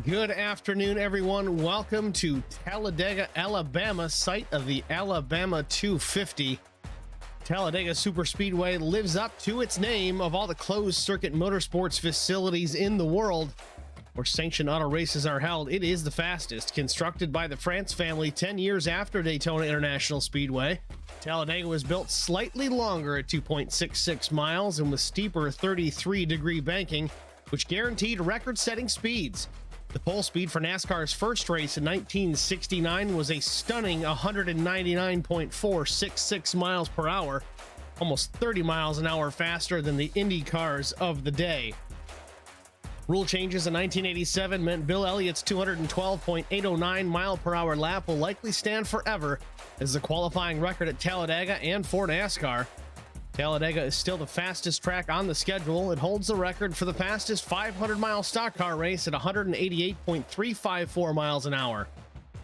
Good afternoon, everyone. Welcome to Talladega, Alabama, site of the Alabama 250. Talladega Superspeedway lives up to its name of all the closed circuit motorsports facilities in the world where sanctioned auto races are held. It is the fastest. Constructed by the France family 10 years after Daytona International Speedway, Talladega was built slightly longer at 2.66 miles and with steeper 33-degree banking, which guaranteed record-setting speeds. The pole speed for NASCAR's first race in 1969 was a stunning 199.466 miles per hour, almost 30 miles an hour faster than the Indy cars of the day. Rule changes in 1987 meant Bill Elliott's 212.809 mile per hour lap will likely stand forever as the qualifying record at Talladega and for NASCAR. Talladega is still the fastest track on the schedule. It holds the record for the fastest 500-mile stock car race at 188.354 miles an hour,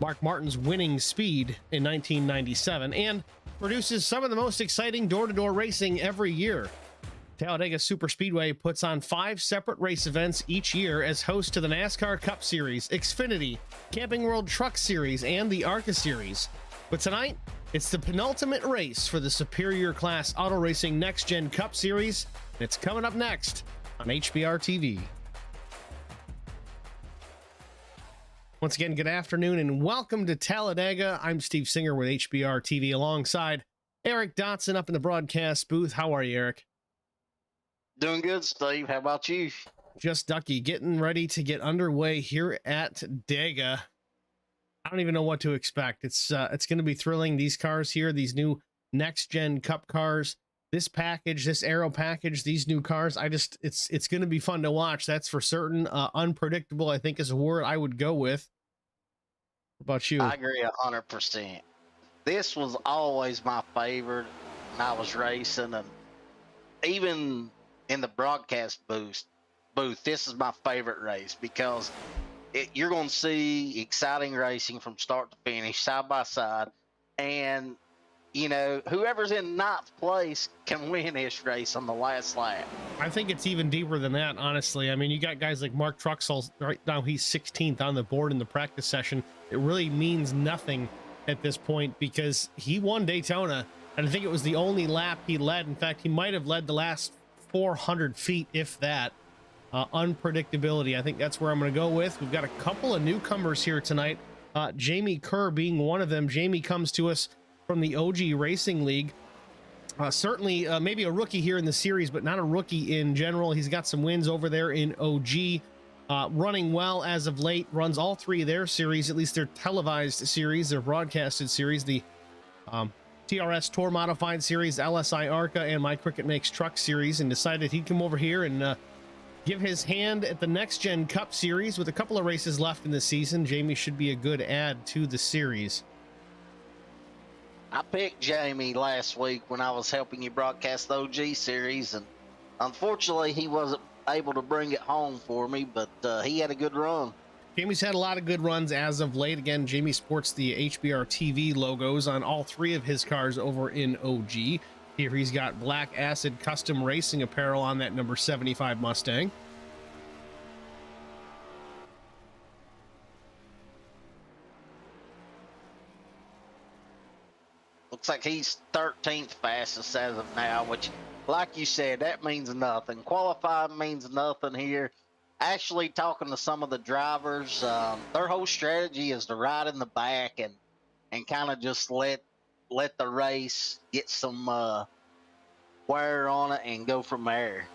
Mark Martin's winning speed in 1997, and produces some of the most exciting door-to-door racing every year. Talladega Superspeedway puts on 5 separate race events each year as host to the NASCAR Cup Series, Xfinity, Camping World Truck Series, and the ARCA Series. But tonight, it's the penultimate race for the Superior Class Auto Racing Next Gen Cup Series, and it's coming up next on HBR TV. Once again, good afternoon and welcome to Talladega. I'm Steve Singer with HBR TV alongside Eric Dotson up in the broadcast booth. How are you, Eric? Doing good, Steve. How about you? Just ducky, getting ready to get underway here at Dega. I don't even know what to expect. It's going to be thrilling. These cars here, these new next gen cup cars, this package, this aero package, these new cars. It's going to be fun to watch. That's for certain. Unpredictable, I think, is a word I would go with. What about you? I agree 100%. This was always my favorite when I was racing, and even in the broadcast booth, this is my favorite race because you're going to see exciting racing from start to finish, side by side. And, you know, whoever's in ninth place can win this race on the last lap. I think it's even deeper than that, honestly. I mean, you got guys like Mark Truxell. Right now, he's 16th on the board in the practice session. It really means nothing at this point because he won Daytona, and I think it was the only lap he led. In fact, he might have led the last 400 feet, if that. Unpredictability, I think that's where I'm going to go with. We've got a couple of newcomers here tonight, Jamie Kerr being one of them. Jamie comes to us from the OG Racing League. Certainly maybe a rookie here in the series, but not a rookie in general. He's got some wins over there in OG, running well as of late, runs all 3 of their series, at least their televised series, their broadcasted series, the TRS Tour Modified Series, LSI ARCA, and My Cricket Makes Truck Series, and decided he'd come over here and give his hand at the Next Gen Cup Series. With a couple of races left in the season, Jamie should be a good add to the series. I picked Jamie last week when I was helping you broadcast the OG series, and unfortunately he wasn't able to bring it home for me, but he had a good run. Jamie's had a lot of good runs as of late. Again, Jamie sports the HBR TV logos on all 3 of his cars over in OG. Here he's got Black Acid Custom Racing apparel on that number 75 Mustang. Looks like he's 13th fastest as of now, which, like you said, that means nothing. Qualifying means nothing here. Actually, talking to some of the drivers, their whole strategy is to ride in the back and kind of just let the race get some wear on it and go from there.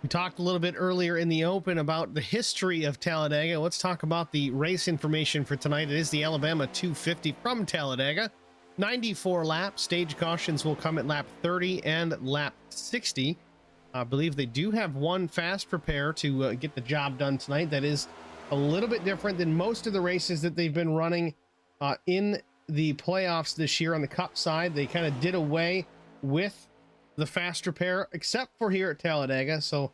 We talked a little bit earlier in the open about the history of Talladega. Let's talk about the race information for tonight. It is the Alabama 250 from Talladega. 94 laps. Stage cautions will come at lap 30 and lap 60. I believe they do have one fast prepare to get the job done tonight. That is a little bit different than most of the races that they've been running in the playoffs this year on the Cup side. They kind of did away with the fast repair, except for here at Talladega. So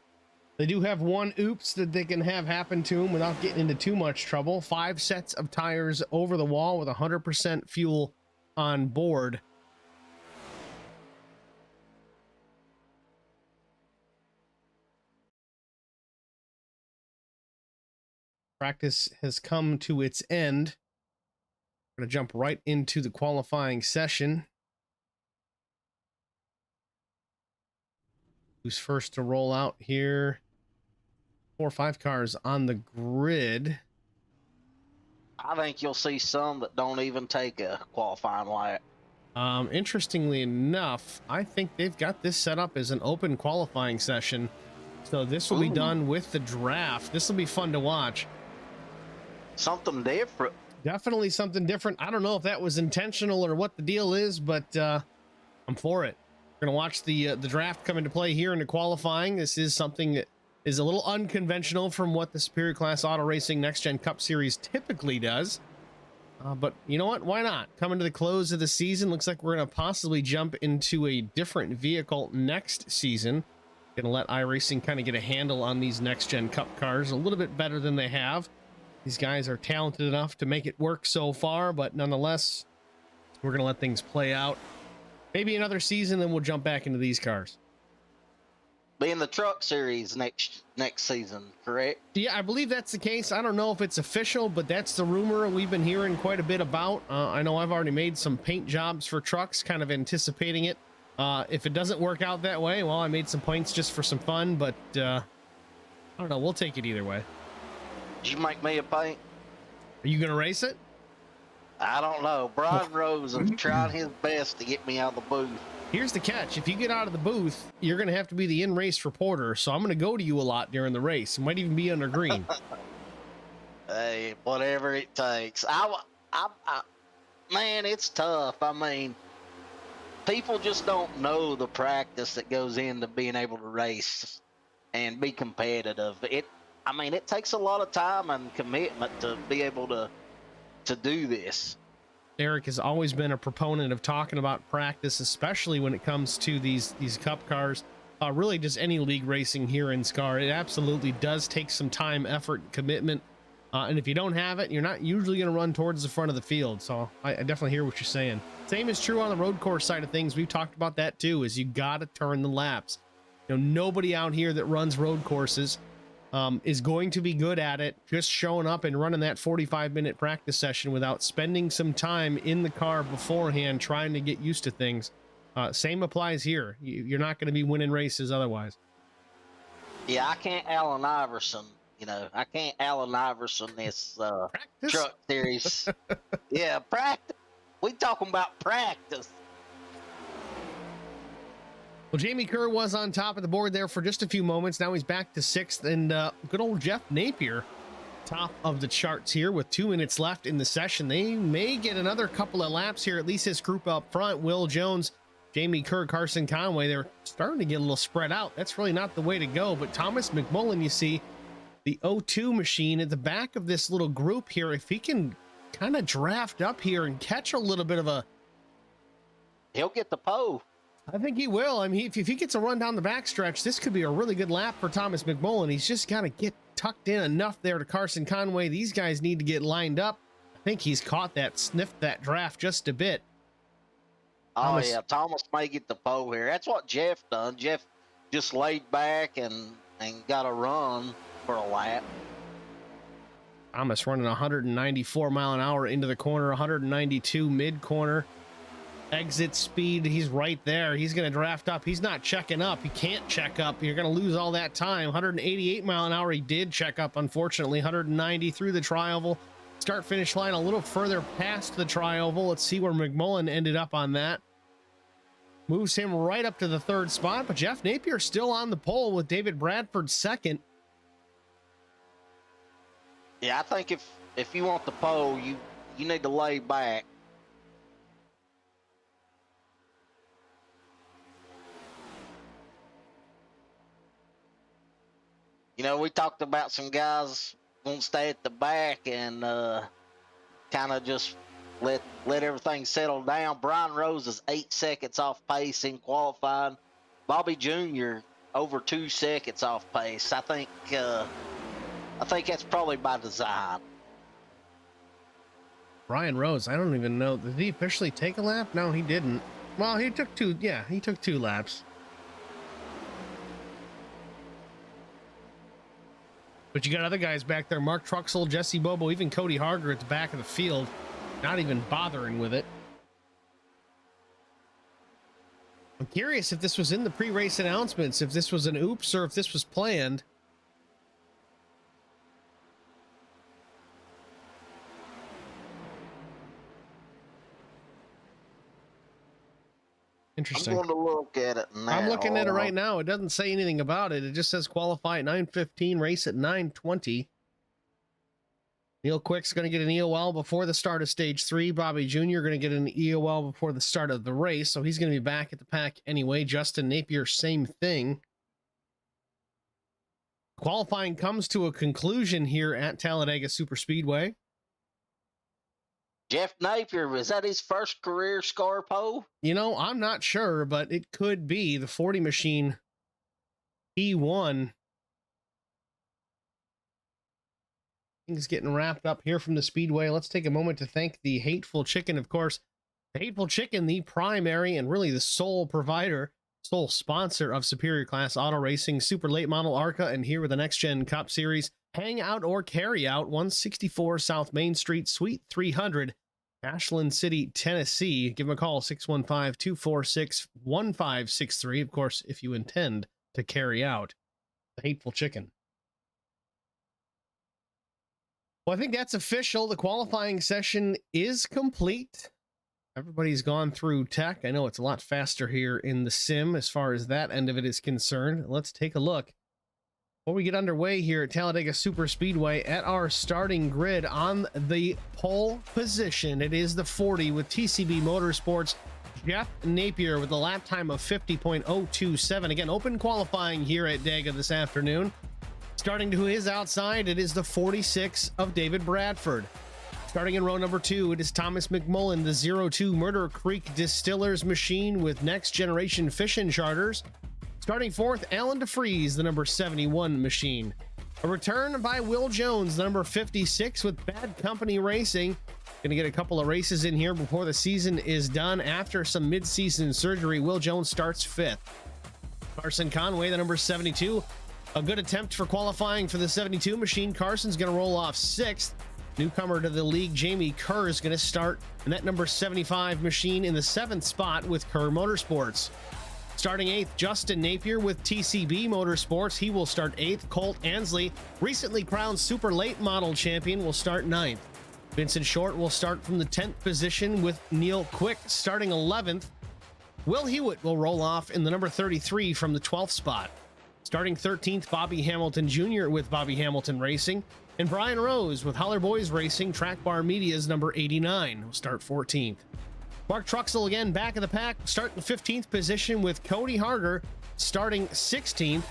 they do have one oops that they can have happen to them without getting into too much trouble. 5 sets of tires over the wall with 100% fuel on board. Practice has come to its end. We're going to jump right into the qualifying session. Who's first to roll out here? 4 or 5 cars on the grid. I think you'll see some that don't even take a qualifying lap. Interestingly enough, I think they've got this set up as an open qualifying session. So this will be done with the draft. This will be fun to watch. Something different. Definitely something different. I don't know if that was intentional or what the deal is, but I'm for it. We're going to watch the draft come into play here in the qualifying. This is something that is a little unconventional from what the Superior Class Auto Racing Next Gen Cup Series typically does. But you know what? Why not? Coming to the close of the season, looks like we're going to possibly jump into a different vehicle next season. Going to let iRacing kind of get a handle on these Next Gen Cup cars a little bit better than they have. These guys are talented enough to make it work so far, but nonetheless, we're going to let things play out. Maybe another season, then we'll jump back into these cars. Be in the truck series next season, correct? Yeah, I believe that's the case. I don't know if it's official, but that's the rumor we've been hearing quite a bit about. I know I've already made some paint jobs for trucks, kind of anticipating it. If it doesn't work out that way, well, I made some points just for some fun, but I don't know. We'll take it either way. Did you make me a paint? Are you going to race it? I don't know. Brian Rose is trying his best to get me out of the booth. Here's the catch. If you get out of the booth, you're going to have to be the in-race reporter. So I'm going to go to you a lot during the race. It might even be under green. Hey, whatever it takes. Man, it's tough. I mean, people just don't know the practice that goes into being able to race and be competitive. It takes a lot of time and commitment to be able to do this. Eric has always been a proponent of talking about practice, especially when it comes to these cup cars. Really just any league racing here in SCAR. It absolutely does take some time, effort, and commitment. And if you don't have it, you're not usually going to run towards the front of the field. So I definitely hear what you're saying. Same is true on the road course side of things. We've talked about that too, is you got to turn the laps. You know, nobody out here that runs road courses is going to be good at it just showing up and running that 45-minute practice session without spending some time in the car beforehand trying to get used to things. Same applies here. You're not going to be winning races otherwise. Yeah, I can't Allen Iverson. I can't Allen Iverson this truck series. Yeah, practice. We talking about practice. Well, Jamie Kerr was on top of the board there for just a few moments. Now he's back to 6th, and good old Jeff Napier, top of the charts here with 2 minutes left in the session. They may get another couple of laps here, at least his group up front. Will Jones, Jamie Kerr, Carson Conway, they're starting to get a little spread out. That's really not the way to go, but Thomas McMullen, you see, the O2 machine at the back of this little group here, if he can kind of draft up here and catch a little bit of a... He'll get the pole. I think he will. I mean, if he gets a run down the backstretch, this could be a really good lap for Thomas McMullen. He's just got to get tucked in enough there to Carson Conway. These guys need to get lined up. I think he's caught that, sniffed that draft just a bit. Yeah, Thomas may get the pole here. That's what Jeff done. Jeff just laid back and got a run for a lap. Thomas running 194 mile an hour into the corner, 192 mid corner. Exit speed, he's right there. He's going to draft up. He's not checking up. He can't check up. You're going to lose all that time. 188 mile an hour. He did check up, unfortunately. 190 through the tri-oval. Start finish line a little further past the tri-oval. Let's see where McMullen ended up on that. Moves him right up to the 3rd spot, but Jeff Napier still on the pole with David Bradford 2nd. Yeah, I think if you want the pole, you need to lay back. We talked about some guys won't stay at the back and kind of just let everything settle down. Brian Rose is 8 seconds off pace in qualifying. Bobby Jr. over 2 seconds off pace. I think that's probably by design. Brian Rose, I don't even know. Did he officially take a lap? No, he didn't. Well, he took 2. Yeah, he took 2 laps. But you got other guys back there, Mark Truxell, Jesse Bobo, even Cody Harger at the back of the field, not even bothering with it. I'm curious if this was in the pre-race announcements, if this was an oops or if this was planned. Interesting. I'm going to look at it now. I'm looking at it right now. It doesn't say anything about it. It just says qualify at 9:15, race at 9:20. Neil Quick's going to get an EOL before the start of stage 3. Bobby Jr. going to get an EOL before the start of the race, so he's going to be back at the pack anyway. Justin Napier, same thing. Qualifying comes to a conclusion here at Talladega Superspeedway. Jeff Napier, was that his first career score pole? You know, I'm not sure, but it could be. The 40 machine P1. Things getting wrapped up here from the Speedway. Let's take a moment to thank the Hateful Chicken, of course. The Hateful Chicken, the primary and really the sole provider, sole sponsor of Superior Class Auto Racing, Super Late Model ARCA, and here with the Next Gen Cup Series. Hang out or carry out 164 South Main Street, Suite 300, Ashland City, Tennessee. Give them a call, 615-246-1563. Of course, if you intend to carry out the Hateful Chicken. Well, I think that's official. The qualifying session is complete. Everybody's gone through tech. I know it's a lot faster here in the sim as far as that end of it is concerned. Let's take a look. Before we get underway here at Talladega Superspeedway, at our starting grid on the pole position, it is the 40 with TCB Motorsports, Jeff Napier with a lap time of 50.027. Again, open qualifying here at Dega this afternoon. Starting to his outside, it is the 46 of David Bradford. Starting in row number 2, it is Thomas McMullen, the 02 Murder Creek Distillers machine with Next Generation Fishing Charters. Starting 4th, Alan DeFries, the number 71 machine. A return by Will Jones, the number 56 with Bad Company Racing. Going to get a couple of races in here before the season is done. After some mid-season surgery, Will Jones starts 5th. Carson Conway, the number 72. A good attempt for qualifying for the 72 machine. Carson's going to roll off 6th. Newcomer to the league, Jamie Kerr, is going to start in that number 75 machine in the 7th spot with Kerr Motorsports. Starting 8th, Justin Napier with TCB Motorsports. He will start 8th. Colt Ansley, recently crowned Super Late Model Champion, will start 9th. Vincent Short will start from the 10th position with Neil Quick starting 11th. Will Hewitt will roll off in the number 33 from the 12th spot. Starting 13th, Bobby Hamilton Jr. with Bobby Hamilton Racing. And Brian Rose with Holler Boys Racing, Track Bar Media's number 89 will start 14th. Mark Truxell again back of the pack, starting 15th position with Cody Harger starting 16th.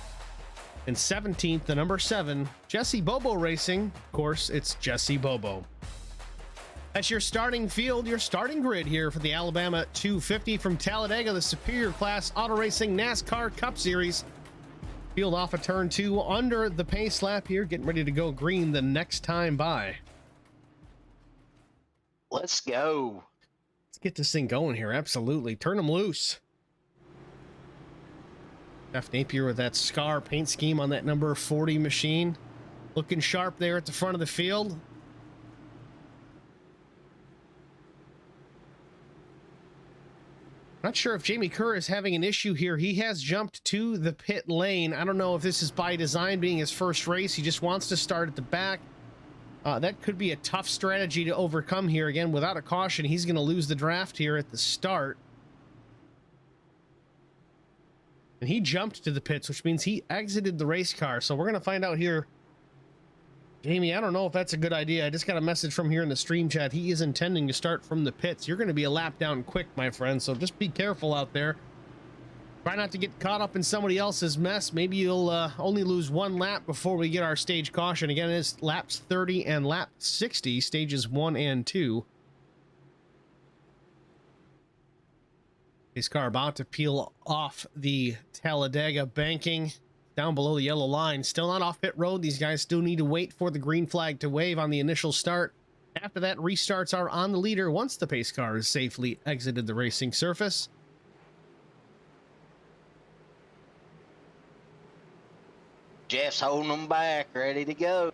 And 17th, the number 7, Jesse Bobo Racing. Of course, it's Jesse Bobo. That's your starting field, your starting grid here for the Alabama 250 from Talladega, the Superior Class Auto Racing NASCAR Cup Series. Field off of turn 2 under the pace lap here, getting ready to go green the next time by. Let's go. Let's get this thing going here. Absolutely. Turn them loose. Jeff Napier with that Scar paint scheme on that number 40 machine. Looking sharp there at the front of the field. Not sure if Jamie Kerr is having an issue here. He has jumped to the pit lane. I don't know if this is by design, being his first race. He just wants to start at the back. That could be a tough strategy to overcome here. Again, without a caution, he's going to lose the draft here at the start. And he jumped to the pits, which means he exited the race car. So we're going to find out here. Jamie, I don't know if that's a good idea. I just got a message from here in the stream chat. He is intending to start from the pits. You're going to be a lap down quick, my friend. So just be careful out there. Try not to get caught up in somebody else's mess. Maybe you'll only lose 1 lap before we get our stage caution. Again, it's laps 30 and lap 60, stages 1 and 2. This car about to peel off the Talladega banking down below the yellow line. Still not off pit road. These guys still need to wait for the green flag to wave on the initial start. After that, restarts are on the leader once the pace car has safely exited the racing surface. Jeff's holding them back, ready to go.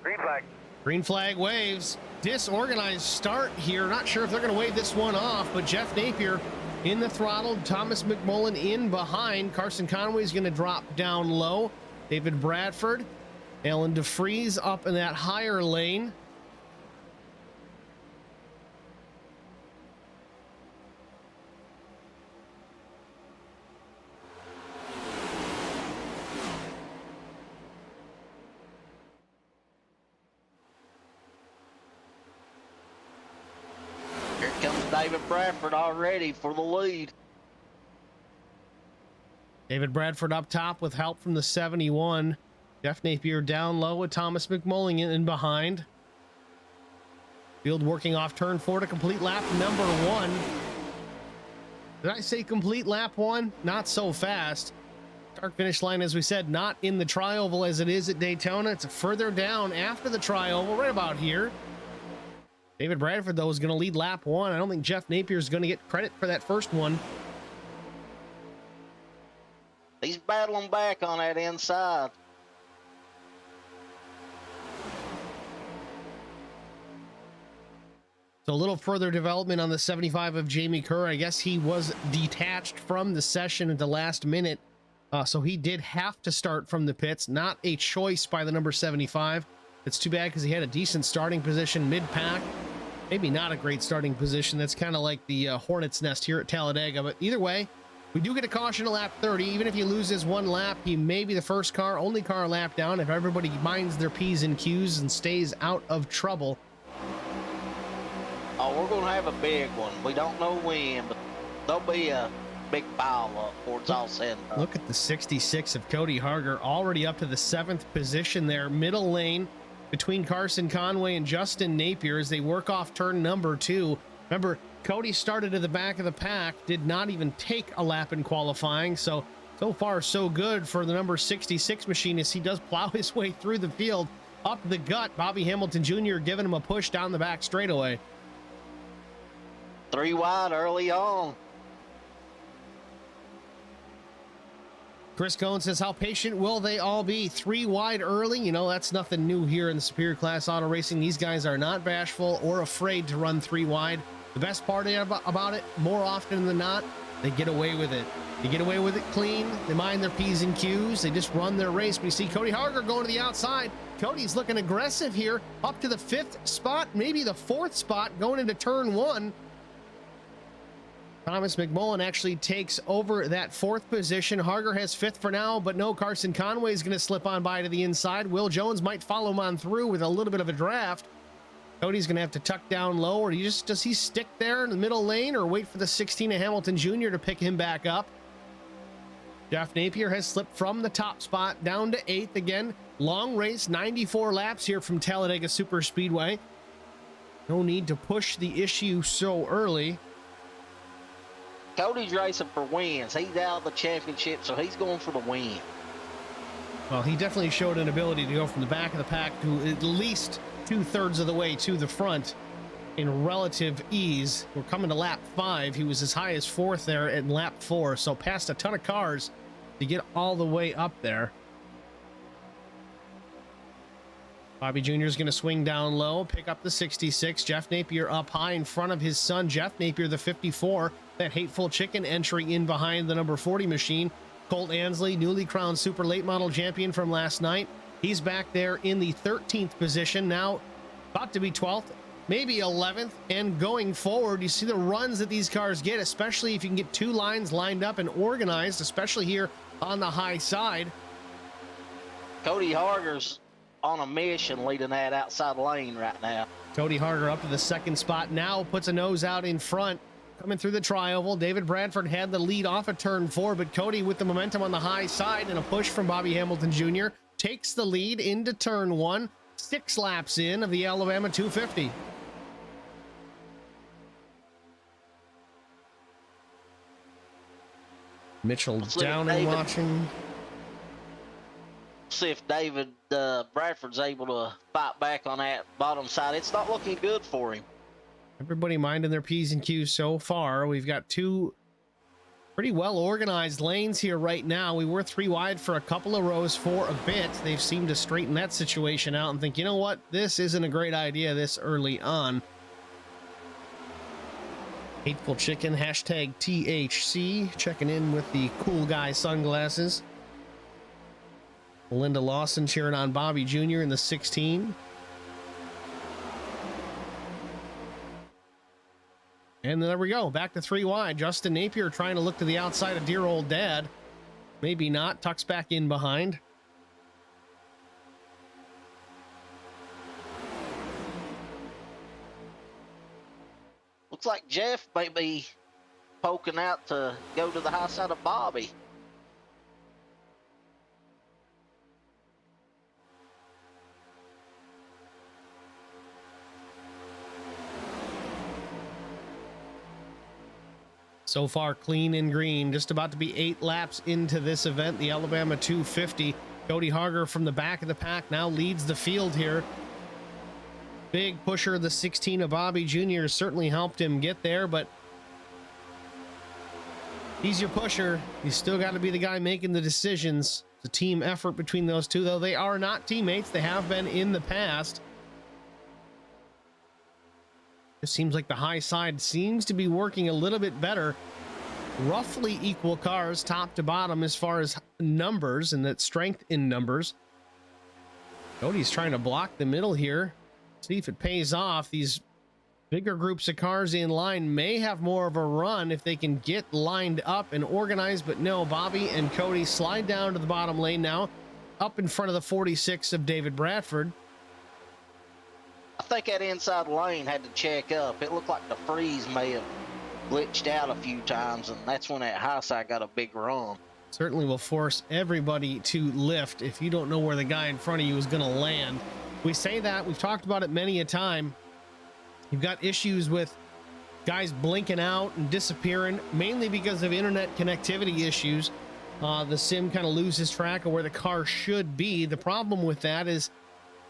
Green flag. Green flag waves. Disorganized start here. Not sure if they're going to wave this one off, but Jeff Napier in the throttle. Thomas McMullen in behind. Carson Conway is going to drop down low. David Bradford, Alan DeFries up in that higher lane. Here comes David Bradford already for the lead. David Bradford up top with help from the 71. Jeff Napier down low with Thomas McMullen in behind. Field working off turn 4 to complete lap number 1. Did I say complete lap 1? Not so fast. Start finish line, as we said, not in the tri-oval as it is at Daytona. It's further down after the tri-oval, right about here. David Bradford, though, is going to lead lap 1. I don't think Jeff Napier is going to get credit for that first one. He's battling back on that inside. So a little further development on the 75 of Jamie Kerr. I guess he was detached from the session at the last minute. So he did have to start from the pits. Not a choice by the number 75. It's too bad because he had a decent starting position mid-pack. Maybe not a great starting position. That's kind of like the Hornet's Nest here at Talladega. But either way, we do get a caution at lap 30. Even if he loses one lap, he may be the first car, only car lap down if everybody minds their P's and Q's and stays out of trouble. Oh, we're going to have a big one. We don't know when, but there'll be a big pile up before it's all said and done. Look at the 66 of Cody Harger, already up to the 7th position there, middle lane between Carson Conway and Justin Napier as they work off turn number 2. Remember, Cody started at the back of the pack, did not even take a lap in qualifying, so far so good for the number 66 machine as he does plow his way through the field up the gut. Bobby Hamilton Jr. giving him a push down the back straightaway. 3 wide early on. Chris Cohen says, how patient will they all be? 3 wide early. You know, that's nothing new here in the Superior Class Auto Racing. These guys are not bashful or afraid to run 3 wide. The best part about it, more often than not, they get away with it. They get away with it clean. They mind their P's and Q's. They just run their race. We see Cody Harger going to the outside. Cody's looking aggressive here, up to the 5th spot, maybe the 4th spot, going into turn 1. Thomas McMullen actually takes over that 4th position. Harger has 5th for now, but no, Carson Conway is going to slip on by to the inside. Will Jones might follow him on through with a little bit of a draft. Cody's going to have to tuck down low, or does he stick there in the middle lane or wait for the 16 of Hamilton Jr. to pick him back up? Jeff Napier has slipped from the top spot down to 8th again. Long race, 94 laps here from Talladega Super Speedway. No need to push the issue so early. Cody's racing for wins. He's out of the championship, so he's going for the win. Well, he definitely showed an ability to go from the back of the pack to at least 2/3 of the way to the front in relative ease. We're coming to lap 5. He was as high as 4th there in lap 4, so passed a ton of cars to get all the way up there. Bobby Jr. is going to swing down low, pick up the 66. Jeff Napier up high in front of his son, Jeff Napier, the 54. That Hateful Chicken entry in behind the number 40 machine. Colt Ansley, newly crowned super late model champion from last night. He's back there in the 13th position, now about to be 12th, maybe 11th. And going forward, you see the runs that these cars get, especially if you can get 2 lines lined up and organized, especially here on the high side. Cody Harger's on a mission leading that outside lane right now. Cody Harger up to the 2nd spot now, puts a nose out in front. Coming through the tri-oval, David Bradford had the lead off at turn 4, but Cody with the momentum on the high side and a push from Bobby Hamilton Jr. takes the lead into turn 1, 6 laps in of the Alabama 250. Mitchell down and watching. See if David Bradford's able to fight back on that bottom side. It's not looking good for him. Everybody minding their P's and Q's so far. We've got 2 Pretty well organized lanes here right now. We were 3 wide for a couple of rows for a bit. They've seemed to straighten that situation out and think, you know what, this isn't a great idea this early on. Hateful Chicken, hashtag THC, checking in with the cool guy sunglasses. Linda Lawson cheering on Bobby Jr. in the 16. And there we go, back to 3 wide. Justin Napier trying to look to the outside of dear old dad. Maybe not, tucks back in behind. Looks like Jeff may be poking out to go to the high side of Bobby. So far, clean and green. Just about to be 8 laps into this event. The Alabama 250. Cody Harger from the back of the pack now leads the field here. Big pusher, the 16 of Bobby Jr. certainly helped him get there, but he's your pusher. You still got to be the guy making the decisions. It's a team effort between those two, though they are not teammates. They have been in the past. It seems like the high side seems to be working a little bit better. Roughly equal cars top to bottom as far as numbers and that strength in numbers. Cody's trying to block the middle here. See if it pays off. These bigger groups of cars in line may have more of a run if they can get lined up and organized, but no, Bobby and Cody slide down to the bottom lane now, up in front of the 46 of David Bradford. I think that inside lane had to check up. It looked like the freeze may have glitched out a few times, and that's when that high side got a big run. Certainly will force everybody to lift if you don't know where the guy in front of you is going to land. We say that, we've talked about it many a time. You've got issues with guys blinking out and disappearing, mainly because of internet connectivity issues. The sim kind of loses track of where the car should be. The problem with that is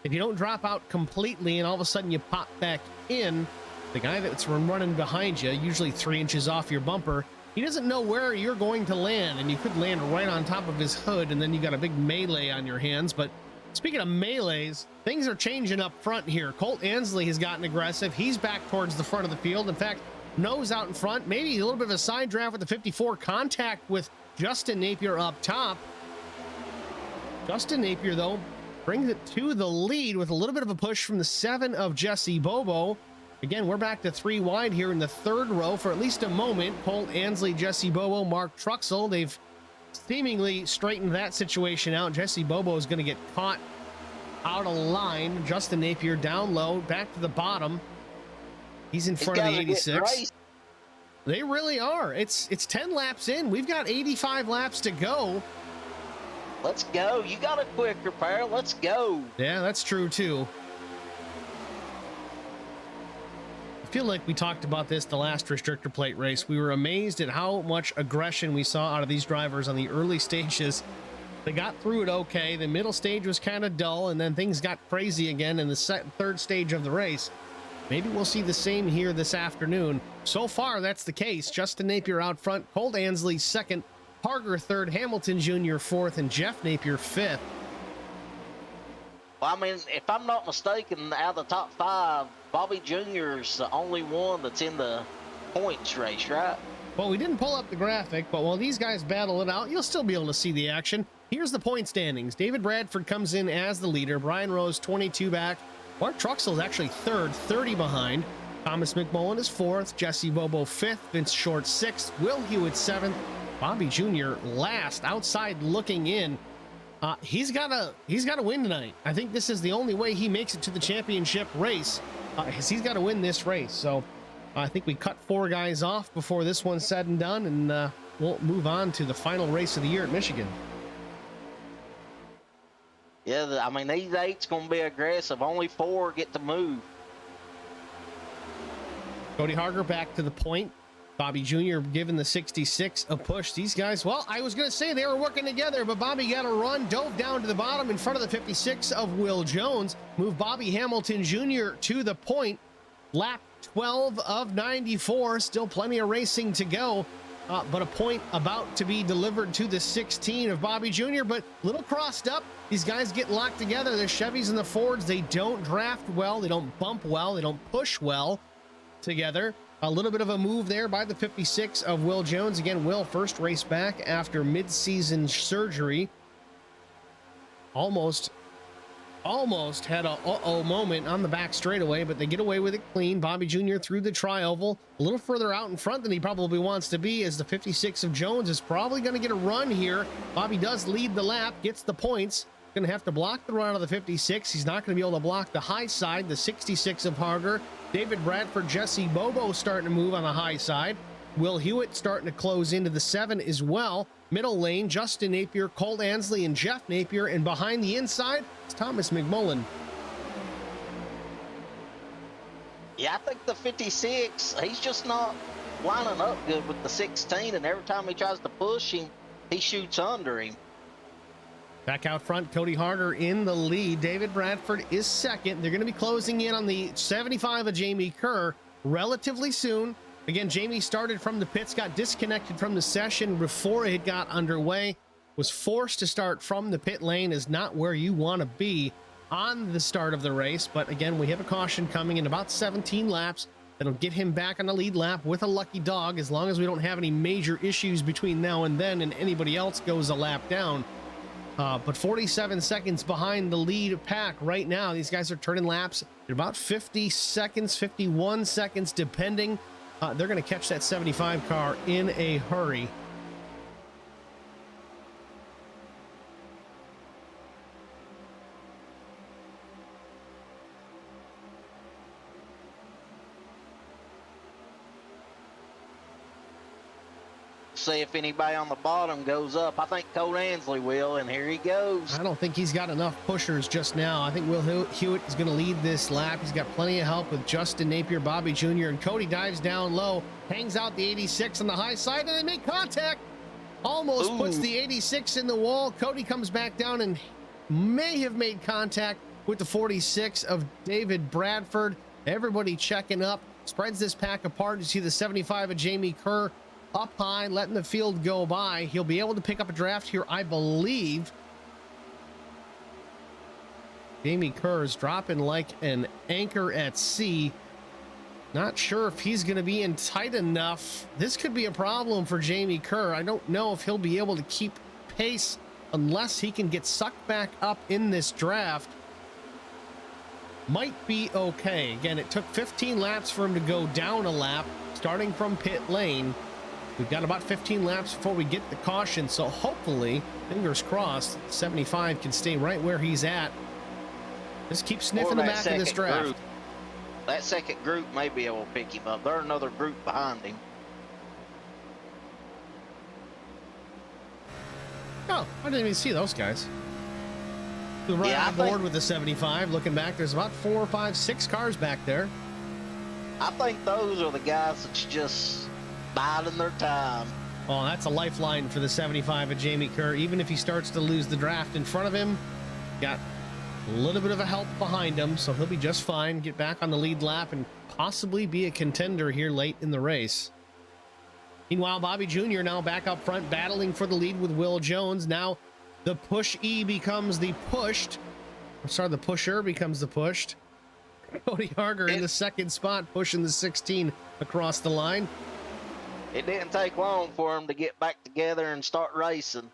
if you don't drop out completely and all of a sudden you pop back in, the guy that's running behind you, usually 3 inches off your bumper, he doesn't know where you're going to land, and you could land right on top of his hood, and then you got a big melee on your hands. But speaking of melees, things are changing up front here. Colt Ansley has gotten aggressive. He's back towards the front of the field. In fact, nose out in front, maybe a little bit of a side draft with the 54, contact with Justin Napier up top. Justin Napier, though, brings it to the lead with a little bit of a push from the 7 of Jesse Bobo. Again, we're back to 3 wide here in the 3rd row for at least a moment. Colt Ansley, Jesse Bobo, Mark Truxell. They've seemingly straightened that situation out. Jesse Bobo is going to get caught out of line. Justin Napier down low, back to the bottom. He's in front of the 86. They really are. It's 10 laps in. We've got 85 laps to go. Let's go. You got it quicker, pal. Let's go. Yeah, that's true too. I feel like we talked about this the last restrictor plate race. We were amazed at how much aggression we saw out of these drivers on the early stages. They got through it okay. The middle stage was kind of dull, and then things got crazy again in the 3rd stage of the race. Maybe we'll see the same here this afternoon. So far, that's the case. Justin Napier out front, Colt Ansley 2nd, Harger 3rd, Hamilton Jr. 4th, and Jeff Napier 5th. Well, I mean, if I'm not mistaken, out of the top 5, Bobby Jr. is the only one that's in the points race, right? Well, we didn't pull up the graphic, but while these guys battle it out, you'll still be able to see the action. Here's the point standings. David Bradford comes in as the leader. Brian Rose, 22 back. Mark Truxell is actually 3rd, 30 behind. Thomas McMullen is 4th. Jesse Bobo 5th. Vince Short 6th. Will Hewitt 7th. Bobby Jr. last, outside looking in. He's got to win tonight. I think this is the only way he makes it to the championship race. He's got to win this race. So I think we cut 4 guys off before this one's said and done, and we'll move on to the final race of the year at Michigan. Yeah, I mean, these 8's going to be aggressive. Only 4 get to move. Cody Harger back to the point. Bobby Jr. giving the 66 a push. These guys, well, I was going to say they were working together, but Bobby got a run, dove down to the bottom in front of the 56 of Will Jones. Moved Bobby Hamilton Jr. to the point. Lap 12 of 94. Still plenty of racing to go. but a point about to be delivered to the 16 of Bobby Jr., but a little crossed up. These guys get locked together. The Chevys and the Fords, they don't draft well. They don't bump well. They don't push well together. A little bit of a move there by the 56 of Will Jones. Again, Will first race back after mid-season surgery. Almost had a uh-oh moment on the back straightaway, but they get away with it clean. Bobby Jr. through the tri-oval, a little further out in front than he probably wants to be, as the 56 of Jones is probably going to get a run here. Bobby does lead the lap, gets the points. Going to have to block the run of the 56. He's not going to be able to block the high side. The 66 of Harger, David Bradford, Jesse Bobo starting to move on the high side. Will Hewitt starting to close into the 7 as well. Middle lane, Justin Napier, Colt Ansley, and Jeff Napier. And behind the inside, it's Thomas McMullen. Yeah, I think the 56, he's just not lining up good with the 16, and every time he tries to push him, he shoots under him. Back out front, Cody Harder in the lead. David Bradford is second. They're going to be closing in on the 75 of Jamie Kerr relatively soon. Again, Jamie started from the pits, got disconnected from the session before it got underway, was forced to start from the pit lane. Is not where you want to be on the start of the race. But again, we have a caution coming in about 17 laps. That'll get him back on the lead lap with a lucky dog, as long as we don't have any major issues between now and then and anybody else goes a lap down. But 47 seconds behind the lead pack right now. These guys are turning laps at about 50 seconds, 51 seconds, depending. They're going to catch that 75 car in a hurry. See if anybody on the bottom goes up. I think Colt Ansley will, and here he goes. I don't think he's got enough pushers just now. I think Will Hewitt is going to lead this lap. He's got plenty of help with Justin Napier, Bobby Jr., and Cody dives down low, hangs out the 86 on the high side, and they make contact. Almost puts the 86 in the wall. Cody comes back down and may have made contact with the 46 of David Bradford. Everybody checking up, spreads this pack apart. You see the 75 of Jamie Kerr up high, letting the field go by. He'll be able to pick up a draft here, I believe. Jamie Kerr is dropping like an anchor at sea. Not sure if he's going to be in tight enough. This could be a problem for Jamie Kerr. I don't know if he'll be able to keep pace unless he can get sucked back up in this draft. Might be okay. Again, it took 15 laps for him to go down a lap, starting from pit lane. We've got about 15 laps before we get the caution, so hopefully, fingers crossed, 75 can stay right where he's at. Just keep sniffing the back of this draft. Group. That second group may be able to pick him up. There's another group behind him. Oh, I didn't even see those guys. We're right on board with the 75. Looking back, there's about 4, 5, 6 cars back there. I think those are the guys that's just biding their time. Oh, that's a lifeline for the 75 of Jamie Kerr. Even if he starts to lose the draft in front of him, got a little bit of a help behind him, so he'll be just fine. Get back on the lead lap and possibly be a contender here late in the race. Meanwhile, Bobby Jr. now back up front, battling for the lead with Will Jones. Now the push-E becomes the pushed. I'm sorry, the pusher becomes the pushed. Cody Harger in the second spot, pushing the 16 across the line. It didn't take long for them to get back together and start racing.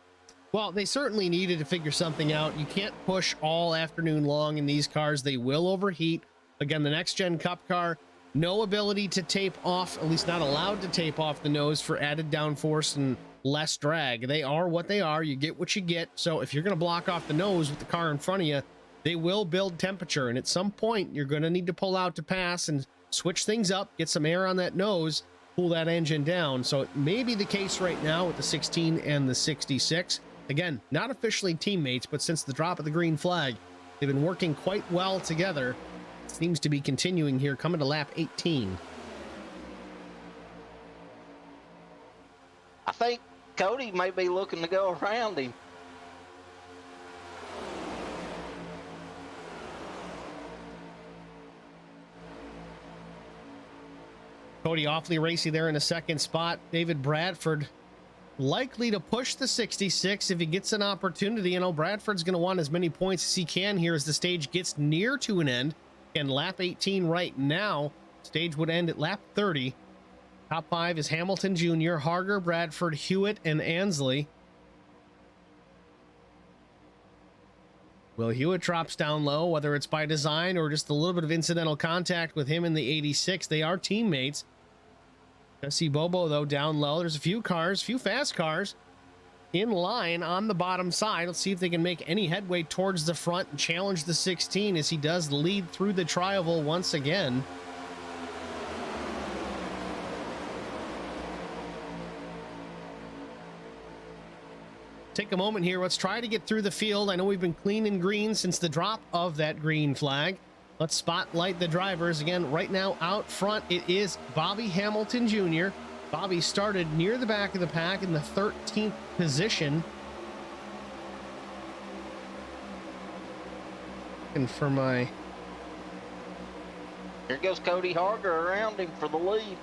Well, they certainly needed to figure something out. You can't push all afternoon long in these cars. They will overheat. Again, the next-gen Cup car, no ability to tape off, at least not allowed to tape off the nose for added downforce and less drag. They are what they are. You get what you get. So if you're going to block off the nose with the car in front of you, they will build temperature. And at some point, you're going to need to pull out to pass and switch things up, get some air on that nose, pull that engine down. So it may be the case right now with the 16 and the 66. Again, not officially teammates, but since the drop of the green flag, they've been working quite well together. Seems to be continuing here, coming to lap 18. I think Cody may be looking to go around him. Cody awfully racy there in the second spot. David Bradford likely to push the 66 if he gets an opportunity. You know, Bradford's going to want as many points as he can here as the stage gets near to an end. And lap 18 right now, stage would end at lap 30. Top 5 is Hamilton Jr., Harger, Bradford, Hewitt, and Ansley. Will Hewitt drops down low, whether it's by design or just a little bit of incidental contact with him in the 86. They are teammates. Jesse Bobo, though, down low. There's a few fast cars in line on the bottom side. Let's see if they can make any headway towards the front and challenge the 16 as he does lead through the tri-oval once again. Take a moment here. Let's try to get through the field. I know we've been clean and green since the drop of that green flag. Let's spotlight the drivers again. Right now out front, it is Bobby Hamilton Jr. Bobby started near the back of the pack in the 13th position. And for my... Here goes Cody Harger around him for the lead.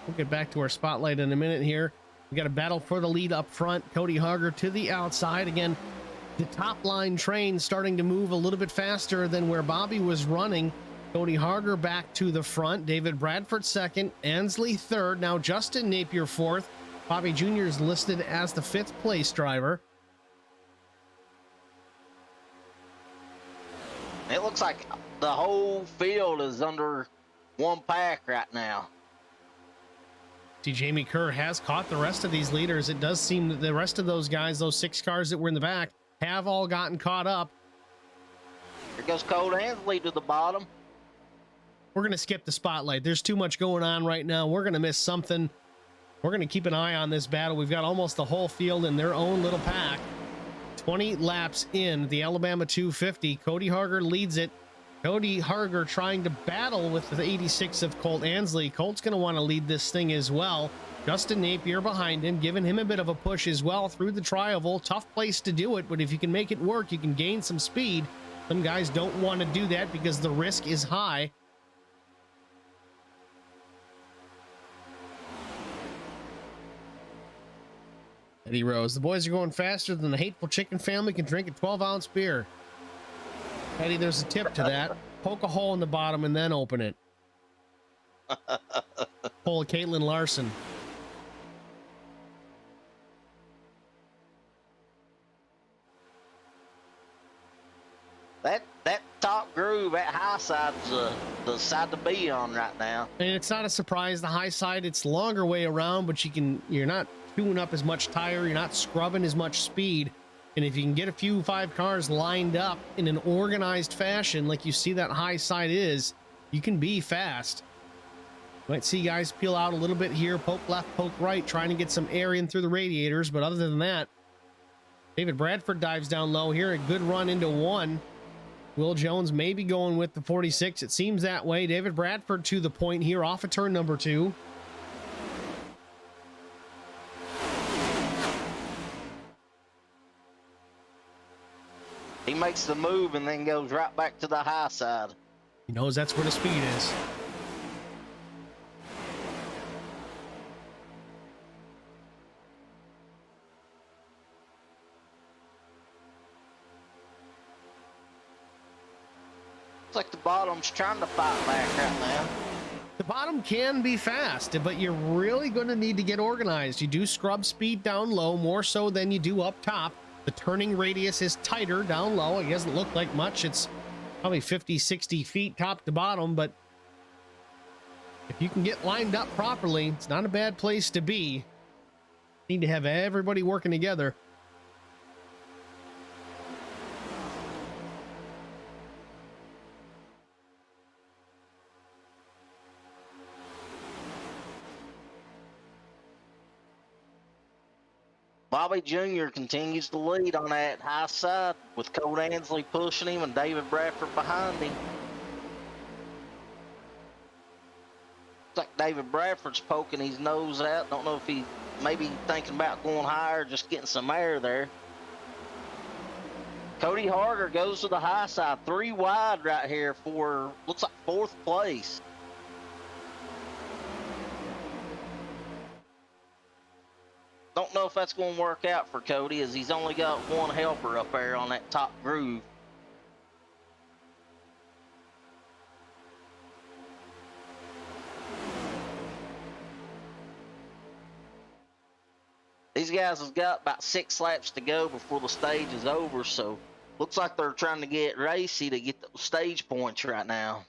We'll get back to our spotlight in a minute here. We got a battle for the lead up front. Cody Harger to the outside. Again, the top line train starting to move a little bit faster than where Bobby was running. Cody Harger back to the front. David Bradford second. Ansley third. Now Justin Napier fourth. Bobby Jr. is listed as the 5th place driver. It looks like the whole field is under one pack right now. See, Jamie Kerr has caught the rest of these leaders. It does seem that the rest of those guys, those 6 cars that were in the back, have all gotten caught up. Here goes Cole Ansley to the bottom. We're going to skip the spotlight. There's too much going on right now. We're going to miss something. We're going to keep an eye on this battle. We've got almost the whole field in their own little pack. 20 laps in the Alabama 250. Cody Harger leads it. Cody Harger trying to battle with the 86 of Colt Ansley. Colt's going to want to lead this thing as well. Justin Napier behind him, giving him a bit of a push as well through the tri-oval. Tough place to do it, but if you can make it work, you can gain some speed. Some guys don't want to do that because the risk is high. Eddie Rose, the boys are going faster than the Hateful Chicken family can drink a 12-ounce beer. Eddie, there's a tip to that. Poke a hole in the bottom and then open it. Pull Caitlin Larson. That top groove, that high side's the side to be on right now. And it's not a surprise. The high side, it's longer way around, but you're not chewing up as much tire. You're not scrubbing as much speed. And if you can get a few 5 cars lined up in an organized fashion, like you see that high side is, you can be fast. Might see guys peel out a little bit here, poke left, poke right, trying to get some air in through the radiators. But other than that, David Bradford dives down low here. A good run into 1. Will Jones may be going with the 46. It seems that way. David Bradford to the point here off of turn number 2. He makes the move and then goes right back to the high side. He knows that's where the speed is. Looks like the bottom's trying to fight back right now. The bottom can be fast, but you're really going to need to get organized. You do scrub speed down low more so than you do up top. The turning radius is tighter down low. It doesn't look like much. It's probably 50, 60 feet top to bottom, but if you can get lined up properly, it's not a bad place to be. Need to have everybody working together. Bobby Jr. continues to lead on that high side with Cole Ansley pushing him and David Bradford behind him. Looks like David Bradford's poking his nose out. Don't know if he maybe thinking about going higher, just getting some air there. Cody Harder goes to the high side, 3 wide right here for, looks like 4th place. Don't know if that's going to work out for Cody, as he's only got 1 helper up there on that top groove. These guys have got about 6 laps to go before the stage is over, so looks like they're trying to get racy to get the stage points right now.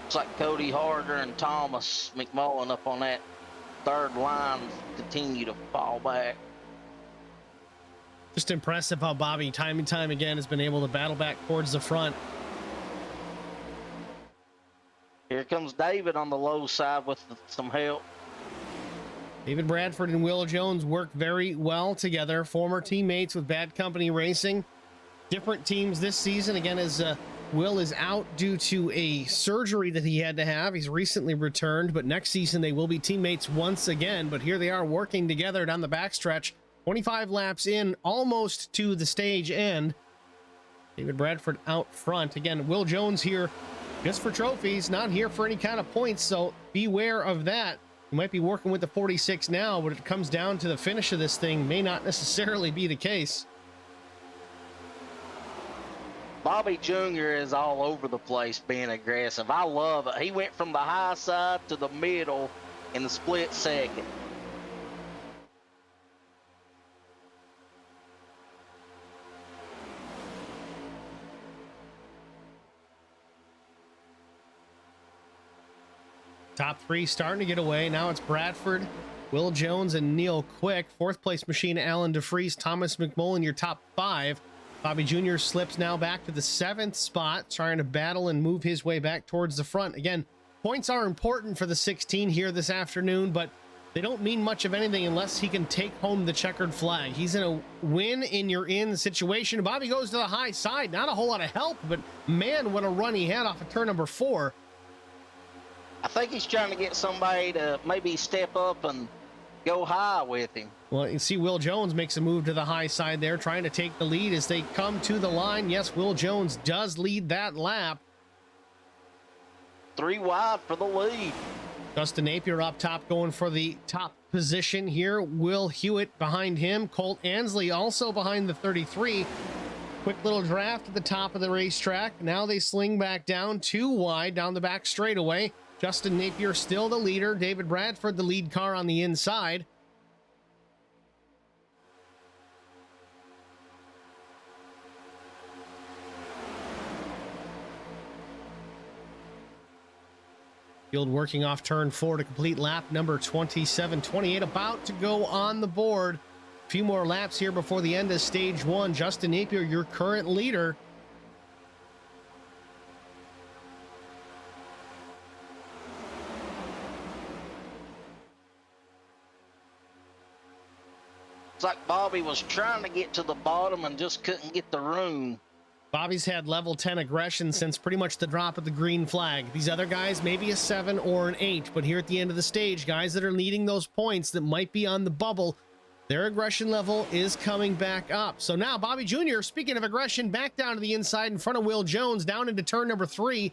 Looks like Cody Harder and Thomas McMullen up on that 3rd line continue to fall back. Just impressive how Bobby time and time again has been able to battle back towards the front. Here comes David on the low side with some help. David Bradford and Will Jones work very well together. Former teammates with Bad Company Racing. Different teams this season. Again, as Will is out due to a surgery that he had to have. He's recently returned, but next season they will be teammates once again. But here they are working together down the backstretch. 25 laps in, almost to the stage end. David Bradford out front. Again, Will Jones here just for trophies, not here for any kind of points, so beware of that. You might be working with the 46 now, but it comes down to the finish of this thing, may not necessarily be the case. Bobby Jr. is all over the place being aggressive. I love it. He went from the high side to the middle in the split second. Top 3 starting to get away. Now it's Bradford, Will Jones, and Neil Quick. 4th place machine, Alan DeFries, Thomas McMullen, your top 5. Bobby Jr. slips now back to the 7th spot, trying to battle and move his way back towards the front. Again, points are important for the 16 here this afternoon, but they don't mean much of anything unless he can take home the checkered flag. He's in a win and you're in situation. Bobby goes to the high side. Not a whole lot of help, but man, what a run he had off of turn number 4. I think he's trying to get somebody to maybe step up and go high with him. Well, you see Will Jones makes a move to the high side there, trying to take the lead as they come to the line. Yes, Will Jones does lead that lap. 3 wide for the lead. Justin Napier up top going for the top position here. Will Hewitt behind him. Colt Ansley also behind the 33. Quick little draft at the top of the racetrack. Now they sling back down 2 wide down the back straightaway. Justin Napier still the leader. David Bradford the lead car on the inside. Field working off turn 4 to complete lap number 27-28. About to go on the board. A few more laps here before the end of stage 1. Justin Napier, your current leader. It's like Bobby was trying to get to the bottom and just couldn't get the room. Bobby's had level 10 aggression since pretty much the drop of the green flag. These other guys, maybe a 7 or an 8, but here at the end of the stage, guys that are leading those points that might be on the bubble, their aggression level is coming back up. So now Bobby Jr., speaking of aggression, back down to the inside in front of Will Jones, down into turn number 3.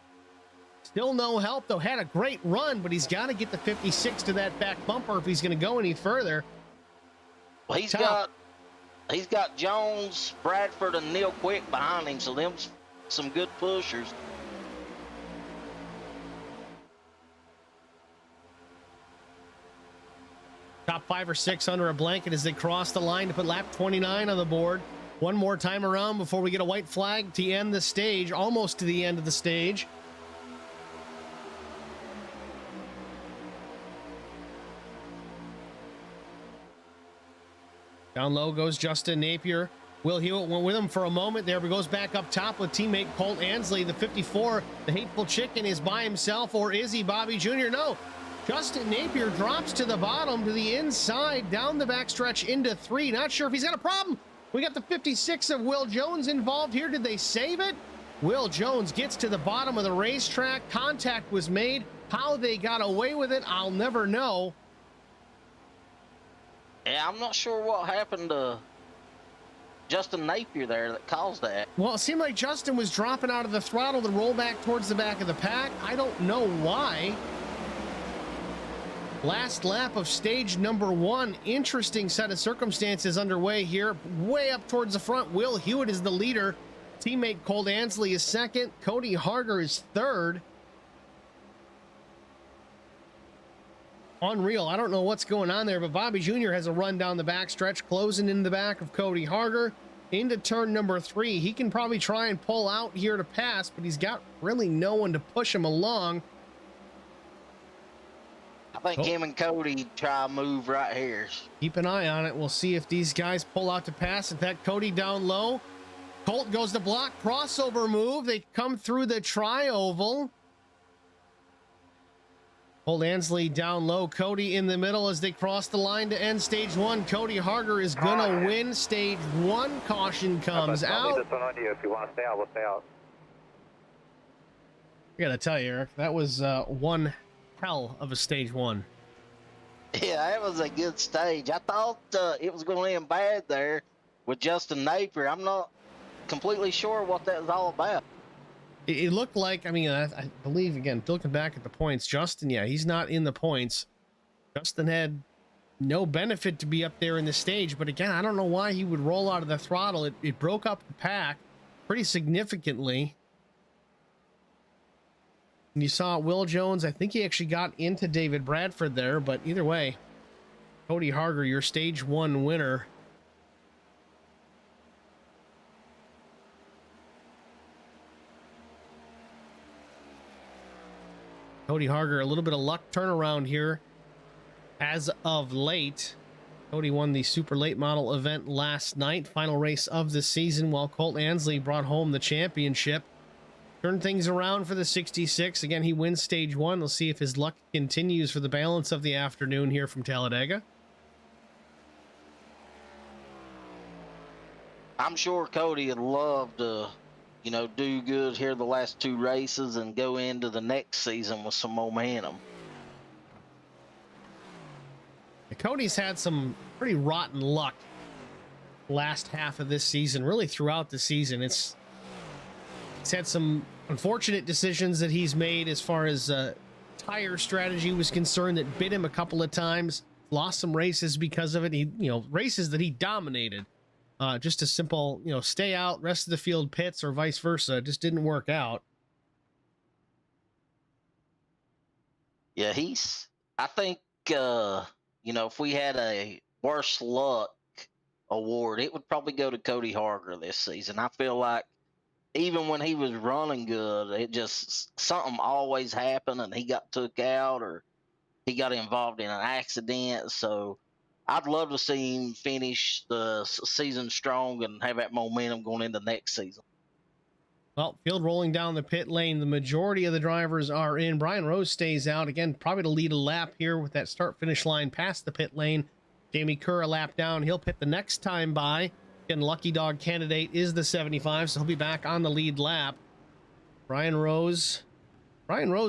Still no help, though. Had a great run, but he's got to get the 56 to that back bumper if he's going to go any further. Well, he's got Jones, Bradford, and Neil Quick behind him, so them some good pushers. Top 5 or 6 under a blanket as they cross the line to put lap 29 on the board. One more time around before we get a white flag to end the stage, almost to the end of the stage. Down low goes Justin Napier. Will Hewitt went with him for a moment there, but goes back up top with teammate Colt Ansley. The 54, the Hateful Chicken, is by himself, or is he Bobby Jr.? No. Justin Napier drops to the bottom, to the inside, down the backstretch into 3. Not sure if he's got a problem. We got the 56 of Will Jones involved here. Did they save it? Will Jones gets to the bottom of the racetrack. Contact was made. How they got away with it, I'll never know. Yeah, I'm not sure what happened to Justin Napier there that caused that. Well, it seemed like Justin was dropping out of the throttle to roll back towards the back of the pack. I don't know why. Last lap of stage number 1. Interesting set of circumstances underway here. Way up towards the front. Will Hewitt is the leader. Teammate Colt Ansley is second. Cody Harger is third. Unreal. I don't know what's going on there, but Bobby Jr. has a run down the backstretch, closing in the back of Cody Harger into turn number 3. He can probably try and pull out here to pass, but he's got really no one to push him along. I think him and Cody try a move right here. Keep an eye on it. We'll see if these guys pull out to pass. In fact, Cody down low. Colt goes to block. Crossover move. They come through the tri-oval. Colt Ansley down low. Cody in the middle as they cross the line to end stage 1. Cody Harger is gonna win stage 1. Caution comes out. This one on you. If you want to stay out, we'll stay out. I gotta tell you, Eric, that was one hell of a stage 1. Yeah, that was a good stage. I thought it was going to end bad there with Justin Napier. I'm not completely sure what that was all about. It looked like, I mean, I believe, again, looking back at the points, Justin, yeah, he's not in the points. Justin had no benefit to be up there in the stage, but again, I don't know why he would roll out of the throttle. It broke up the pack pretty significantly. And you saw Will Jones, I think he actually got into David Bradford there, but either way, Cody Harger, your stage 1 winner. Cody Harger, a little bit of luck turnaround here as of late. Cody won the super late model event last night, final race of the season, while Colt Ansley brought home the championship. Turned things around for the 66. Again, he wins stage 1. We'll see if his luck continues for the balance of the afternoon here from Talladega. I'm sure Cody would love to, you know, do good here the last 2 races and go into the next season with some momentum. Cody's had some pretty rotten luck last half of this season, really throughout the season. He's had some unfortunate decisions that he's made as far as tire strategy was concerned that bit him a couple of times. Lost some races because of it. He, you know, races that he dominated. Just a simple, you know, stay out, rest of the field pits, or vice versa. It just didn't work out. Yeah, I think, you know, if we had a worse luck award, it would probably go to Cody Harger this season. I feel like even when he was running good, it just, something always happened and he got took out or he got involved in an accident. So I'd love to see him finish the season strong and have that momentum going into next season. Well, field rolling down the pit lane. The majority of the drivers are in. Brian Rose stays out. Again, probably to lead a lap here with that start-finish line past the pit lane. Jamie Kerr a lap down. He'll pit the next time by. Again, lucky dog candidate is the 75, so he'll be back on the lead lap. Brian Rose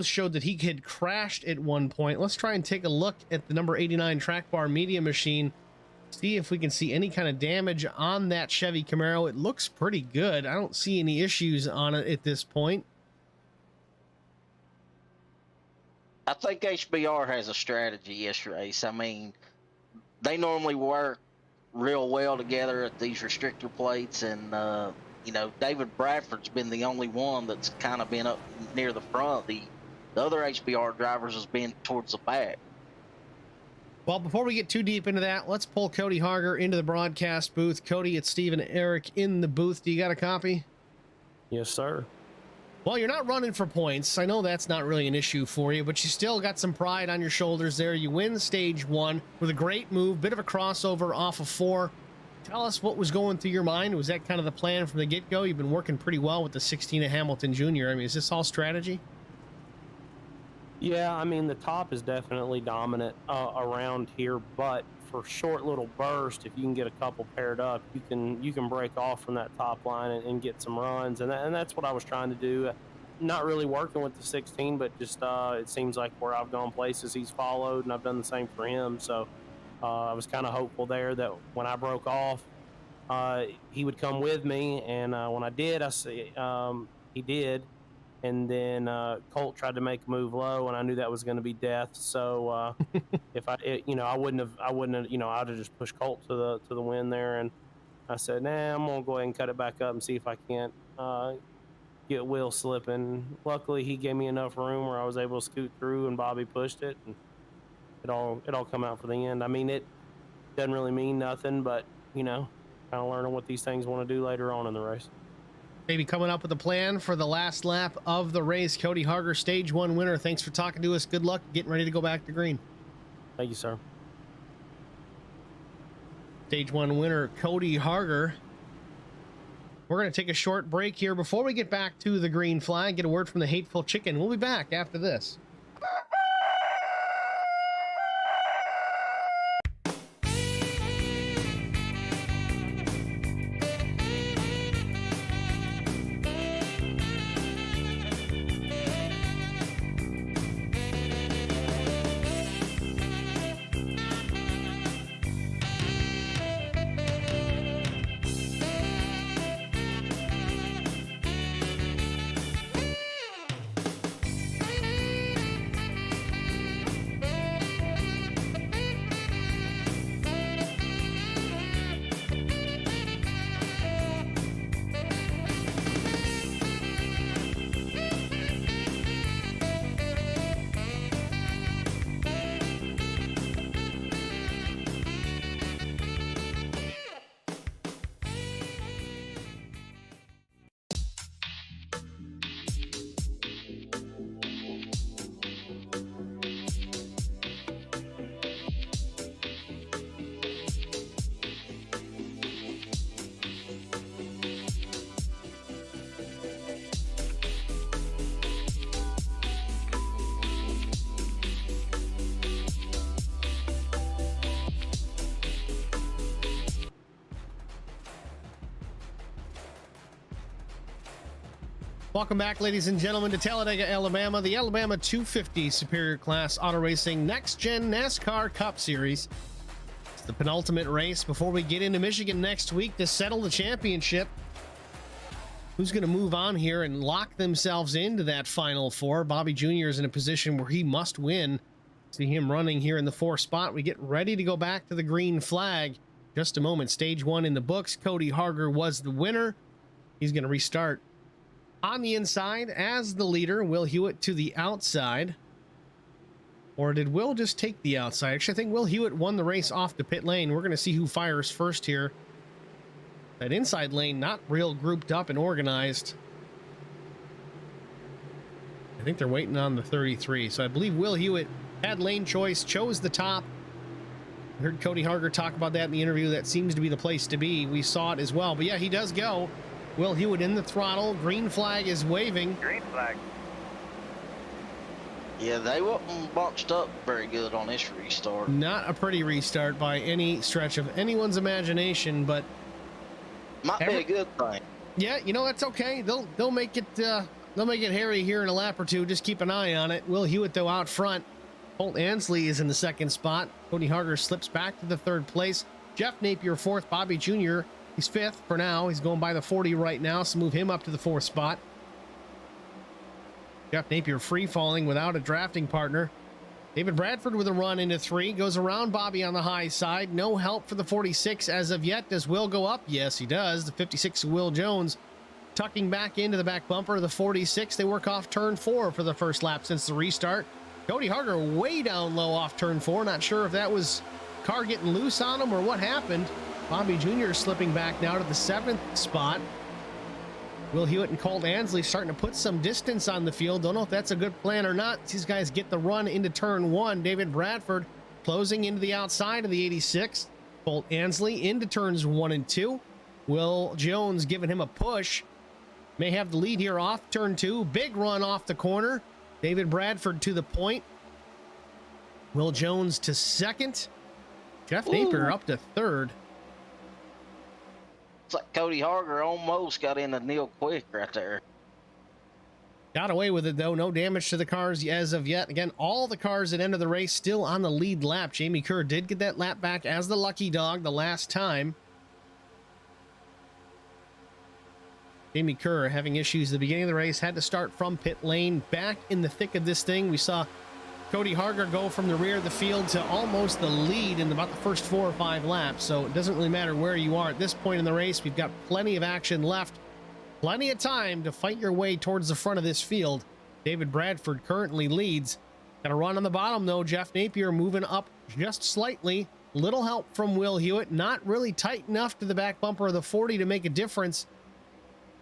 showed that he had crashed at one point. Let's try and take a look at the number 89 track bar media machine. See if we can see any kind of damage on that Chevy Camaro. It looks pretty good. I don't see any issues on it at this point. I think HBR has a strategy this race. I mean, they normally work real well together at these restrictor plates, and you know, David Bradford's been the only one that's kind of been up near the front. The other HBR drivers has been towards the back. Well, before we get too deep into that, let's pull Cody Harger into the broadcast booth. Cody, it's Steve and Eric in the booth. Do you got a copy? Yes, sir. Well, you're not running for points. I know that's not really an issue for you, but you still got some pride on your shoulders there. You win stage 1 with a great move, bit of a crossover off of 4. Tell us what was going through your mind. Was that kind of the plan from the get-go? You've been working pretty well with the 16 of Hamilton Jr. I mean, is this all strategy? Yeah, I mean, the top is definitely dominant around here, but for short little bursts, if you can get a couple paired up, you can break off from that top line and get some runs, and that's what I was trying to do. Not really working with the 16, but just it seems like where I've gone places, he's followed, and I've done the same for him. So I was kind of hopeful there that when I broke off, he would come with me, and when I did, I see he did. And then Colt tried to make a move low, and I knew that was going to be death. So if I wouldn't have, I'd have just pushed Colt to the win there. And I said, nah, I'm gonna go ahead and cut it back up and see if I can't get Will slipping. Luckily, he gave me enough room where I was able to scoot through, and Bobby pushed it, and it all come out for the end. I mean, it doesn't really mean nothing, but kind of learning what these things want to do later on in the race. Maybe coming up with a plan for the last lap of the race. Cody Harger, stage 1 winner. Thanks for talking to us. Good luck getting ready to go back to green. Thank you, sir. Stage 1 winner, Cody Harger. We're going to take a short break here before we get back to the green flag. Get a word from the Hateful Chicken. We'll be back after this. Welcome back, ladies and gentlemen, to Talladega, Alabama, the Alabama 250 Superior Class Auto Racing Next Gen NASCAR Cup Series. It's the penultimate race before we get into Michigan next week to settle the championship. Who's going to move on here and lock themselves into that Final Four? Bobby Jr. is in a position where he must win. See him running here in the 4th spot. We get ready to go back to the green flag. Just a moment. Stage 1 in the books. Cody Harger was the winner. He's going to restart on the inside as the leader. Will Hewitt to the outside. Or did Will just take the outside? Actually, I think Will Hewitt won the race off the pit lane. We're going to see who fires first here. That inside lane, not real grouped up and organized. I think they're waiting on the 33. So I believe Will Hewitt had lane choice, chose the top. I heard Cody Harger talk about that in the interview. That seems to be the place to be. We saw it as well. But yeah, he does go. Will Hewitt in the throttle. Green flag is waving. Green flag. Yeah, they wasn't bunched up very good on this restart. Not a pretty restart by any stretch of anyone's imagination, but might be a good thing. Yeah, that's okay. They'll make it hairy here in a lap or two. Just keep an eye on it. Will Hewitt though out front. Colt Ansley is in the 2nd spot. Cody Harger slips back to the 3rd place. Jeff Napier 4th. Bobby Jr. He's 5th for now. He's going by the 40 right now, so move him up to the 4th spot. Jeff Napier free falling without a drafting partner. David Bradford with a run into 3. Goes around Bobby on the high side. No help for the 46 as of yet. Does Will go up? Yes, he does. The 56, Will Jones, tucking back into the back bumper of the 46. They work off turn 4 for the first lap since the restart. Cody Harger way down low off turn 4. Not sure if that was car getting loose on him or what happened. Bobby Jr. slipping back now to the 7th spot. Will Hewitt and Colt Ansley starting to put some distance on the field. Don't know if that's a good plan or not. These guys get the run into turn 1. David Bradford closing into the outside of the 86. Colt Ansley into turns 1 and 2. Will Jones giving him a push. May have the lead here off turn 2. Big run off the corner. David Bradford to the point. Will Jones to second. Jeff Napier up to third. It's like Cody Harger almost got into Neil Quick right there. Got away with it, though. No damage to the cars as of yet. Again, all the cars at end of the race still on the lead lap. Jamie Kerr did get that lap back as the lucky dog the last time. Jamie Kerr having issues at the beginning of the race. Had to start from pit lane. Back in the thick of this thing. We saw Cody Harger go from the rear of the field to almost the lead in about the first 4 or 5 laps. So it doesn't really matter where you are at this point in the race. We've got plenty of action left. Plenty of time to fight your way towards the front of this field. David Bradford currently leads. Got a run on the bottom, though. Jeff Napier moving up just slightly. Little help from Will Hewitt. Not really tight enough to the back bumper of the 40 to make a difference.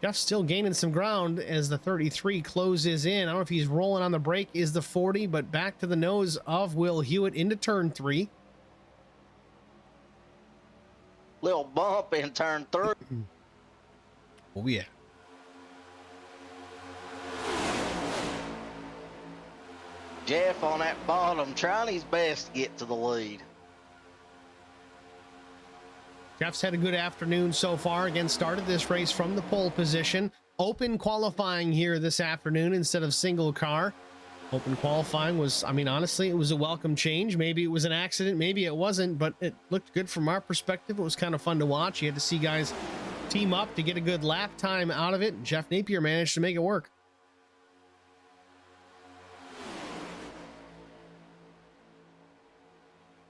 Jeff's still gaining some ground as the 33 closes in. I don't know if he's rolling on the brake, is the 40, but back to the nose of Will Hewitt into turn 3. Little bump in turn 3. Oh, yeah. Jeff on that bottom trying his best to get to the lead. Jeff's had a good afternoon so far. Again, started this race from the pole position. Open qualifying here this afternoon instead of single car. Open qualifying was, I mean, honestly, it was a welcome change. Maybe it was an accident, maybe it wasn't, but it looked good from our perspective. It was kind of fun to watch. You had to see guys team up to get a good lap time out of it. Jeff Napier managed to make it work.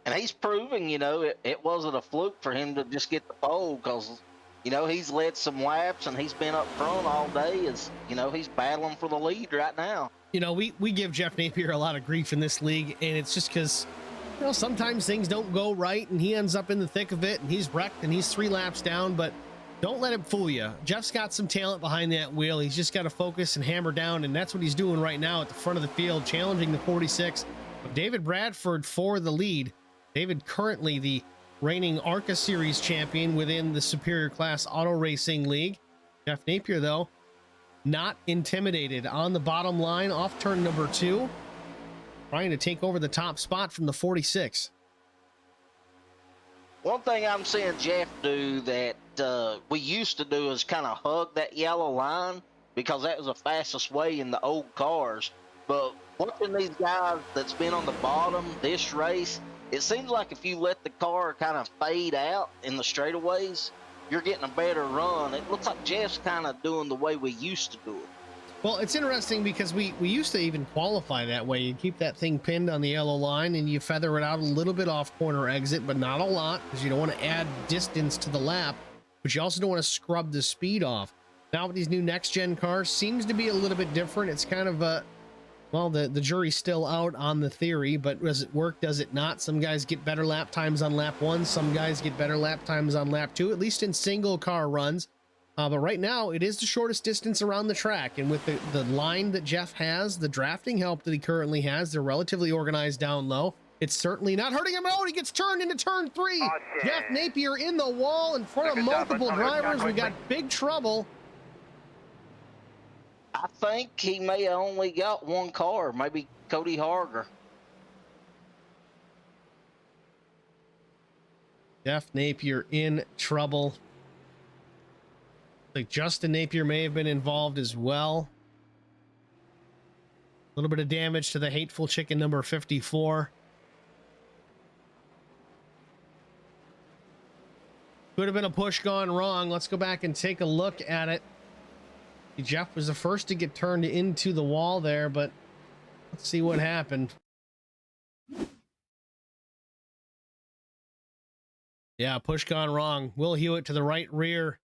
And he's proving, you know, it wasn't a fluke for him to just get the pole because, you know, he's led some laps and he's been up front all day. As you know, he's battling for the lead right now. You know, we give Jeff Napier a lot of grief in this league, and it's just because, you know, sometimes things don't go right and he ends up in the thick of it and he's wrecked and he's 3 laps down, but don't let him fool you. Jeff's got some talent behind that wheel. He's just got to focus and hammer down, and that's what he's doing right now at the front of the field, challenging the 46 of David Bradford for the lead. David currently the reigning ARCA Series champion within the Superior Class Auto Racing League. Jeff Napier, though, not intimidated on the bottom line off turn number 2, trying to take over the top spot from the 46. One thing I'm seeing Jeff do that we used to do is kind of hug that yellow line because that was the fastest way in the old cars. But watching these guys that's been on the bottom this race, it seems like if you let the car kind of fade out in the straightaways, you're getting a better run. It looks like Jeff's kind of doing the way we used to do it. Well, it's interesting because we used to even qualify that way. You keep that thing pinned on the yellow line and you feather it out a little bit off corner exit, but not a lot because you don't want to add distance to the lap, but you also don't want to scrub the speed off. Now with these new next-gen cars, seems to be a little bit different. It's kind of a, well, the jury's still out on the theory, but does it work? Does it not? Some guys get better lap times on lap 1. Some guys get better lap times on lap 2, at least in single car runs. But right now, it is the shortest distance around the track. And with the line that Jeff has, the drafting help that he currently has, they're relatively organized down low. It's certainly not hurting him. Oh, he gets turned into turn 3. Oh, Jeff Napier in the wall in front of multiple drivers. We got big trouble. I think he may have only got one car, maybe Cody Harger. Jeff Napier in trouble. Like Justin Napier may have been involved as well. A little bit of damage to the Hateful chicken number 54. Could have been a push gone wrong. Let's go back and take a look at it. Jeff was the first to get turned into the wall there, but let's see what happened. Yeah, push gone wrong. Will Hewitt to the right rear.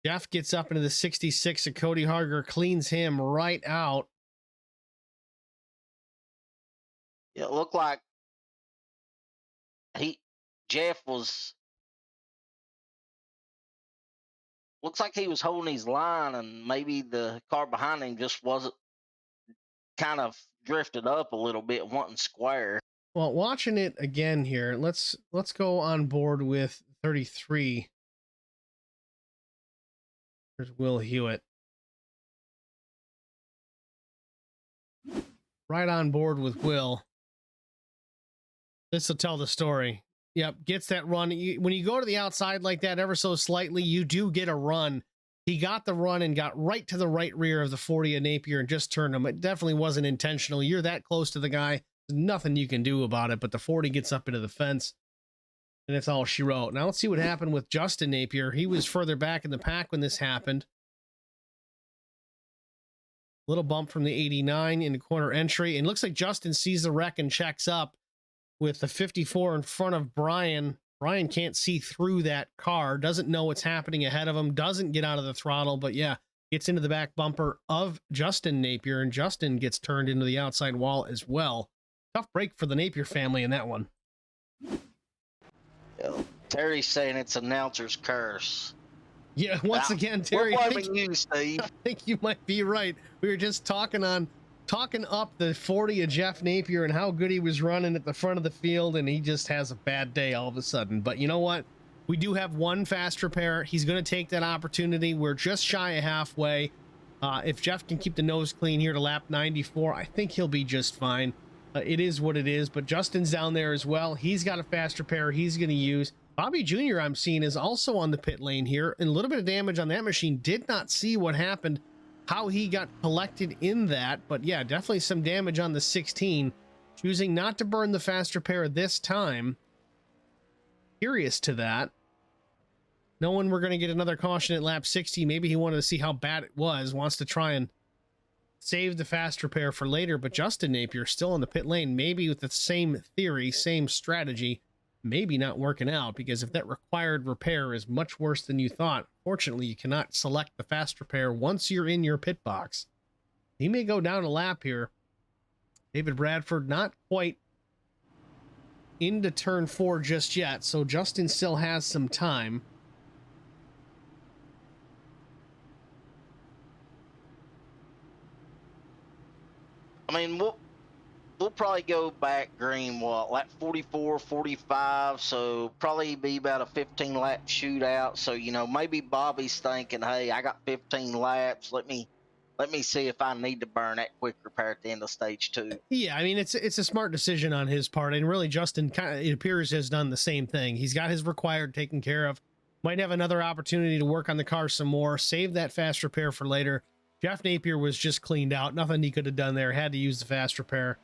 Jeff gets up into the 66 and Cody Harger cleans him right out. It looked like Jeff was, looks like he was holding his line and maybe the car behind him just wasn't, kind of drifted up a little bit, wasn't square. Well, watching it again here, let's go on board with 33. There's Will Hewitt. right on board with Will. This will tell the story. Yep, gets that run. When you go to the outside like that ever so slightly, you do get a run. He got the run and got right to the right rear of the 40 of Napier and just turned him. It definitely wasn't intentional. You're that close to the guy. There's nothing you can do about it, but the 40 gets up into the fence, and that's all she wrote. Now let's see what happened with Justin Napier. He was further back in the pack when this happened. Little bump from the 89 in the corner entry, and looks like Justin sees the wreck and checks up with the 54 in front of Brian. Brian can't see through that car, doesn't know what's happening ahead of him, doesn't get out of the throttle, but yeah, gets into the back bumper of Justin Napier, and Justin gets turned into the outside wall as well. Tough break for the Napier family in that one. Terry's saying it's announcer's curse. Yeah, once again, Terry, We're blaming you, Steve. I think you might be right. We were just talking up the 40 of Jeff Napier and how good he was running at the front of the field, and he just has a bad day all of a sudden. But you know what? We do have one fast repair. He's going to take that opportunity. We're just shy of halfway. If Jeff can keep the nose clean here to lap 94, I think he'll be just fine. It is what it is, but Justin's down there as well. He's got a fast repair he's going to use. Bobby Jr., I'm seeing, is also on the pit lane here, and a little bit of damage on that machine. Did not see what happened, how he got collected in that, but yeah, definitely some damage on the 16. Choosing not to burn the fast repair this time. Curious to that. Knowing we're going to get another caution at lap 60, maybe he wanted to see how bad it was, wants to try and save the fast repair for later, but Justin Napier still in the pit lane, maybe with the same theory, same strategy, maybe not working out, because if that required repair is much worse than you thought, fortunately you cannot select the fast repair once you're in your pit box. He may go down a lap here. David Bradford not quite into turn 4 just yet, so Justin still has some time. I mean, we'll probably go back green, what, lap 44, 45, so probably be about a 15 lap shootout. So, you know, maybe Bobby's thinking, hey, I got 15 laps. Let me see if I need to burn that quick repair at the end of stage 2. Yeah, I mean, it's a smart decision on his part, and really Justin kind of, it appears, has done the same thing. He's got his required taken care of. Might have another opportunity to work on the car some more, save that fast repair for later. Jeff Napier was just cleaned out. Nothing he could have done there. Had to use the fast repair.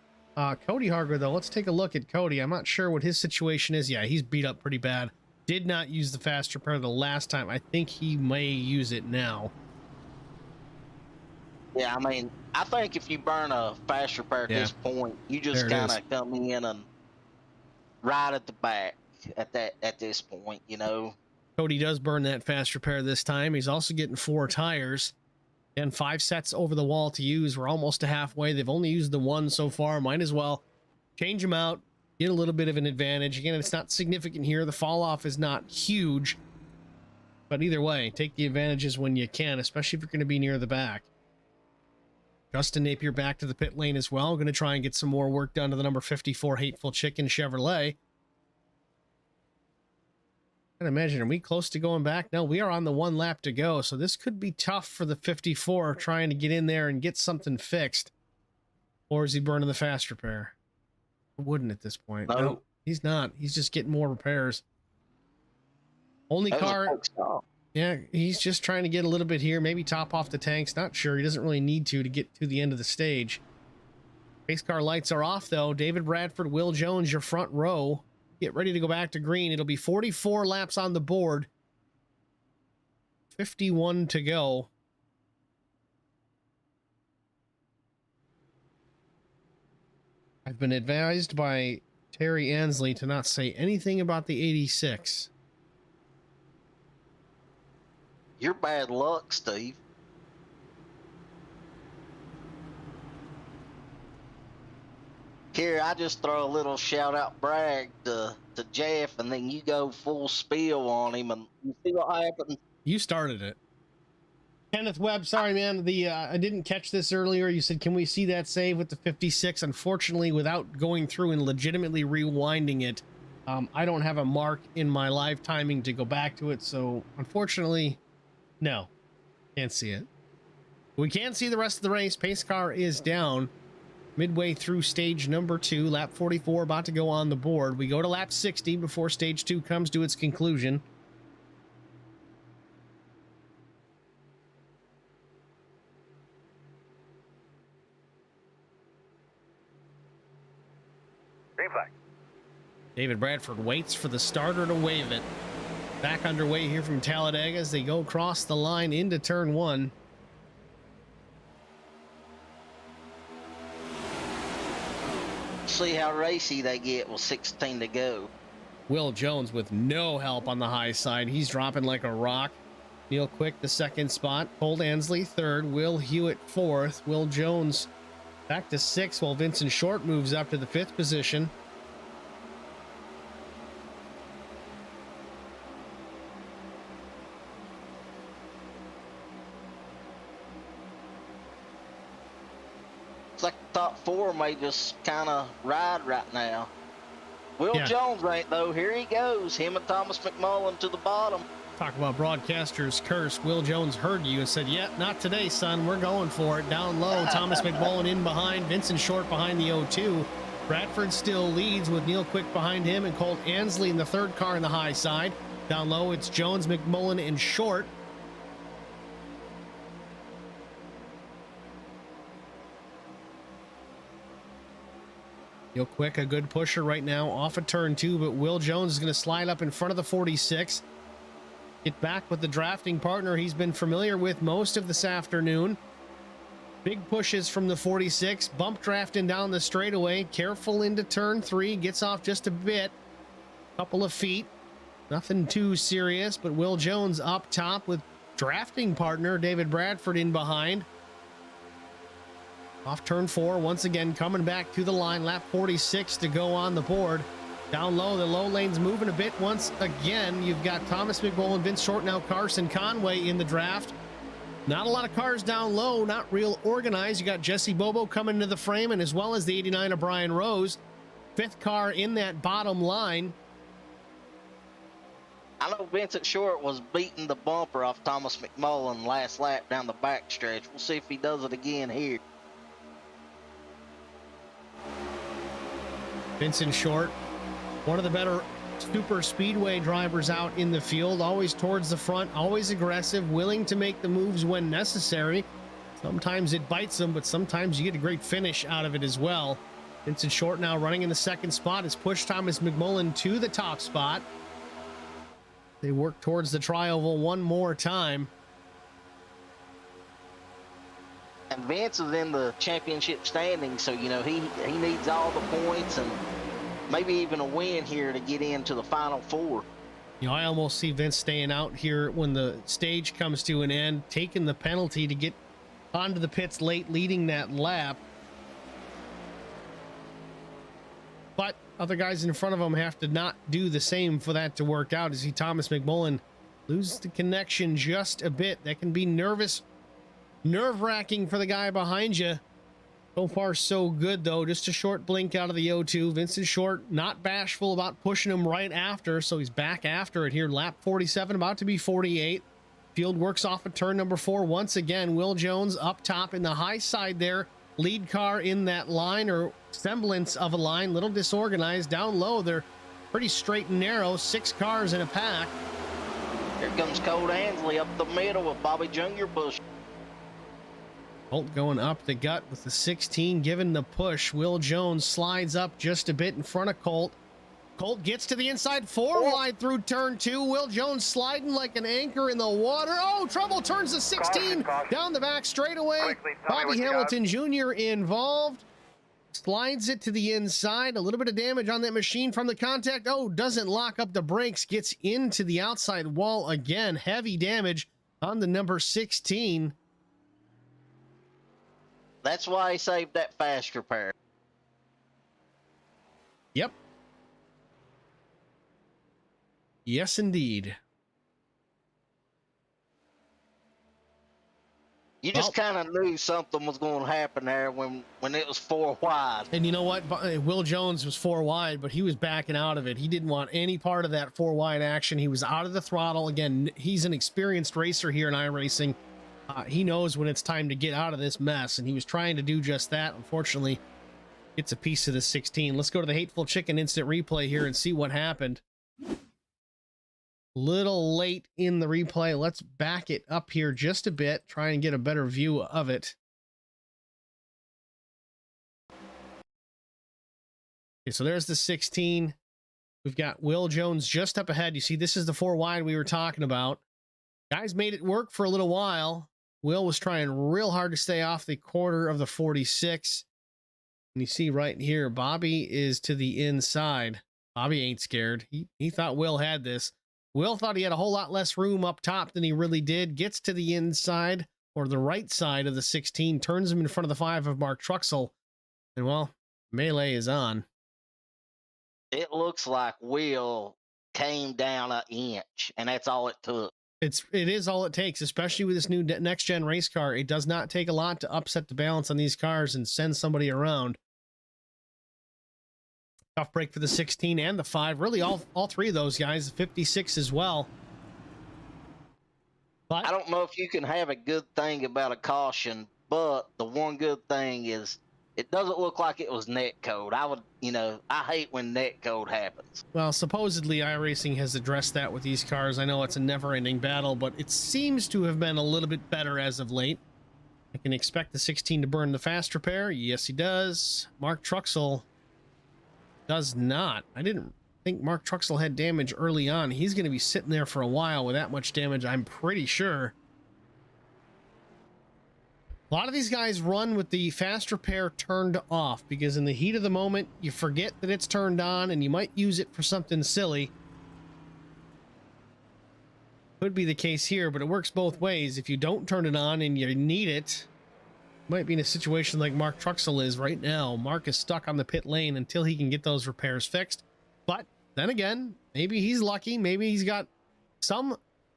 Cody Harger, though, let's take a look at Cody. I'm not sure what his situation is. Yeah, he's beat up pretty bad. Did not use the fast repair the last time. I think he may use it now. Yeah, I mean, I think if you burn a fast repair at this point, you just kind of come in and right at the back at this point, you know. Cody does burn that fast repair this time. He's also getting 4 tires and 5 sets over the wall to use. We're almost to halfway. They've only used the 1 so far. Might as well change them out, get a little bit of an advantage. Again, it's not significant here. The fall off is not huge, but either way, take the advantages when you can, especially if you're going to be near the back. Justin Napier back to the pit lane as well. Going to try and get some more work done to the number 54 Hateful Chicken Chevrolet. I imagine, are we close to going back? No, we are on the 1 lap to go, so this could be tough for the 54 trying to get in there and get something fixed. Or is he burning the fast repair? I wouldn't at this point. No, he's not. He's just getting more repairs. Only car. Yeah, he's just trying to get a little bit here, maybe top off the tanks. Not sure. He doesn't really need to get to the end of the stage. Pace car lights are off, though. David Bradford, Will Jones, your front row. Get ready to go back to green. It'll be 44 laps on the board. 51 to go. I've been advised by Terry Ansley to not say anything about the 86. You're bad luck, Steve. Here, I just throw a little shout-out brag to Jeff, and then you go full spiel on him, and you see what happens. You started it. Kenneth Webb, sorry, man. I didn't catch this earlier. You said, can we see that save with the 56? Unfortunately, without going through and legitimately rewinding it, I don't have a mark in my live timing to go back to it, so unfortunately, no. Can't see it. We can see the rest of the race. Pace car is down. midway through stage number 2. Lap 44 about to go on the board. We go to lap 60 before stage 2 comes to its conclusion. Green flag. David Bradford waits for the starter to wave it. Back underway here from Talladega as they go across the line into turn 1. See how racy they get with 16 to go. Will Jones with no help on the high side. He's dropping like a rock. Neil Quick, the 2nd spot. Colt Ansley, 3rd. Will Hewitt, 4th. Will Jones back to 6th, while Vincent Short moves up to the 5th position. It's like the top 4 may just kind of ride right now. Will Yeah. Jones ain't though. Here he goes. Him and Thomas McMullen to the bottom. Talk about broadcaster's curse. Will Jones heard you and said, yeah, not today, son. We're going for it. Down low, Thomas McMullen in behind. Vincent Short behind the 0-2. Bradford still leads with Neil Quick behind him and Colt Ansley in the 3rd car in the high side. Down low, it's Jones, McMullen, and Short. Neil Quick, a good pusher right now off of turn 2, but Will Jones is going to slide up in front of the 46. Get back with the drafting partner he's been familiar with most of this afternoon. Big pushes from the 46, bump drafting down the straightaway, careful into turn 3, gets off just a bit, couple of feet, nothing too serious, but Will Jones up top with drafting partner David Bradford in behind. Off turn 4, once again coming back to the line, lap 46 to go on the board. Down low, the low lane's moving a bit once again. You've got Thomas McMullen, Vince Short, now Carson Conway in the draft. Not a lot of cars down low, not real organized. You got Jesse Bobo coming into the frame, and as well as the 89 of Brian Rose. 5th car in that bottom line. I know Vincent Short was beating the bumper off Thomas McMullen last lap down the backstretch. We'll see if he does it again here. Vincent Short, one of the better super speedway drivers out in the field, always towards the front, always aggressive, willing to make the moves when necessary. Sometimes it bites them, but sometimes you get a great finish out of it as well. Vincent Short now running in the 2nd spot has pushed Thomas McMullen to the top spot. They work towards the tri-oval one more time. And Vince is in the championship standings, so, you know, he needs all the points and maybe even a win here to get into the final 4. You know, I almost see Vince staying out here when the stage comes to an end, taking the penalty to get onto the pits late, leading that lap. But other guys in front of him have to not do the same for that to work out. As see Thomas McMullen lose the connection just a bit. That can be nerve-wracking for the guy behind you. So far, so good, though. Just a short blink out of the 0-2. Vincent Short not bashful about pushing him right after, so he's back after it here. Lap 47, about to be 48. Field works off of turn number 4 once again. Will Jones up top in the high side there. Lead car in that line, or semblance of a line. Little disorganized. Down low, they're pretty straight and narrow. 6 cars in a pack. Here comes Colt Ansley up the middle with Bobby Jr. pushing. Colt going up the gut with the 16 giving the push. Will Jones slides up just a bit in front of Colt. Colt gets to the inside, 4 wide through turn 2. Will Jones sliding like an anchor in the water. Oh, trouble, turns the 16 down the back straightaway. Bobby Hamilton Jr. involved. Slides it to the inside. A little bit of damage on that machine from the contact. Oh, doesn't lock up the brakes. Gets into the outside wall again. Heavy damage on the number 16. That's why he saved that fast repair. Yep. Yes, indeed. You just kind of knew something was going to happen there when it was 4 wide. And you know what? Will Jones was 4 wide, but he was backing out of it. He didn't want any part of that 4 wide action. He was out of the throttle. Again, he's an experienced racer here in iRacing. He knows when it's time to get out of this mess, and he was trying to do just that. Unfortunately, gets a piece of the 16. Let's go to the Hateful Chicken instant replay here and see what happened. Little late in the replay. Let's back it up here just a bit, try and get a better view of it. Okay, so there's the 16. We've got Will Jones just up ahead. You see, this is the 4 wide we were talking about. Guys made it work for a little while. Will was trying real hard to stay off the quarter of the 46. And you see right here, Bobby is to the inside. Bobby ain't scared. He thought Will had this. Will thought he had a whole lot less room up top than he really did. Gets to the inside, or the right side of the 16, turns him in front of the 5 of Mark Truxell. And, well, melee is on. It looks like Will came down an inch, and that's all it took. It is all it takes, especially with this new next-gen race car. It does not take a lot to upset the balance on these cars and send somebody around. Tough break for the 16 and the 5. Really, all 3 of those guys. 56 as well. But I don't know if you can have a good thing about a caution, but the one good thing is it doesn't look like it was net code. I hate when net code happens. well, supposedly iRacing has addressed that with these cars. I know it's a never-ending battle, but it seems to have been a little bit better as of late. I can expect the 16 to burn the fast repair. Yes, he does. Mark Truxell does not. I didn't think Mark Truxell had damage early on. He's going to be sitting there for a while with that much damage, I'm pretty sure. A lot of these guys run with the fast repair turned off because in the heat of the moment, you forget that it's turned on and you might use it for something silly. Could be the case here, but it works both ways. If you don't turn it on and you need it, you might be in a situation like Mark Truxell is right now. Mark is stuck on the pit lane until he can get those repairs fixed. But then again, maybe he's lucky. Maybe he's got some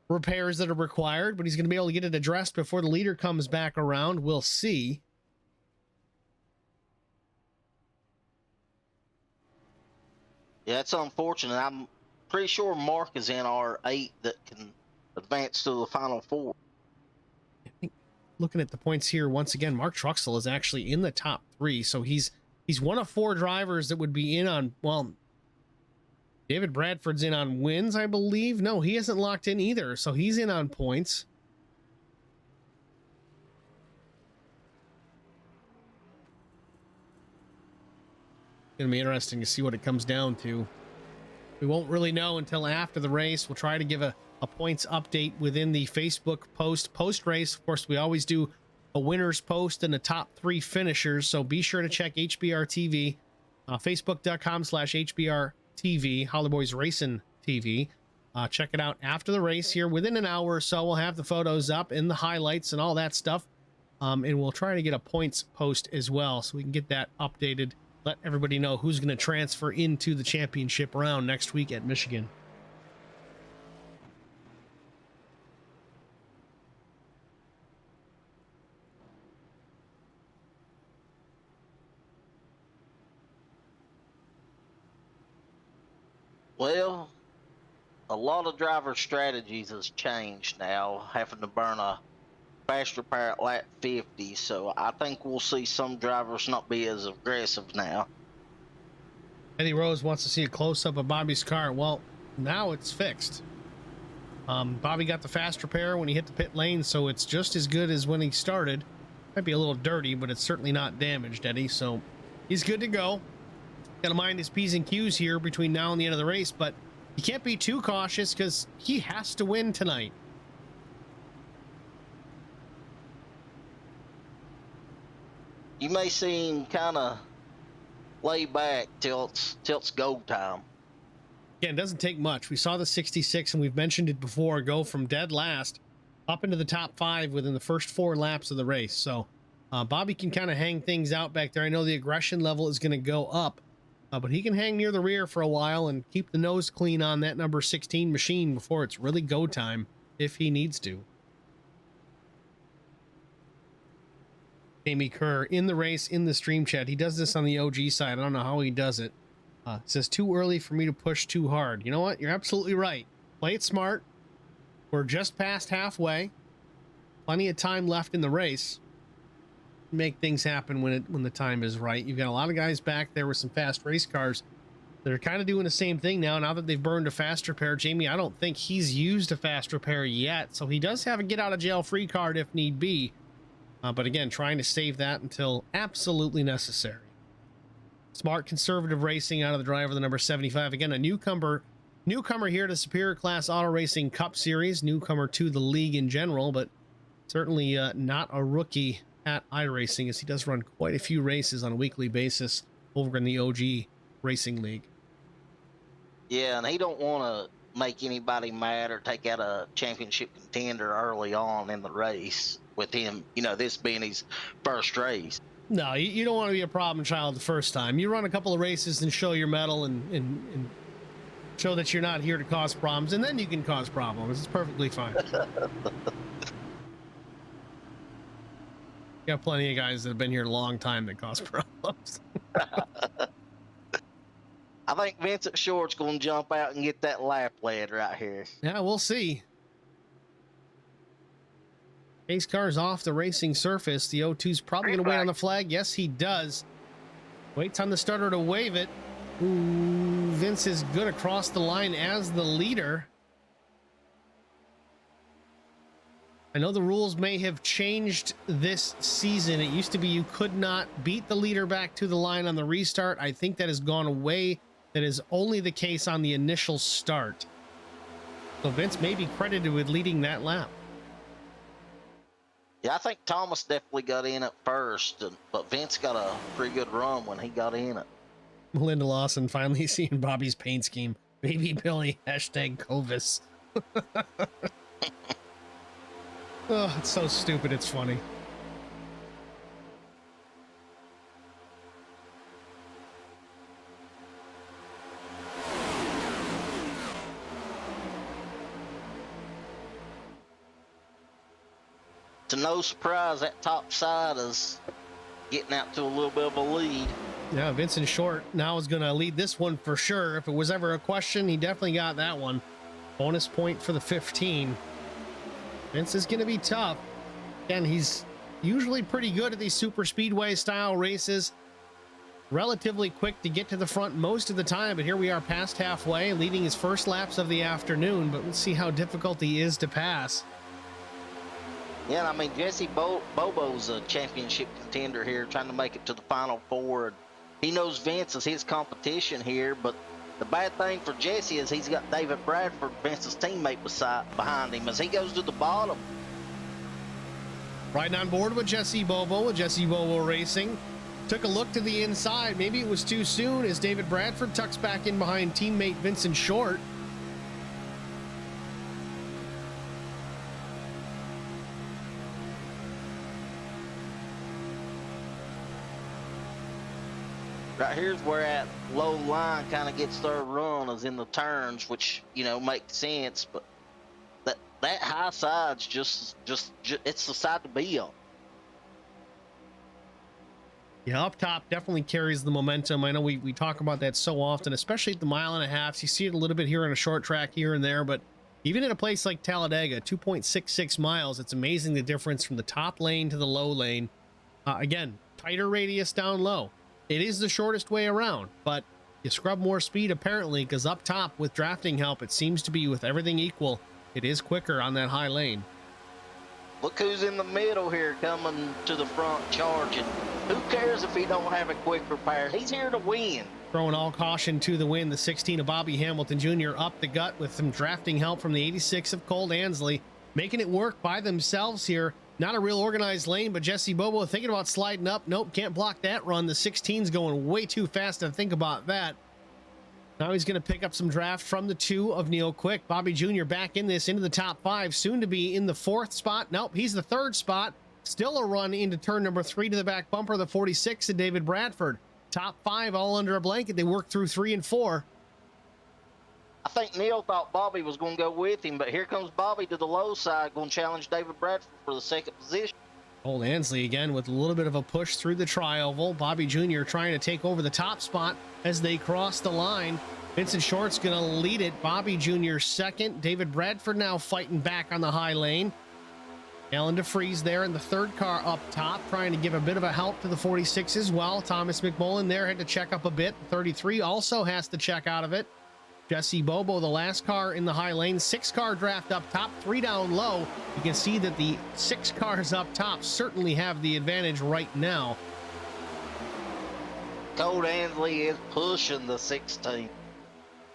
repairs that are required, but he's going to be able to get it addressed before the leader comes back around. We'll see. Yeah, it's unfortunate. I'm pretty sure Mark is in our 8 that can advance to the final 4. I think looking at the points here, once again, Mark Truxell is actually in the top 3, so he's one of 4 drivers that would be in on, well, David Bradford's in on wins, I believe. No, he hasn't locked in either, so he's in on points. Gonna be interesting to see what it comes down to. We won't really know until after the race. We'll try to give a points update within the Facebook post-race. Of course, we always do a winner's post and the top 3 finishers, so be sure to check HBR TV, facebook.com/HBR TV, Holly Boys Racing TV. Check it out after the race here. Within an hour or so, we'll have the photos up and the highlights and all that stuff. And we'll try to get a points post as well so we can get that updated. Let everybody know who's going to transfer into the championship round next week at Michigan. Well, a lot of driver strategies has changed now, having to burn a fast repair at lap 50, so I think we'll see some drivers not be as aggressive now. Eddie Rose wants to see a close-up of Bobby's car. Well, now it's fixed. Bobby got the fast repair when he hit the pit lane, so it's just as good as when he started. Might be a little dirty, but it's certainly not damaged, Eddie, so he's good to go. Got to mind his P's and Q's here between now and the end of the race, but you can't be too cautious because he has to win tonight. You may seem kind of laid back till it's go time. Again, it doesn't take much. We saw the 66, and we've mentioned it before, go from dead last up into the top 5 within the first 4 laps of the race. So Bobby can kind of hang things out back there. I know the aggression level is going to go up, but he can hang near the rear for a while and keep the nose clean on that number 16 machine before it's really go time if he needs to. Amy Kerr in the race in the stream chat. He does this on the OG side. I don't know how he does it. Says too early for me to push too hard. You know what? You're absolutely right. Play it smart. We're just past halfway. Plenty of time left in the race. make things happen when the time is right. You've got a lot of guys back there with some fast race cars that are kind of doing the same thing now that they've burned a fast repair. Jamie, I don't think he's used a fast repair yet, so he does have a get out of jail free card if need be. But again, trying to save that until absolutely necessary. Smart conservative racing out of the driver, the number 75. Again, a newcomer here to Superior Class Auto Racing Cup Series, newcomer to the league in general, but certainly not a rookie at iRacing, as he does run quite a few races on a weekly basis over in the OG Racing League. Yeah, and he don't want to make anybody mad or take out a championship contender early on in the race with him, this being his first race. No, you don't want to be a problem child the first time. You run a couple of races and show your mettle and show that you're not here to cause problems, and then you can cause problems. It's perfectly fine. Got plenty of guys that have been here a long time that cause problems. I think Vincent Short's going to jump out and get that lap lead right here. Yeah, we'll see. Pace car's off the racing surface. The O2's probably going to wait on the flag. Yes, he does. Waits on the starter to wave it. Ooh, Vince is good across the line as the leader. I know the rules may have changed this season. It used to be you could not beat the leader back to the line on the restart. I think that has gone away. That is only the case on the initial start. So Vince may be credited with leading that lap. Yeah, I think Thomas definitely got in at first, but Vince got a pretty good run when he got in it. Melinda Lawson finally seeing Bobby's paint scheme. Baby Billy, hashtag Covis. Oh, it's so stupid, it's funny. To no surprise, that top side is getting out to a little bit of a lead. Yeah, Vincent Short now is going to lead this one for sure. If it was ever a question, he definitely got that one. Bonus point for the 15. Vince is going to be tough. Again, he's usually pretty good at these super speedway style races. Relatively quick to get to the front most of the time, but here we are past halfway, leading his first laps of the afternoon, but we'll see how difficult he is to pass. Yeah, I mean, Jesse Bobo's a championship contender here, trying to make it to the Final Four. He knows Vince is his competition here, but the bad thing for Jesse is he's got David Bradford, Vince's teammate, behind him as he goes to the bottom. Riding on board with Jesse Bobo Racing. Took a look to the inside. Maybe it was too soon as David Bradford tucks back in behind teammate Vincent Short. Right here's where that low line kind of gets their run, is in the turns, which, makes sense, but that high side's just it's the side to be on. Yeah, up top definitely carries the momentum. I know we talk about that so often, especially at the 1.5 miles. You see it a little bit here on a short track here and there, but even in a place like Talladega, 2.66 miles, it's amazing the difference from the top lane to the low lane. Again, tighter radius down low. It is the shortest way around, but you scrub more speed apparently, because up top with drafting help, it seems to be, with everything equal, it is quicker on that high lane. Look who's in the middle here coming to the front charging. Who cares if he don't have a quick repair? He's here to win. Throwing all caution to the wind, the 16 of Bobby Hamilton Jr. up the gut with some drafting help from the 86 of Cole Ansley, making it work by themselves here. Not a real organized lane, but Jesse Bobo thinking about sliding up. Nope, can't block that run. The 16's going way too fast to think about that. Now he's going to pick up some draft from the 2 of Neil Quick. Bobby Jr. back in this, into the top 5, soon to be in the 4th spot. Nope, he's the 3rd spot. Still a run into turn number 3 to the back bumper, the 46 of David Bradford. Top 5 all under a blanket. They work through 3 and 4. I think Neil thought Bobby was going to go with him, but here comes Bobby to the low side, going to challenge David Bradford for the 2nd position. Old Ansley again with a little bit of a push through the tri-oval. Bobby Jr. trying to take over the top spot as they cross the line. Vincent Short's going to lead it. Bobby Jr. 2nd. David Bradford now fighting back on the high lane. Alan DeFries there in the third car up top, trying to give a bit of a help to the 46 as well. Thomas McMullen there had to check up a bit. 33 also has to check out of it. Jesse Bobo, the last car in the high lane. 6-car draft up top, 3 down low. You can see that the 6 cars up top certainly have the advantage right now. Colt Ansley is pushing the 16.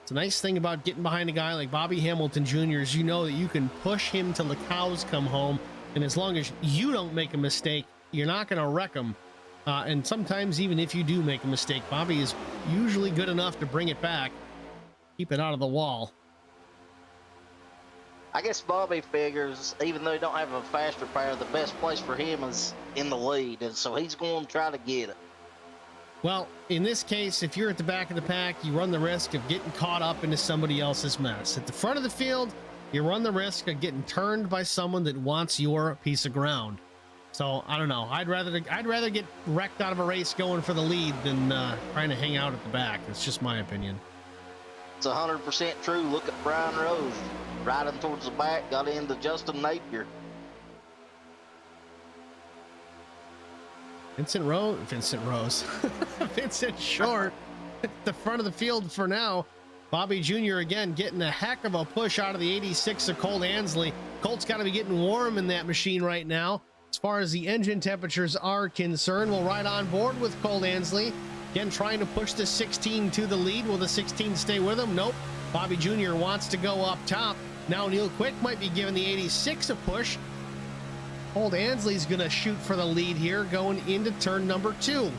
It's a nice thing about getting behind a guy like Bobby Hamilton Jr. is you know that you can push him till the cows come home. And as long as you don't make a mistake, you're not going to wreck him. And sometimes even if you do make a mistake, Bobby is usually good enough to bring it back, keep it out of the wall. I guess Bobby figures, even though he don't have a faster pair, the best place for him is in the lead. And so he's going to try to get it. Well, in this case, if you're at the back of the pack, you run the risk of getting caught up into somebody else's mess. At the front of the field, you run the risk of getting turned by someone that wants your piece of ground. So I don't know. I'd rather get wrecked out of a race going for the lead than trying to hang out at the back. It's just my opinion. It's 100% true. Look at Brian Rose riding towards the back, got into Justin Napier. Vincent Short at the front of the field for now. Bobby Jr. again getting a heck of a push out of the 86 of Colt Ansley. Colt's got to be getting warm in that machine right now. As far as the engine temperatures are concerned, we'll ride on board with Colt Ansley. Again, trying to push the 16 to the lead. Will the 16 stay with him? Nope. Bobby Jr. wants to go up top. Now Neil Quick might be giving the 86 a push. Colt Ansley's going to shoot for the lead here going into turn number 2.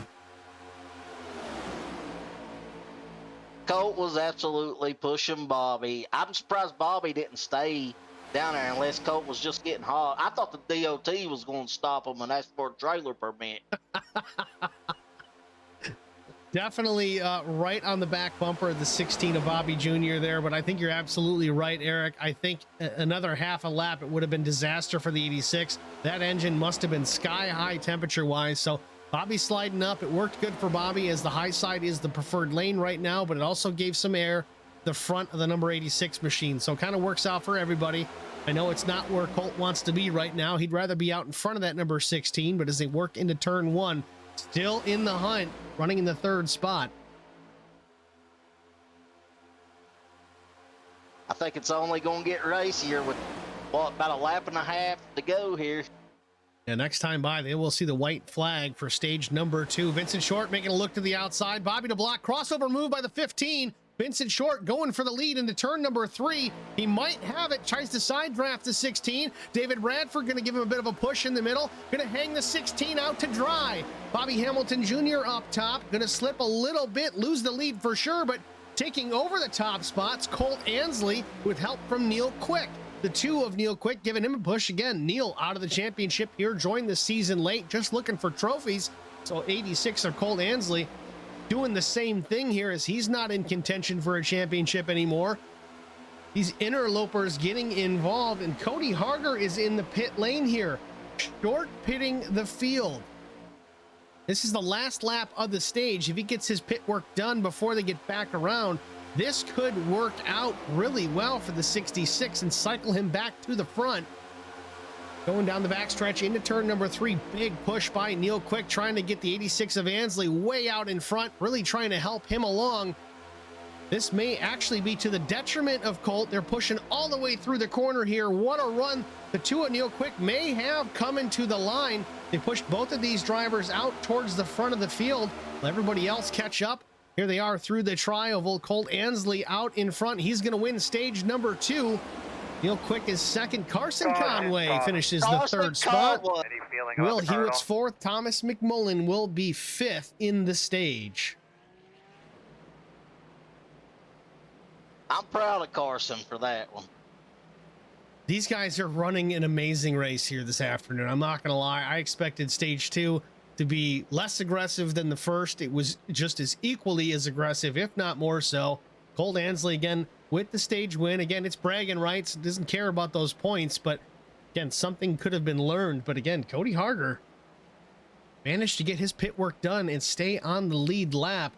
Colt was absolutely pushing Bobby. I'm surprised Bobby didn't stay down there unless Colt was just getting hot. I thought the DOT was going to stop him and ask for a trailer permit. Definitely right on the back bumper of the 16 of Bobby Jr. there, but I think you're absolutely right, Eric. I think another half a lap, it would have been disaster for the 86. That engine must have been sky high temperature wise, so Bobby sliding up. It worked good for Bobby as the high side is the preferred lane right now, but it also gave some air the front of the number 86 machine. So kind of works out for everybody. I know it's not where Colt wants to be right now. He'd rather be out in front of that number 16, but as they work into turn 1, still in the hunt, running in the 3rd spot. I think it's only going to get racier with, what, about a lap and a half to go here. Yeah, next time by, they will see the white flag for stage number 2. Vincent Short making a look to the outside. Bobby to block. Crossover move by the 15. Vincent Short going for the lead into turn number 3. He might have it. Tries to side draft the 16. David Bradford going to give him a bit of a push in the middle. Going to hang the 16 out to dry. Bobby Hamilton Jr. up top. Going to slip a little bit. Lose the lead for sure, but taking over the top spots, Colt Ansley with help from Neil Quick. The 2 of Neil Quick giving him a push again. Neil out of the championship here, joined the season late, just looking for trophies. So 86 of Colt Ansley doing the same thing here as he's not in contention for a championship anymore. These interlopers getting involved, and Cody Harger is in the pit lane here, short pitting the field. This is the last lap of the stage. If he gets his pit work done before they get back around, this could work out really well for the 66 and cycle him back to the front. Going down the backstretch into turn number 3. Big push by Neil Quick, trying to get the 86 of Ansley way out in front, really trying to help him along. This may actually be to the detriment of Colt. They're pushing all the way through the corner here. What a run the 2 of Neil Quick may have coming to the line. They pushed both of these drivers out towards the front of the field. Let everybody else catch up. Here they are through the tri-oval. Colt Ansley out in front. He's going to win stage number 2. Neil Quick is 2nd. Carson Conway finishes the 3rd spot. Will Hewitt's 4th. Thomas McMullen will be 5th in the stage. I'm proud of Carson for that one. These guys are running an amazing race here this afternoon. I'm not going to lie. I expected stage 2 to be less aggressive than the first. It was just as equally as aggressive, if not more so. Colt Ansley again with the stage win. Again, it's bragging rights. Doesn't care about those points, but again, something could have been learned. But again, Cody Harger managed to get his pit work done and stay on the lead lap.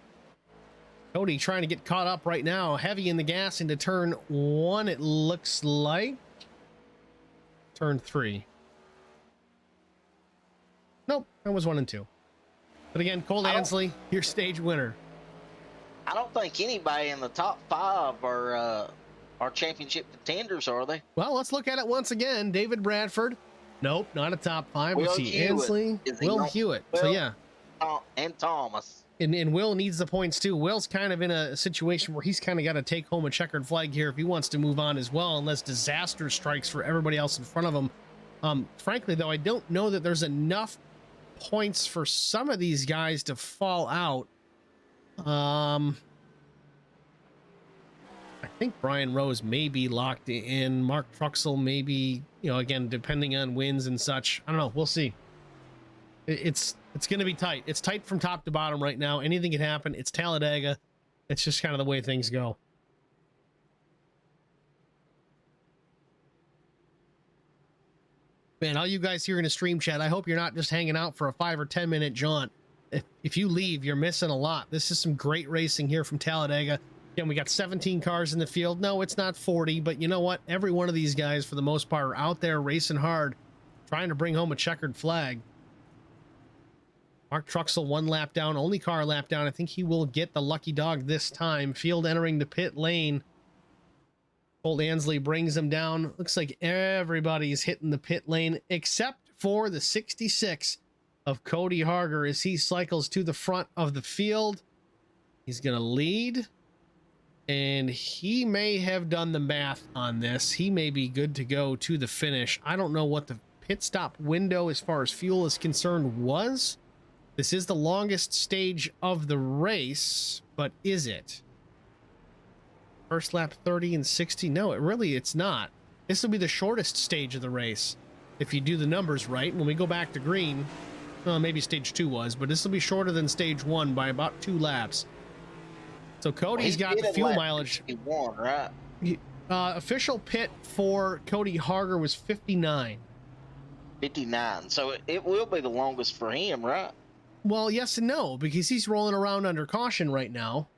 Cody trying to get caught up right now. Heavy in the gas into turn 1, it looks like. Turn 3. Nope, that was 1 and 2. But again, Cole Ansley, your stage winner. I don't think anybody in the top 5 are championship contenders, are they? Well, let's look at it once again. David Bradford. Nope, not a top 5. Will Let's see. Hewitt. Ansley, Will Hewitt. So yeah. And Thomas. And Will needs the points too. Will's kind of in a situation where he's kind of got to take home a checkered flag here if he wants to move on as well, unless disaster strikes for everybody else in front of him. Frankly, though, I don't know that there's enough points for some of these guys to fall out. I think Brian Rose may be locked in. Mark Truxell maybe, again, depending on wins and such. I don't know. We'll see. It's going to be tight. It's tight from top to bottom right now. Anything can happen. It's Talladega. It's just kind of the way things go. Man, all you guys here in the stream chat, I hope you're not just hanging out for a 5 or 10 minute jaunt. If you leave, you're missing a lot. This is some great racing here from Talladega. Again, we got 17 cars in the field. No, it's not 40, but you know what? Every one of these guys, for the most part, are out there racing hard, trying to bring home a checkered flag. Mark Truxell 1 lap down, only car lap down. I think he will get the lucky dog this time. Field entering the pit lane. Colt Ansley brings him down. Looks like everybody's hitting the pit lane except for the 66 of Cody Harger as he cycles to the front of the field. He's going to lead, and he may have done the math on this. He may be good to go to the finish. I don't know what the pit stop window as far as fuel is concerned was. This is the longest stage of the race, but is it? First lap 30 and 60? No, it's not. This will be the shortest stage of the race if you do the numbers right. When we go back to green, well, maybe stage 2 was, but this will be shorter than stage 1 by about 2 laps. So Cody's got the fuel mileage. 51, right? Official pit for Cody Harger was 59. 59. So it will be the longest for him, right? Well, yes and no, because he's rolling around under caution right now.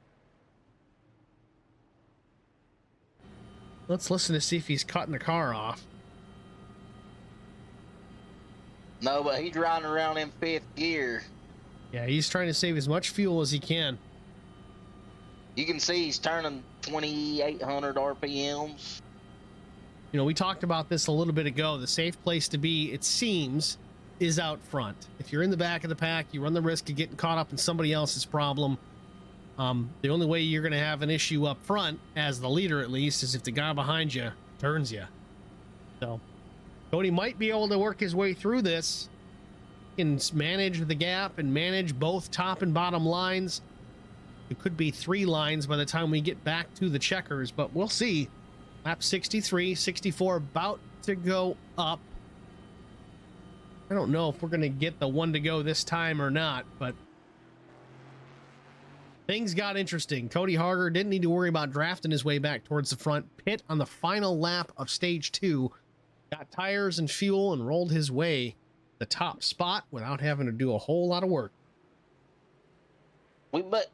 Let's listen to see if he's cutting the car off. No, but he's riding around in 5th gear. Yeah, he's trying to save as much fuel as he can. You can see he's turning 2,800 RPMs. We talked about this a little bit ago. The safe place to be, it seems, is out front. If you're in the back of the pack, you run the risk of getting caught up in somebody else's problem. The only way you're going to have an issue up front, as the leader at least, is if the guy behind you turns you. So Cody might be able to work his way through this and manage the gap and manage both top and bottom lines. It could be 3 lines by the time we get back to the checkers, but we'll see. Lap 63, 64 about to go up. I don't know if we're going to get the 1 to go this time or not, but things got interesting. Cody Harger didn't need to worry about drafting his way back towards the front. Pit on the final lap of stage 2. Got tires and fuel and rolled his way the top spot without having to do a whole lot of work.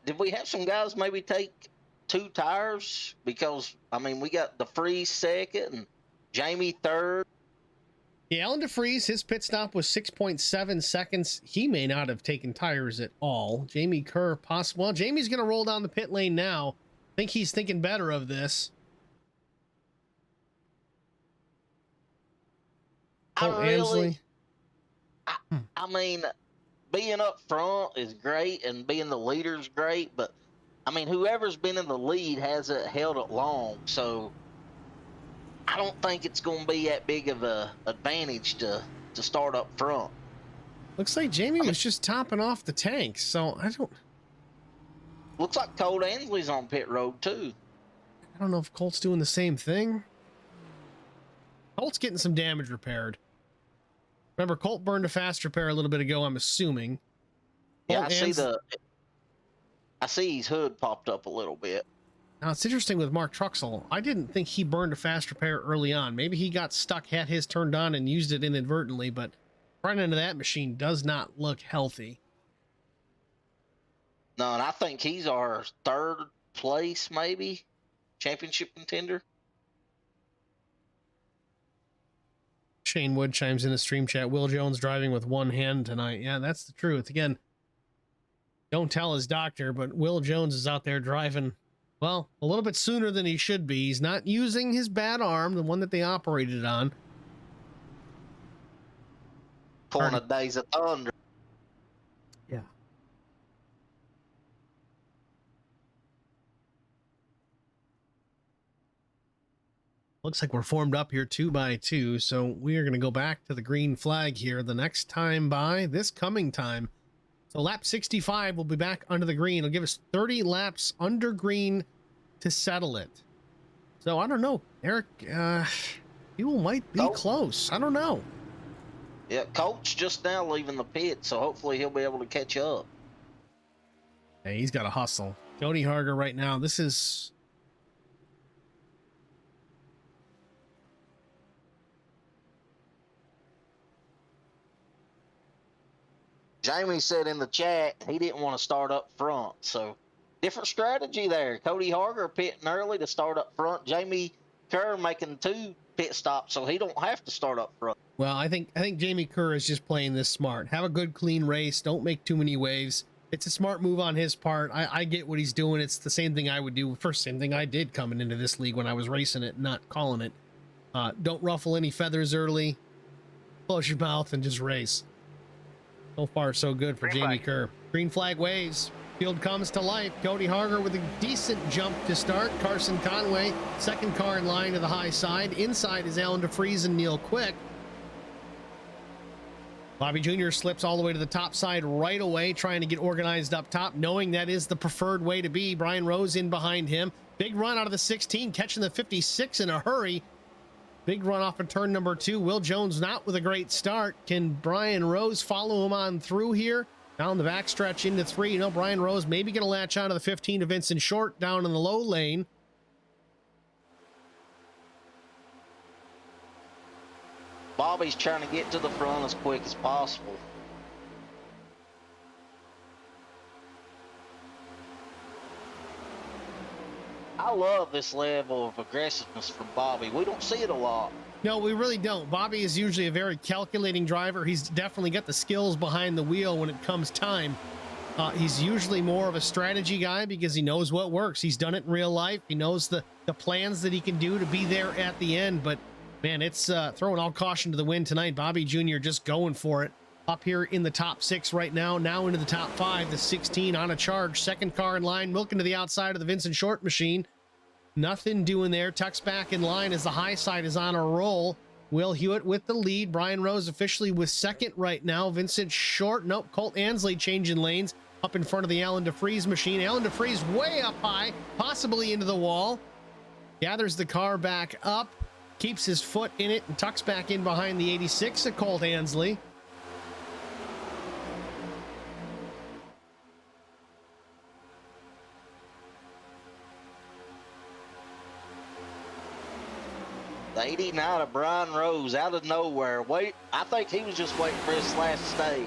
Did we have some guys maybe take 2 tires? Because, we got DeFries 2nd and Jamie 3rd. Yeah, Alan DeFries, his pit stop was 6.7 seconds. He may not have taken tires at all. Jamie Kerr, possible. Well, Jamie's going to roll down the pit lane now. I think he's thinking better of this. Being up front is great and being the leader is great, but whoever's been in the lead hasn't held it long, so I don't think it's going to be that big of a advantage to start up front. Looks like Jamie was just topping off the tank, so I don't... Looks like Colt Ansley's on pit road too. I don't know if Colt's doing the same thing. Colt's getting some damage repaired. Remember, Colt burned a fast repair a little bit ago, I'm assuming. Yeah, I see his hood popped up a little bit. Now, it's interesting with Mark Truxell. I didn't think he burned a fast repair early on. Maybe he got stuck, had his turned on, and used it inadvertently, but front end of that machine does not look healthy. No, and I think he's our 3rd place, maybe, championship contender. Shane Wood chimes in the stream chat. Will Jones driving with one hand tonight. Yeah, that's the truth. Again, don't tell his doctor, but Will Jones is out there driving, well, a little bit sooner than he should be. He's not using his bad arm, the one that they operated on. Pulling a Days of Thunder. Yeah. Looks like we're formed up here 2 by 2, so we are going to go back to the green flag here the next time by, this coming time. So lap 65 will be back under the green. It'll give us 30 laps under green to settle it. So I don't know, Eric, people might be close. I don't know. Yeah, Coach just now leaving the pit, so hopefully he'll be able to catch up. Hey, he's got to hustle. Cody Harger right now, this is... Jamie said in the chat he didn't want to start up front, so different strategy there. Cody Harger pitting early to start up front. Jamie Kerr making 2 pit stops, so he don't have to start up front. Well, I think Jamie Kerr is just playing this smart. Have a good, clean race. Don't make too many waves. It's a smart move on his part. I get what he's doing. It's the same thing I would do. First, same thing I did coming into this league when I was racing it, not calling it. Don't ruffle any feathers early. Close your mouth and just race. So far, so good for Jamie Kerr. Green flag waves. Field comes to life. Cody Harger with a decent jump to start. Carson Conway, second car in line to the high side. Inside is Alan DeFries and Neil Quick. Bobby Jr. slips all the way to the top side right away, trying to get organized up top, knowing that is the preferred way to be. Brian Rose in behind him. Big run out of the 16, catching the 56 in a hurry. Big run off of turn number 2. Will Jones not with a great start. Can Brian Rose follow him on through here? Down the backstretch into 3. You know, Brian Rose maybe going to latch onto the 15 to Vincent Short down in the low lane. Bobby's trying to get to the front as quick as possible. I love this level of aggressiveness from Bobby. We don't see it a lot. No, we really don't. Bobby is usually a very calculating driver. He's definitely got the skills behind the wheel when it comes time. He's usually more of a strategy guy because he knows what works. He's done it in real life. He knows the plans that he can do to be there at the end. But, man, it's throwing all caution to the wind tonight. Bobby Jr. just going for it. Up here in the top 6 right now. Now into the top 5. The 16 on a charge. Second car in line. Milking to the outside of the Vincent Short machine. Nothing doing there. Tucks back in line as the high side is on a roll. Will Hewitt with the lead. Brian Rose officially with second right now. Vincent Short. Nope. Colt Ansley changing lanes up in front of the Alan DeFries machine. Alan DeFries way up high, possibly into the wall. Gathers the car back up. Keeps his foot in it and tucks back in behind the 86 of Colt Ansley. The 89 of Brian Rose out of nowhere. Wait, I think he was just waiting for his last stage.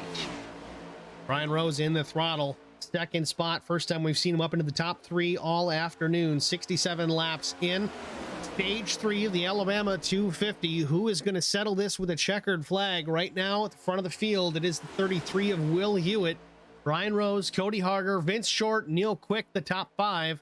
Brian Rose in the throttle. Second spot. First time we've seen him up into the top 3 all afternoon. 67 laps in. Stage 3 of the Alabama 250. Who is going to settle this with a checkered flag? Right now at the front of the field, it is the 33 of Will Hewitt. Brian Rose, Cody Harger, Vince Short, Neil Quick, the top 5.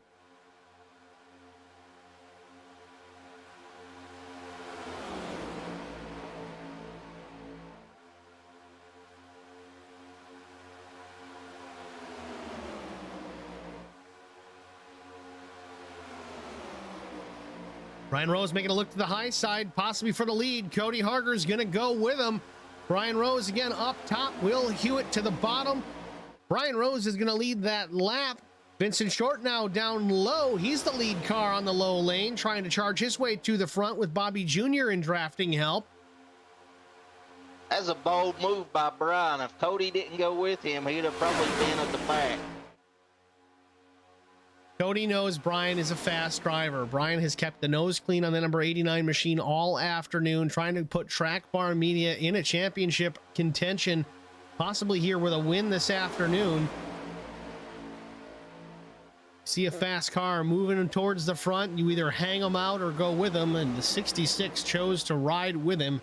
Brian Rose making a look to the high side, possibly for the lead. Cody Harger's going to go with him. Brian Rose again up top. Will Hewitt to the bottom. Brian Rose is going to lead that lap. Vincent Short now down low. He's the lead car on the low lane, trying to charge his way to the front with Bobby Jr. in drafting help. That's a bold move by Brian. If Cody didn't go with him, he'd have probably been at the back. Cody knows Brian is a fast driver. Brian has kept the nose clean on the number 89 machine all afternoon, trying to put Track Bar Media in a championship contention, possibly here with a win this afternoon. See a fast car moving towards the front. You either hang him out or go with him, and the 66 chose to ride with him.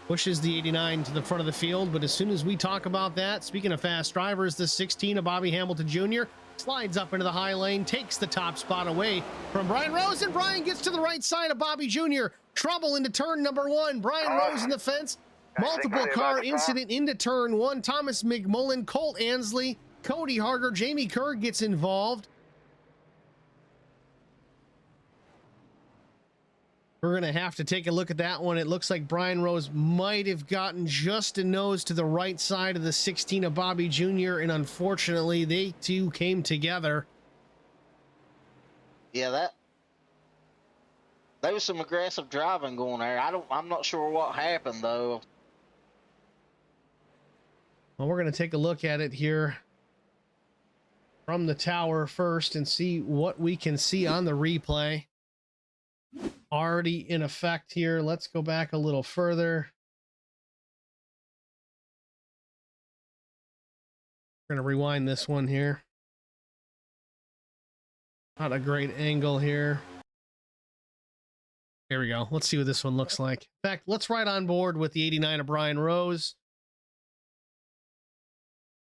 pushes the 89 to the front of the field. But as soon as we talk about that, speaking of fast drivers, the 16 of Bobby Hamilton Jr. slides up into the high lane, takes the top spot away from Brian Rose, and Brian gets to the right side of Bobby Jr. Trouble into turn number 1. Brian Rose in the fence. Multiple car incident into turn 1. Thomas McMullen, Colt Ansley, Cody Harger, Jamie Kerr gets involved. We're going to have to take a look at that one. It looks like Brian Rose might have gotten just a nose to the right side of the 16 of Bobby Jr., and unfortunately, they two came together. Yeah, there was some aggressive driving going there. I'm not sure what happened though. Well, we're going to take a look at it here from the tower first and see what we can see on the replay. Already in effect here. Let's go back a little further. We're going to rewind this one here. Not a great angle here. Here we go. Let's see what this one looks like. In fact, let's ride on board with the 89 of Brian Rose.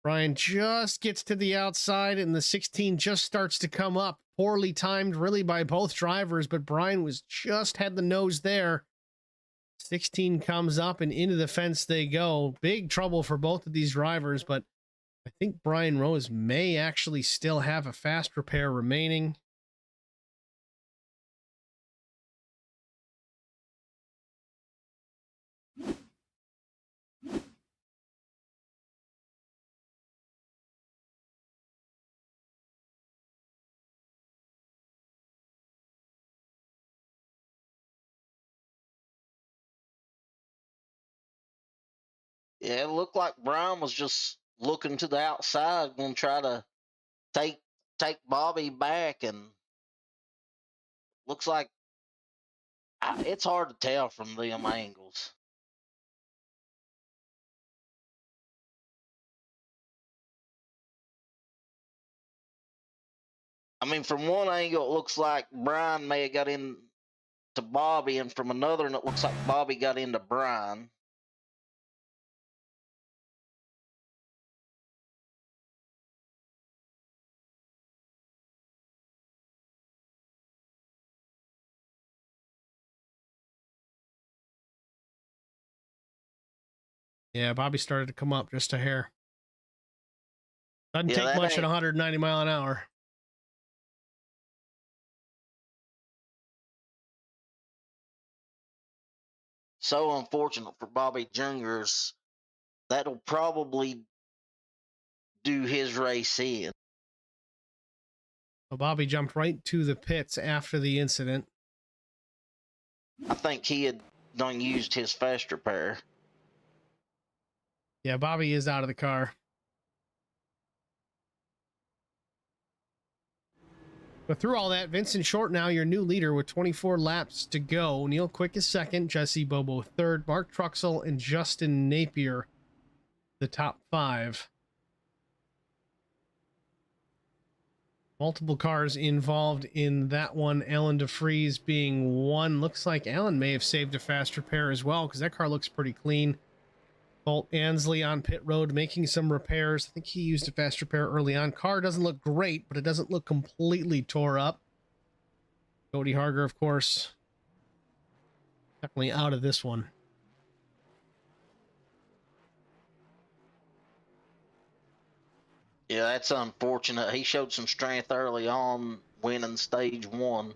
Brian just gets to the outside and the 16 just starts to come up. Poorly timed really by both drivers, but Brian was just had the nose there. 16 comes up and into the fence they go. Big trouble for both of these drivers, but I think Brian Rose may actually still have a fast repair remaining. Yeah, it looked like Brian was just looking to the outside, going to try to take Bobby back, and looks like it's hard to tell from them angles. I mean, from one angle, it looks like Brian may have got into Bobby, and from another, and it looks like Bobby got into Brian. Yeah, Bobby started to come up just a hair. Doesn't Yeah, take much at 190 mile an hour. So unfortunate for Bobby Jr.'s. That'll probably do his race in. Well, Bobby jumped right to the pits after the incident. I think he had done used his fast repair. Yeah, Bobby is out of the car. But through all that, Vincent Short now your new leader with 24 laps to go. Neil Quick is second, Jesse Bobo third, Mark Truxell and Justin Napier the top 5. Multiple cars involved in that one. Alan DeFries being one. Looks like Alan may have saved a fast repair as well, because that car looks pretty clean. Colt Ansley on pit road making some repairs. I think he used a fast repair early on. Car doesn't look great, but it doesn't look completely tore up. Cody Harger, of course, definitely out of this one. Yeah, that's unfortunate. He showed some strength early on, winning stage 1.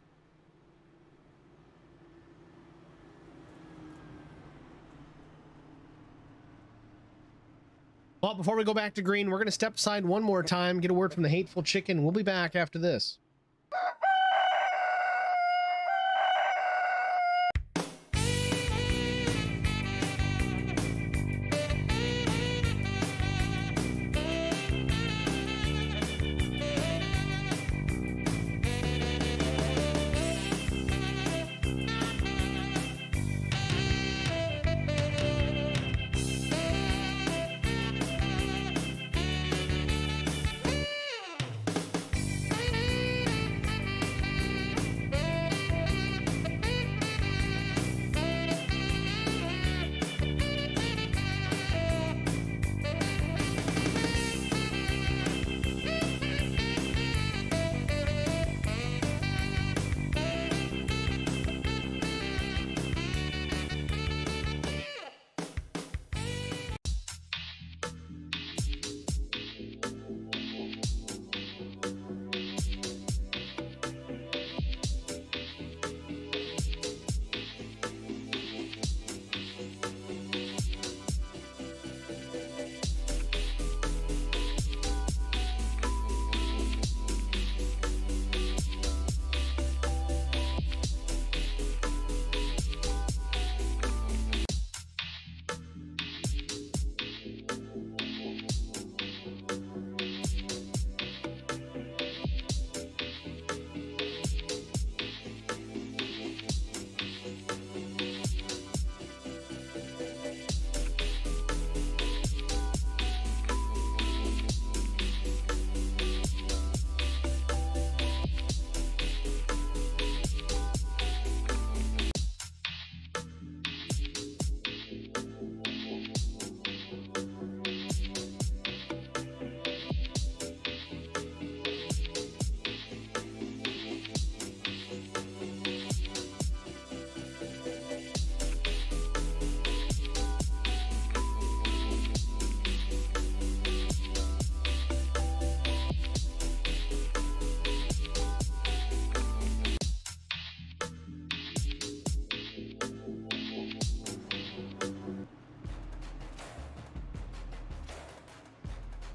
Well, before we go back to green, we're going to step aside one more time, get a word from the Hateful Chicken. We'll be back after this.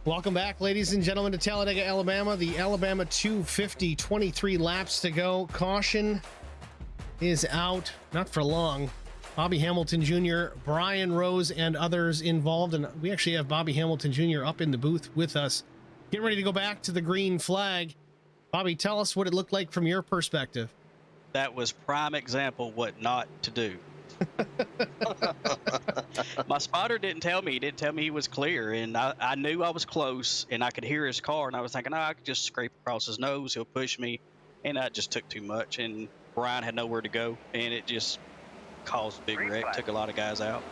Welcome back, ladies and gentlemen, to Talladega, Alabama. The Alabama 250, 23 laps to go. Caution is out, not for long. Bobby Hamilton Jr., Brian Rose, and others involved. And we actually have Bobby Hamilton Jr. up in the booth with us. Getting ready to go back to the green flag. Bobby, tell us what it looked like from your perspective. That was prime example what not to do. My spotter didn't tell me. He didn't tell me he was clear, and I knew I was close, and I could hear his car, and I was thinking, oh, I could just scrape across his nose. He'll push me, and that just took too much, and Brian had nowhere to go, and it just caused a big wreck, took a lot of guys out.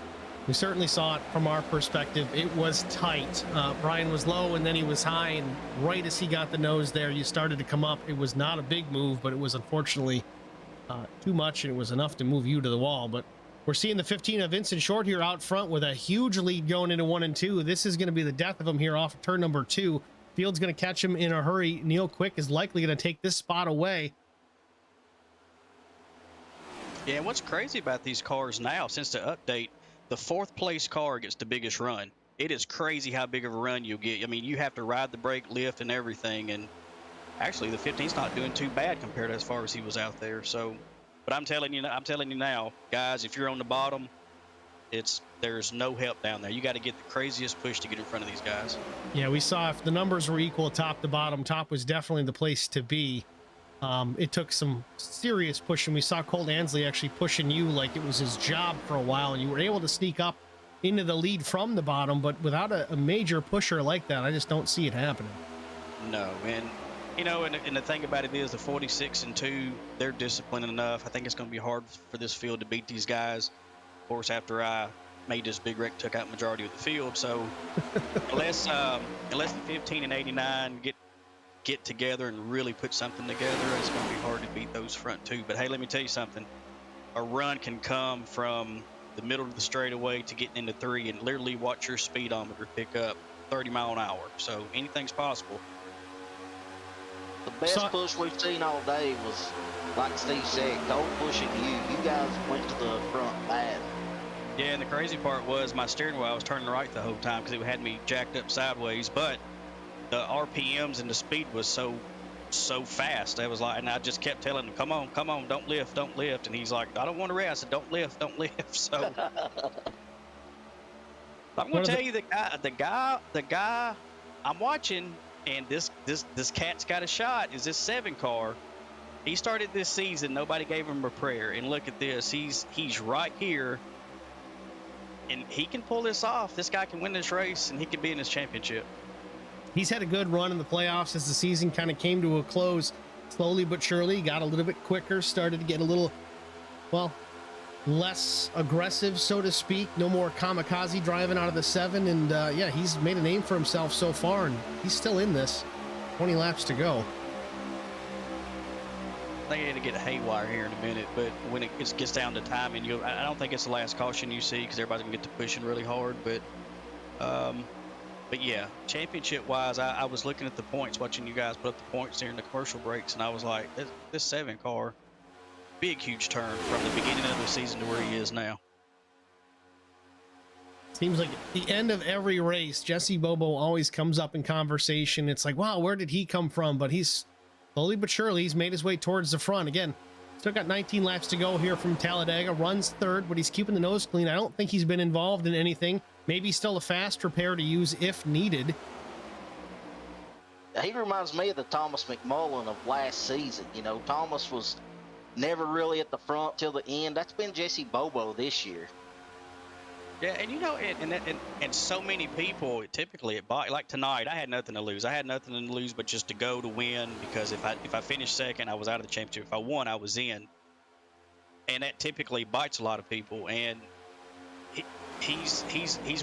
We certainly saw it from our perspective. It was tight. Brian was low, and then he was high, and right as he got the nose there, you started to come up. It was not a big move, but it was unfortunately too much, and it was enough to move you to the wall. But we're seeing the 15 of Vincent Short here out front with a huge lead going into 1 and 2. This is going to be the death of him here off of turn number 2. Field's going to catch him in a hurry. Neil Quick is likely going to take this spot away. Yeah, and what's crazy about these cars now, since the update, the 4th place car gets the biggest run. It is crazy how big of a run you'll get. I mean, you have to ride the brake, lift, and everything, and actually the 15's not doing too bad compared to as far as he was out there. So, but I'm telling you now, guys, if you're on the bottom, there's no help down there. You got to get the craziest push to get in front of these guys. Yeah, we saw if the numbers were equal top to bottom, top was definitely the place to be. It took some serious pushing. We saw Colt Ansley actually pushing you like it was his job for a while, and you were able to sneak up into the lead from the bottom, but without a major pusher like that, I just don't see it happening. No, and you know, and the thing about it is the 46 and 2, they're disciplined enough. I think it's going to be hard for this field to beat these guys. Of course, after I made this big wreck, took out majority of the field. So unless the 15 and 89 get together and really put something together, it's going to be hard to beat those front 2. But hey, let me tell you something. A run can come from the middle of the straightaway to getting into 3 and literally watch your speedometer pick up 30 mile an hour. So anything's possible. The best push we've seen all day was, like Steve said, Cole pushing you. You guys went to the front bad. Yeah, and the crazy part was my steering wheel, I was turning right the whole time because it had me jacked up sideways, but the RPMs and the speed was so fast. I was like, and I just kept telling him, come on, don't lift. And he's like, I don't want to rest. I said, don't lift. So I'm going to tell you, the guy I'm watching, and this cat's got a shot, is this 7 car. He started this season, nobody gave him a prayer, and look at this. He's right here, and he can pull this off. This guy can win this race, and he can be in this championship. He's had a good run in the playoffs as the season kind of came to a close. Slowly but surely, got a little bit quicker, started to get a little, well, less aggressive, so to speak. No more kamikaze driving out of the 7, and yeah, he's made a name for himself so far, and he's still in this. 20 laps to go. I think I had to get a haywire here in a minute, but when it gets down to timing, I don't think it's the last caution you see because everybody's gonna get to pushing really hard. But yeah, championship-wise, I was looking at the points, watching you guys put up the points during the commercial breaks, and I was like, this 7 car, big, huge turn from the beginning of the season to where he is now. Seems like at the end of every race, Jesse Bobo always comes up in conversation. It's like, wow, where did he come from? But he's slowly but surely, he's made his way towards the front. Again, still got 19 laps to go here from Talladega. Runs 3rd, but he's keeping the nose clean. I don't think he's been involved in anything. Maybe still a fast repair to use if needed. He reminds me of the Thomas McMullen of last season. You know, Thomas was never really at the front till the end. That's been Jesse Bobo this year. Yeah, and you know, and so many people typically at like tonight, I had nothing to lose. I had nothing to lose but just to go to win, because if I finished second, I was out of the championship. If I won, I was in, and that typically bites a lot of people. And he's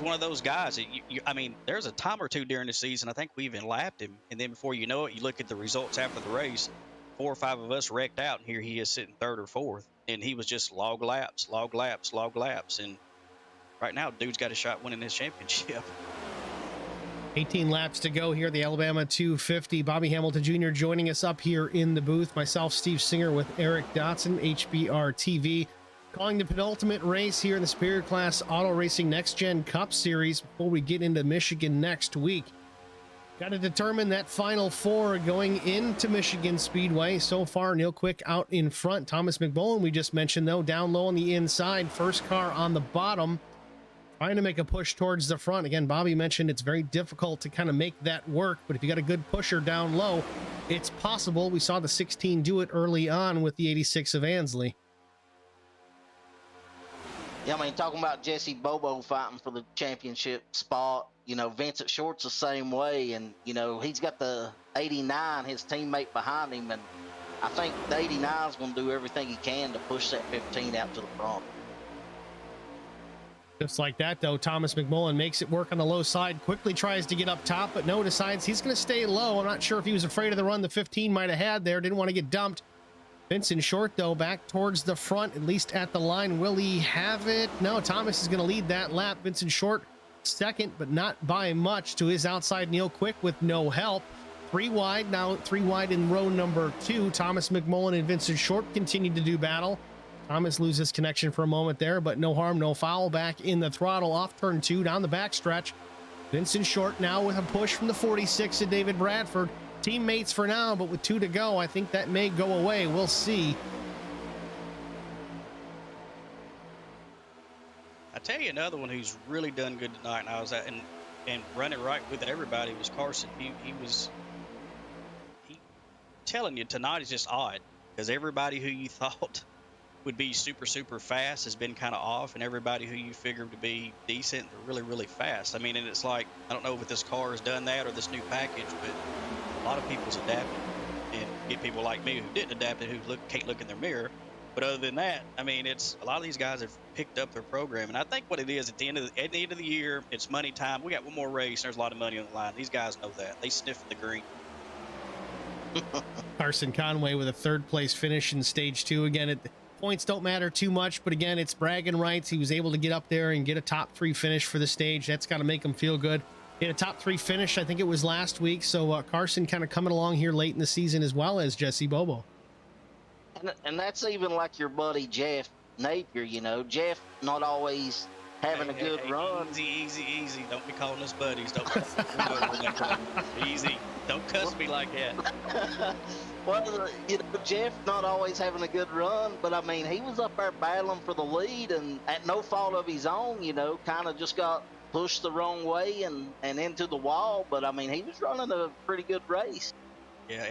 one of those guys that I mean, there's a time or two during the season, I think we even lapped him, and then before you know it, you look at the results after the race, 4 or 5 of us wrecked out, and here he is sitting 3rd or 4th, and he was just log laps, and right now, dude's got a shot winning this championship. 18 laps to go here, the Alabama 250. Bobby Hamilton Jr. joining us up here in the booth. Myself, Steve Singer, with Eric Dotson, HBR TV. Calling the penultimate race here in the Superior Class Auto Racing Next Gen Cup Series before we get into Michigan next week. Got to determine that final four going into Michigan Speedway. So far, Neil Quick out in front. Thomas McMullen, we just mentioned, though, down low on the inside. First car on the bottom, trying to make a push towards the front. Again, Bobby mentioned it's very difficult to kind of make that work, but if you got a good pusher down low, it's possible. We saw the 16 do it early on with the 86 of Ansley. Yeah, I mean, talking about Jesse Bobo fighting for the championship spot, you know, Vincent Short's the same way, and, you know, he's got the 89, his teammate behind him, and I think the 89 is going to do everything he can to push that 15 out to the front. Just like that, though, Thomas McMullen makes it work on the low side, quickly tries to get up top, but no, decides he's going to stay low. I'm not sure if he was afraid of the run the 15 might have had there, didn't want to get dumped. Vincent Short, though, back towards the front, at least at the line. Will he have it? No, Thomas is going to lead that lap. Vincent Short second, but not by much, to his outside Neil Quick with no help. 3 wide, now 3 wide in row number 2. Thomas McMullen and Vincent Short continue to do battle. Thomas loses connection for a moment there, but no harm, no foul. Back in the throttle off turn 2 down the backstretch. Vincent Short now with a push from the 46 of David Bradford. Teammates for now, but with 2 to go, I think that may go away. We'll see. I tell you another one who's really done good tonight, and I was at and running right with everybody was Carson. He telling you tonight is just odd because everybody who you thought would be super fast has been kind of off, and everybody who you figured to be decent are really fast. I mean, and it's like, I don't know if this car has done that or this new package, but a lot of people's adapted, and get people like me who didn't adapt it, who can't look in their mirror. But other than that, I mean, it's a lot of these guys have picked up their program, and I think what it is at the end of the year, it's money time. We got one more race. There's a lot of money on the line. These guys know that. They sniff the green. Carson Conway with a 3rd place finish in stage 2. Again, points don't matter too much, but again, it's bragging rights. He was able to get up there and get a top 3 finish for the stage. That's got to make him feel good. He had a top 3 finish, I think it was last week. So Carson kind of coming along here late in the season, as well as Jesse Bobo. And that's even like your buddy Jeff Napier, you know. Jeff not always having a good run. Easy. Don't be calling us buddies. Don't easy. Don't cuss me like that. Well, you know, Jeff not always having a good run, but I mean, he was up there battling for the lead, and at no fault of his own, you know, kind of just got pushed the wrong way and into the wall. But I mean, he was running a pretty good race. Yeah,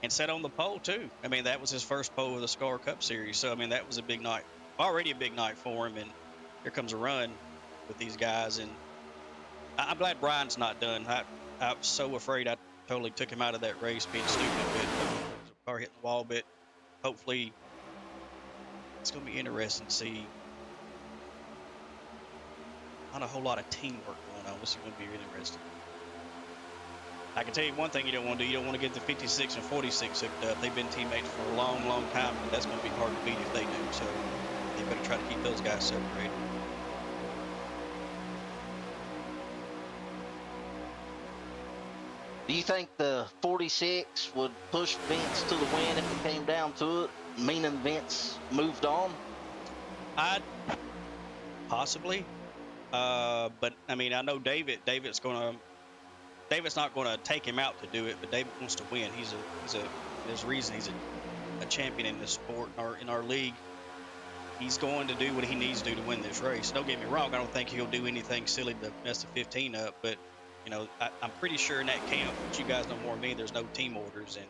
and set on the pole too. I mean, that was his first pole of the Scar Cup Series. So I mean, that was a big night, already a big night for him. And here comes a run with these guys. And I'm glad Brian's not done. I'm so afraid I totally took him out of that race being stupid, but the car hitting the wall. But hopefully, it's going to be interesting to see. Not a whole lot of teamwork going on. This is going to be really interesting. I can tell you one thing you don't want to do. You don't want to get the 56 and 46 hooked up. They've been teammates for a long time, but that's going to be hard to beat if they do. So they better try to keep those guys separated. Do you think the 46 would push Vince to the win if it came down to it, meaning Vince moved on? Possibly. But I mean, I know David's not going to take him out to do it, but David wants to win. There's a reason he's a champion in this sport, in our league. He's going to do what he needs to do to win this race. Don't get me wrong. I don't think he'll do anything silly to mess the 15 up, but you know, I'm pretty sure in that camp, but you guys know more than me, there's no team orders, and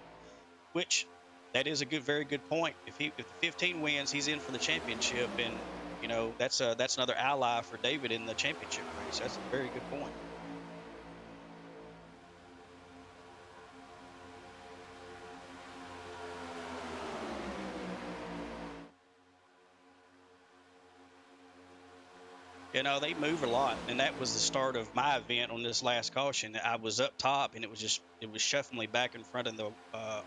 which that is a very good point. If the 15 wins, he's in for the championship, and you know, that's another ally for David in the championship race. That's a very good point. You know, they move a lot, and that was the start of my event on this last caution. I was up top, and it was shuffling me back in front of the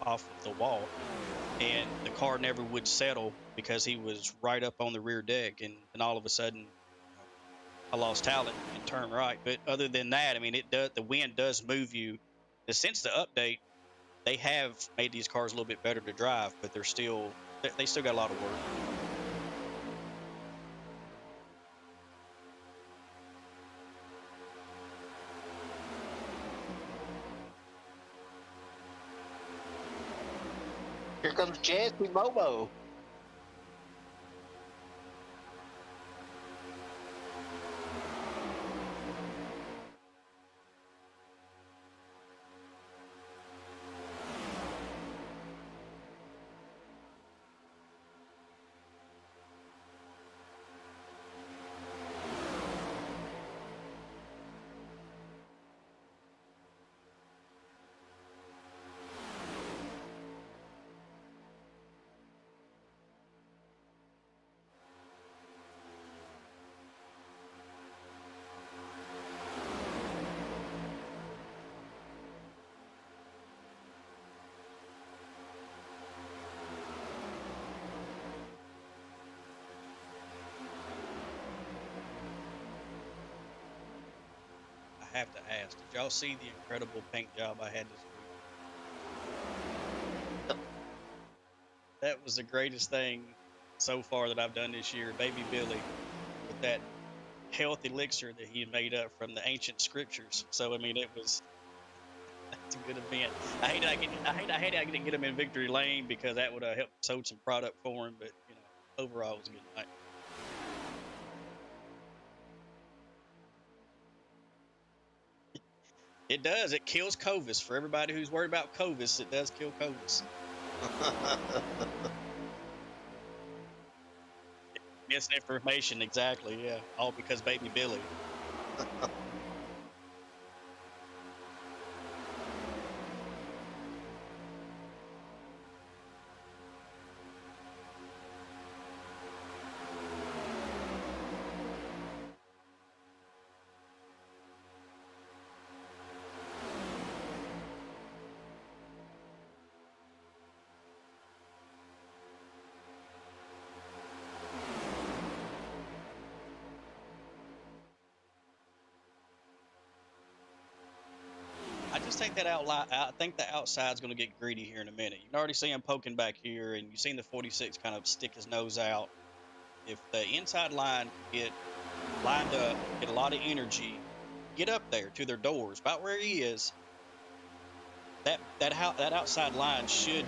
off of the wall, and the car never would settle because he was right up on the rear deck, and all of a sudden, I lost talent and turned right. But other than that, I mean, the wind does move you. And since the update, they have made these cars a little bit better to drive, but they still got a lot of work. Here comes Jesse Bobo. I have to ask, did y'all see the incredible paint job I had this week? That was the greatest thing so far that I've done this year. Baby Billy, with that health elixir that he had made up from the ancient scriptures. So I mean, that's a good event. I hate I didn't get him in victory lane because that would have helped sold some product for him. But you know, overall, it was a good night. It does. It kills Covis. For everybody who's worried about Covis, it does kill Covis. Misinformation, exactly. Yeah, all because Baby Billy. I just think that I think the outside's going to get greedy here in a minute. You can already see him poking back here, and you've seen the 46 kind of stick his nose out. If the inside line get lined up, get a lot of energy, get up there to their doors, about where he is, that outside line should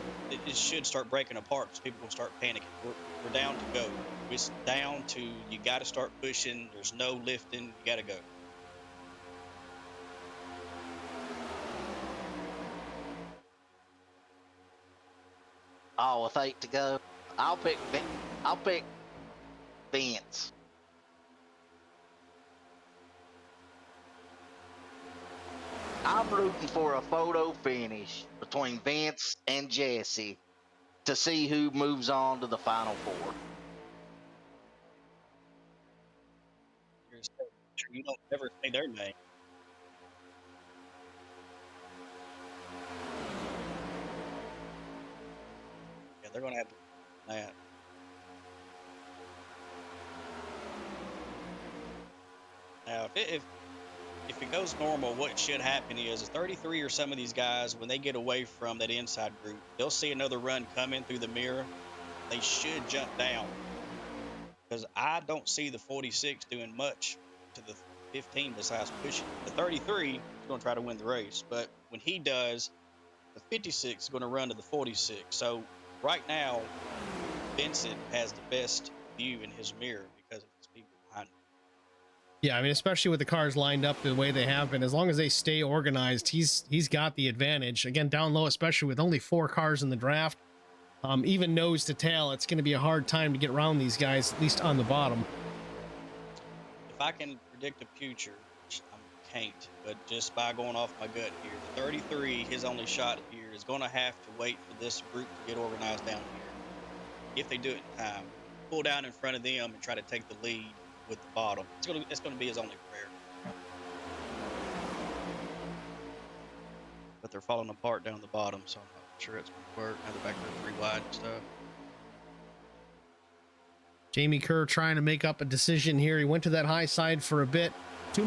start breaking apart because people will start panicking. We're down to go. It's down to you got to start pushing. There's no lifting. You got to go. Oh, with 8 to go, I'll pick Vince. I'm rooting for a photo finish between Vince and Jesse to see who moves on to the final 4. You're so true. You don't ever say their name. Yeah, they're going to have to do that. Now, if it goes normal, what should happen is 33 or some of these guys, when they get away from that inside group, they'll see another run coming through the mirror. They should jump down because I don't see the 46 doing much to the 15 besides pushing. The 33 is going to try to win the race, but when he does, the 56 is going to run to the 46. So right now, Vincent has the best view in his mirror because of his people behind him. Yeah, I mean, especially with the cars lined up the way they have been, as long as they stay organized, he's got the advantage. Again, down low, especially with only 4 cars in the draft, even nose to tail, it's going to be a hard time to get around these guys, at least on the bottom. If I can predict the future, which I can't, but just by going off my gut here, the 33, his only shot here is going to have to wait for this group to get organized down here. If they do it in time, pull down in front of them and try to take the lead with the bottom. It's going to be his only prayer. But they're falling apart down the bottom, so I'm not sure it's going to work. Now they're back there 3 wide and stuff. Jamie Kerr trying to make up a decision here. He went to that high side for a bit. Too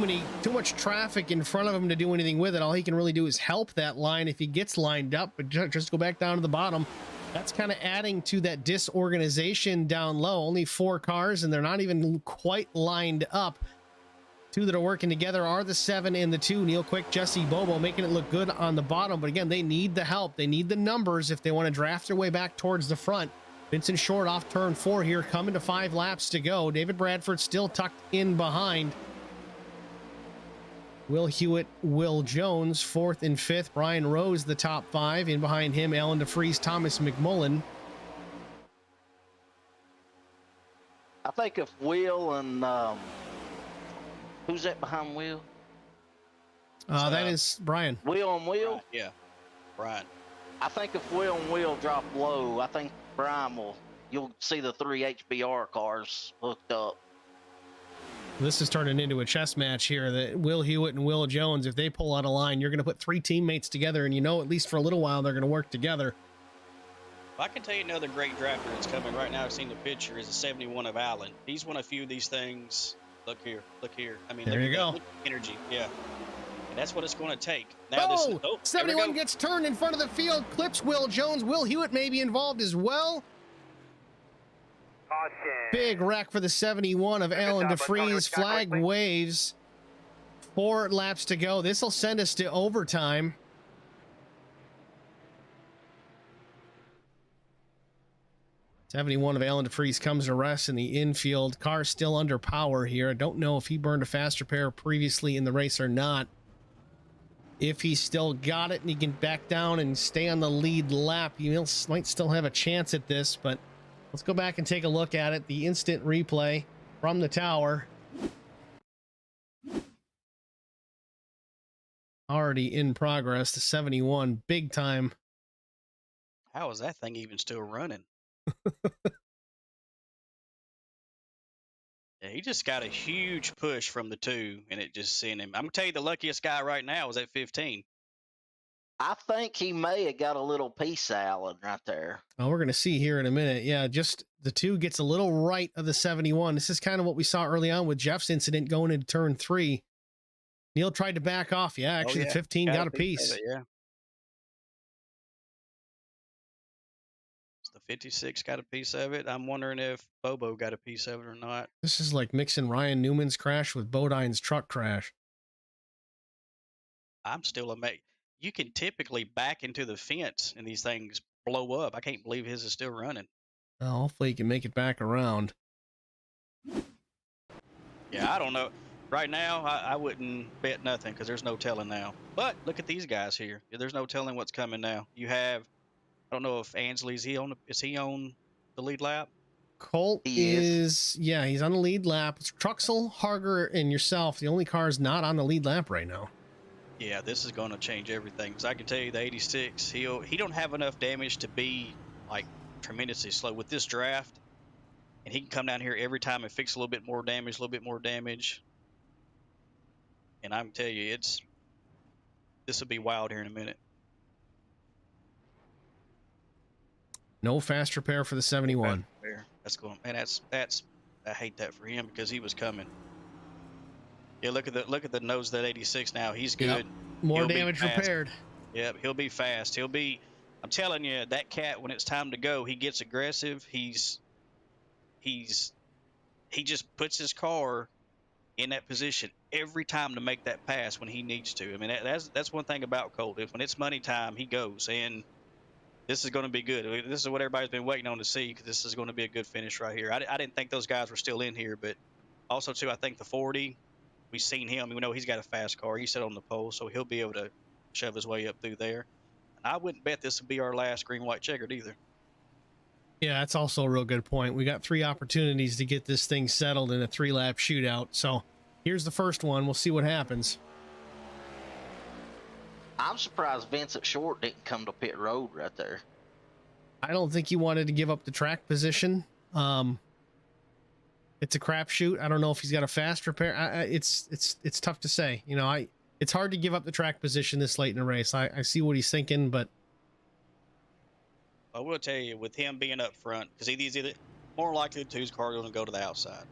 much traffic in front of him to do anything with it. All he can really do is help that line if he gets lined up, but just go back down to the bottom. That's kind of adding to that disorganization down low. Only 4 cars, and they're not even quite lined up Two that are working together are the 7 and the 2. Neil Quick, Jesse Bobo making it look good on the bottom. But again, they need the help. They need the numbers if they want to draft their way back towards the front. Vincent Short off turn 4 here, coming to 5 laps to go. David Bradford still tucked in behind. Will Hewitt, Will Jones, 4th and 5th. Brian Rose, the top 5. In behind him, Alan DeFries, Thomas McMullen. I think if Will and who's that behind Will? That is Brian. Will and Will? Right, yeah, Brian. I think if Will and Will drop low, I think Brian you'll see the 3 HBR cars hooked up. This is turning into a chess match here. That Will Hewitt and Will Jones, if they pull out a line, you're going to put 3 teammates together, and you know at least for a little while they're going to work together. Well, I can tell you another great drafter that's coming right now. I've seen the picture is a 71 of Allen. He's won a few of these things. Look here, look here. I mean, there you go. Look at the energy, yeah. And that's what it's going to take. Now 71 gets turned in front of the field, clips Will Jones. Will Hewitt may be involved as well. Caution. Big wreck for the 71 of Alan DeFries. Flag waves. 4 laps to go. This will send us to overtime. '71 of Alan DeFries comes to rest in the infield. Car still under power here. I don't know if he burned a faster pair previously in the race or not. If he still got it and he can back down and stay on the lead lap, he might still have a chance at this, but let's go back and take a look at it. The instant replay from the tower. Already in progress. The 71, big time. How is that thing even still running? Yeah, he just got a huge push from the 2, and it just sent him. I'm gonna tell you, the luckiest guy right now is at 15. I think he may have got a little piece of Allen right there. Oh, we're going to see here in a minute. Yeah, just the 2 gets a little right of the 71. This is kind of what we saw early on with Jeff's incident going into turn 3. Neil tried to back off. Yeah, actually, the 15 got a piece. It, yeah. The 56 got a piece of it. I'm wondering if Bobo got a piece of it or not. This is like mixing Ryan Newman's crash with Bodine's truck crash. I'm still amazed. You can typically back into the fence and these things blow up. I can't believe his is still running. Well, hopefully he can make it back around. Yeah, I don't know. Right now, I wouldn't bet nothing because there's no telling now. But look at these guys here. There's no telling what's coming now. You have, I don't know if Ansley, is he on the lead lap? Colt is, yeah, he's on the lead lap. It's Truxell, Harger, and yourself. The only car is not on the lead lap right now. Yeah, this is going to change everything. Because I can tell you the 86, he don't have enough damage to be like tremendously slow with this draft. And he can come down here every time and fix a little bit more damage, And I can tell you, this will be wild here in a minute. No fast repair for the 71. That's going, and that's I hate that for him because he was coming. Yeah, look at the nose of that 86 now. He's good. Yep. More damage repaired. Yep, he'll be fast. I'm telling you, that cat, when it's time to go, he gets aggressive. He just puts his car in that position every time to make that pass when he needs to. I mean, that's one thing about Colt. When it's money time, he goes, and this is going to be good. This is what everybody's been waiting on to see, because this is going to be a good finish right here. I didn't think those guys were still in here, but also too, I think the 40, we've seen him. We know he's got a fast car. He's set on the pole, so he'll be able to shove his way up through there. And I wouldn't bet this would be our last green-white checkered either. Yeah, that's also a real good point. We got 3 opportunities to get this thing settled in a 3-lap shootout. So here's the first one. We'll see what happens. I'm surprised Vincent Short didn't come to pit road right there. I don't think he wanted to give up the track position. It's a crapshoot. I don't know if he's got a fast repair. It's tough to say. You know, it's hard to give up the track position this late in a race. I see what he's thinking, but I will tell you, with him being up front, because he's either more likely to his car going to go to the outside.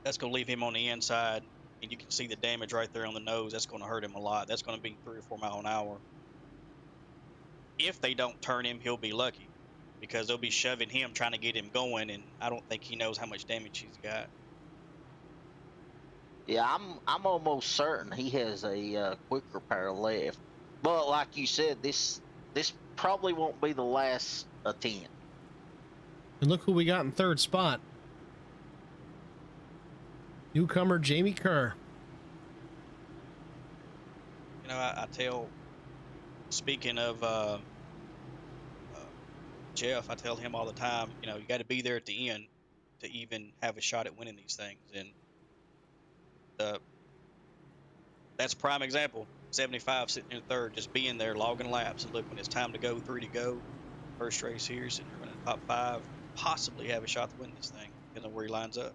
That's going to leave him on the inside, and you can see the damage right there on the nose. That's going to hurt him a lot. That's going to be 3 or 4 miles an hour. If they don't turn him, he'll be lucky, because they'll be shoving him, trying to get him going, and I don't think he knows how much damage he's got. Yeah, I'm almost certain he has a quicker pair left. But like you said, this probably won't be the last attempt. And look who we got in third spot. Newcomer Jamie Kerr. You know, I tell, speaking of Jeff, I tell him all the time, you know, you got to be there at the end to even have a shot at winning these things. And that's a prime example. 75 sitting in third, just being there, logging laps. And look, when it's time to go, 3 to go, first race here, sitting there running top 5, possibly have a shot to win this thing, depending on where he lines up.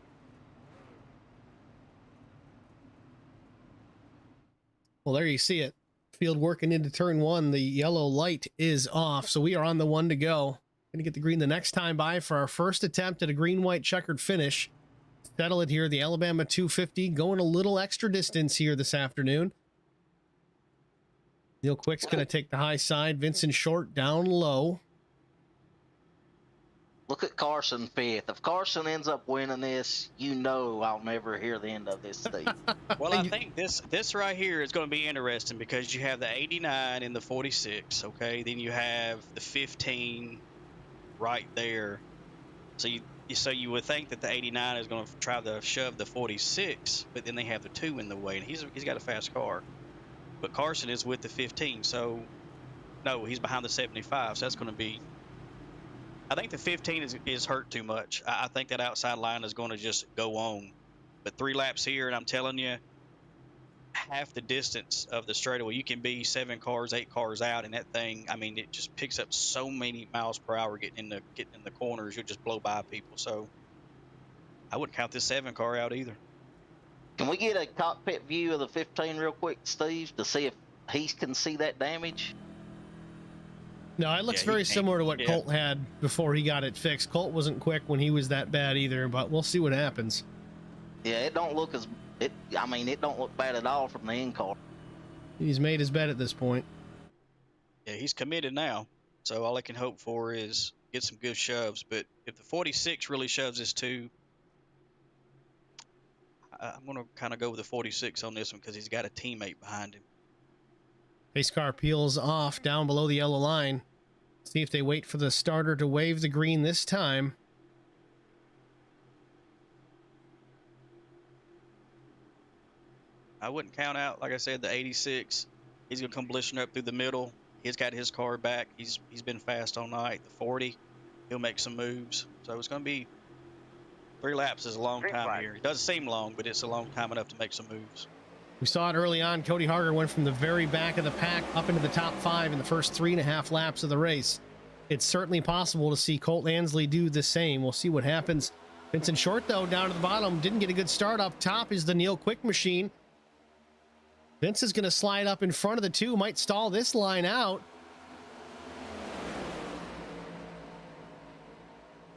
Well, there you see it. Field working into turn 1. The yellow light is off, so we are on the 1 to go. Going to get the green the next time by for our first attempt at a green-white checkered finish. Settle it here. The Alabama 250 going a little extra distance here this afternoon. Neil Quick's going to take the high side. Vincent Short down low. Look at Carson fifth. If Carson ends up winning this, you know I'll never hear the end of this thing. Well, I think this right here is going to be interesting because you have the 89 and the 46, okay? Then you have the 15 right there. So you would think that the 89 is going to try to shove the 46, but then they have the 2 in the way, and he's got a fast car. But Carson is with the 15, so no, he's behind the 75, so that's going to be... I think the 15 is hurt too much. I think that outside line is going to just go on. But 3 laps here, and I'm telling you, half the distance of the straightaway, you can be 7 cars, 8 cars out, and that thing, I mean, it just picks up so many miles per hour getting in the corners. You'll just blow by people. So I wouldn't count this 7 car out either. Can we get a cockpit view of the 15 real quick, Steve, to see if he can see that damage? No, it looks very similar to what Colt had before he got it fixed. Colt wasn't quick when he was that bad either, but we'll see what happens. Yeah, it don't look it don't look bad at all from the in car. He's made his bet at this point. Yeah, he's committed now. So all I can hope for is get some good shoves. But if the 46 really shoves this too, I'm going to kind of go with the 46 on this one because he's got a teammate behind him. Pace car peels off down below the yellow line. See if they wait for the starter to wave the green this time. I wouldn't count out, like I said, the 86. He's going to come blistering up through the middle. He's got his car back. He's been fast all night. The 40, he'll make some moves. So it's going to be 3 laps is a long time here. It doesn't seem long, but it's a long time enough to make some moves. We saw it early on. Cody Harger went from the very back of the pack up into the top 5 in the first 3.5 laps of the race. It's certainly possible to see Colt Ansley do the same. We'll see what happens. Vincent Short, though, down to the bottom, didn't get a good start. Up top is the Neil Quick machine. Vince is going to slide up in front of the 2, might stall this line out.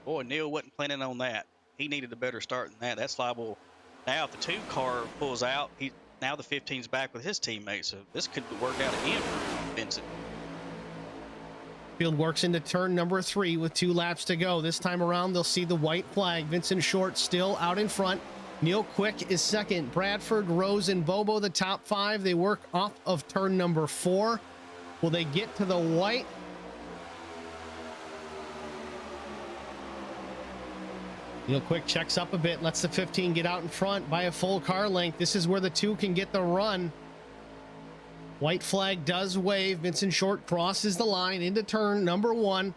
Boy, Neil wasn't planning on that. He needed a better start than that. That's liable. Now, if the 2 car pulls out, now the 15's back with his teammate, so this could work out again for Vincent. Field works into turn number 3 with 2 laps to go. This time around, they'll see the white flag. Vincent Short still out in front. Neil Quick is second. Bradford, Rose, and Bobo the top 5. They work off of turn number 4. Will they get to the white? Neil Quick checks up a bit, lets the 15 get out in front by a full car length. This is where the 2 can get the run. White flag does wave. Vincent Short crosses the line into turn number 1.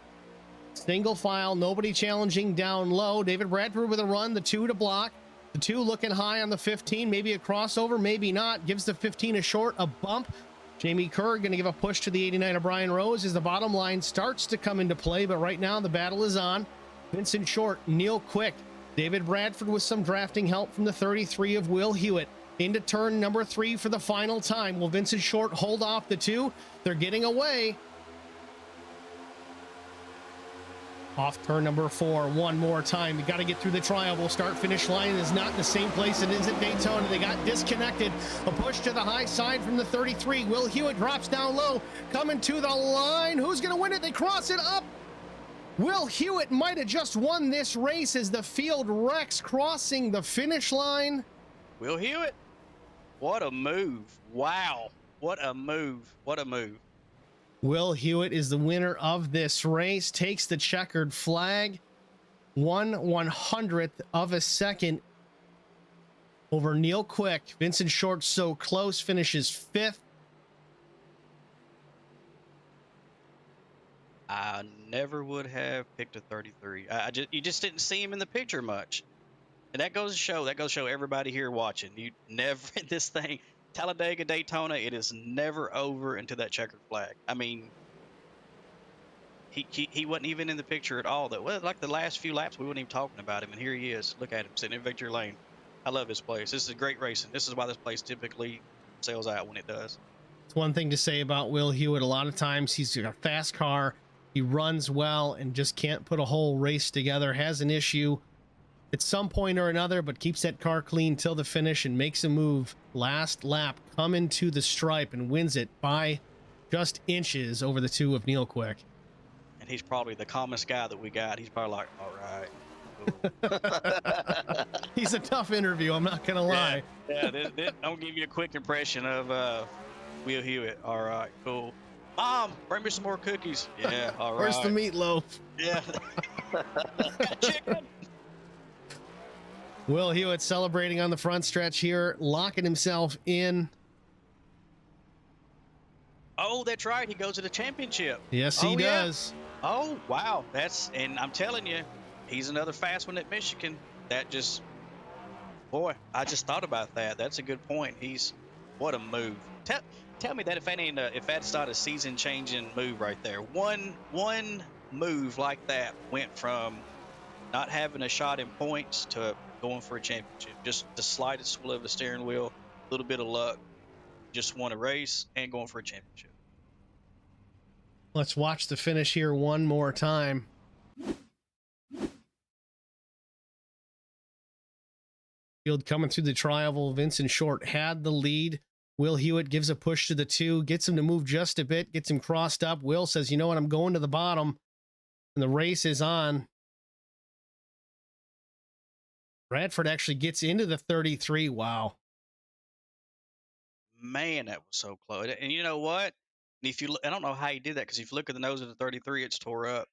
Single file, nobody challenging down low. David Bradford with a run, the 2 to block. The 2 looking high on the 15, maybe a crossover, maybe not. Gives the 15 a short, a bump. Jamie Kerr going to give a push to the 89 of Brian Rose as the bottom line starts to come into play, but right now the battle is on. Vincent Short, Neil Quick, David Bradford with some drafting help from the 33 of Will Hewitt. Into turn number 3 for the final time. Will Vincent Short hold off the 2? They're getting away. Off turn number 4 one more time. You got to get through the triangle. Start finish line is not in the same place it is at Daytona. They got disconnected. A push to the high side from the 33. Will Hewitt drops down low. Coming to the line. Who's going to win it? They cross it up. Will Hewitt might have just won this race as the field wrecks crossing the finish line. Will Hewitt? What a move. Wow. What a move. What a move. Will Hewitt is the winner of this race, takes the checkered flag, 1/100th of a second over Neil Quick. Vincent Short so close, finishes 5th. I never would have picked a 33. You just didn't see him in the picture much. And that goes to show everybody here watching. You never this thing, Talladega, Daytona, it is never over until that checkered flag. I mean, he wasn't even in the picture at all. That well, like the last few laps, we weren't even talking about him, and here he is. Look at him sitting in victory lane. I love this place. This is great racing. This is why this place typically sells out when it does. It's one thing to say about Will Hewitt. A lot of times he's got a fast car, he runs well, and just can't put a whole race together. Has an issue at some point or another, but keeps that car clean till the finish and makes a move. Last lap, coming to the stripe and wins it by just inches over the 2 of Neil Quick. And he's probably the calmest guy that we got. He's probably like, all right. Cool. He's a tough interview, I'm not gonna lie. Yeah, I'll give you a quick impression of Will Hewitt. All right, cool. Mom, bring me some more cookies. Yeah, all right. Where's the meatloaf? Yeah. Got chicken. Will Hewitt celebrating on the front stretch here, locking himself in. Oh, that's right. He goes to the championship. Yes, he does. Yeah. Oh, wow. And I'm telling you, he's another fast one at Michigan. That just, boy, I just thought about that. That's a good point. What a move. Tell me that if that's not a season-changing move right there. One move like that went from not having a shot in points to going for a championship. Just the slightest swivel of the steering wheel, a little bit of luck. Just won a race and going for a championship. Let's watch the finish here one more time. Field coming through the tri-oval. Vincent Short had the lead. Will Hewitt gives a push to the 2, gets him to move just a bit, gets him crossed up. Will says, you know what, I'm going to the bottom. And the race is on. Bradford actually gets into the 33. Wow. Man, that was so close. And you know what? If you, I don't know how he did that, because if you look at the nose of the 33, it's tore up.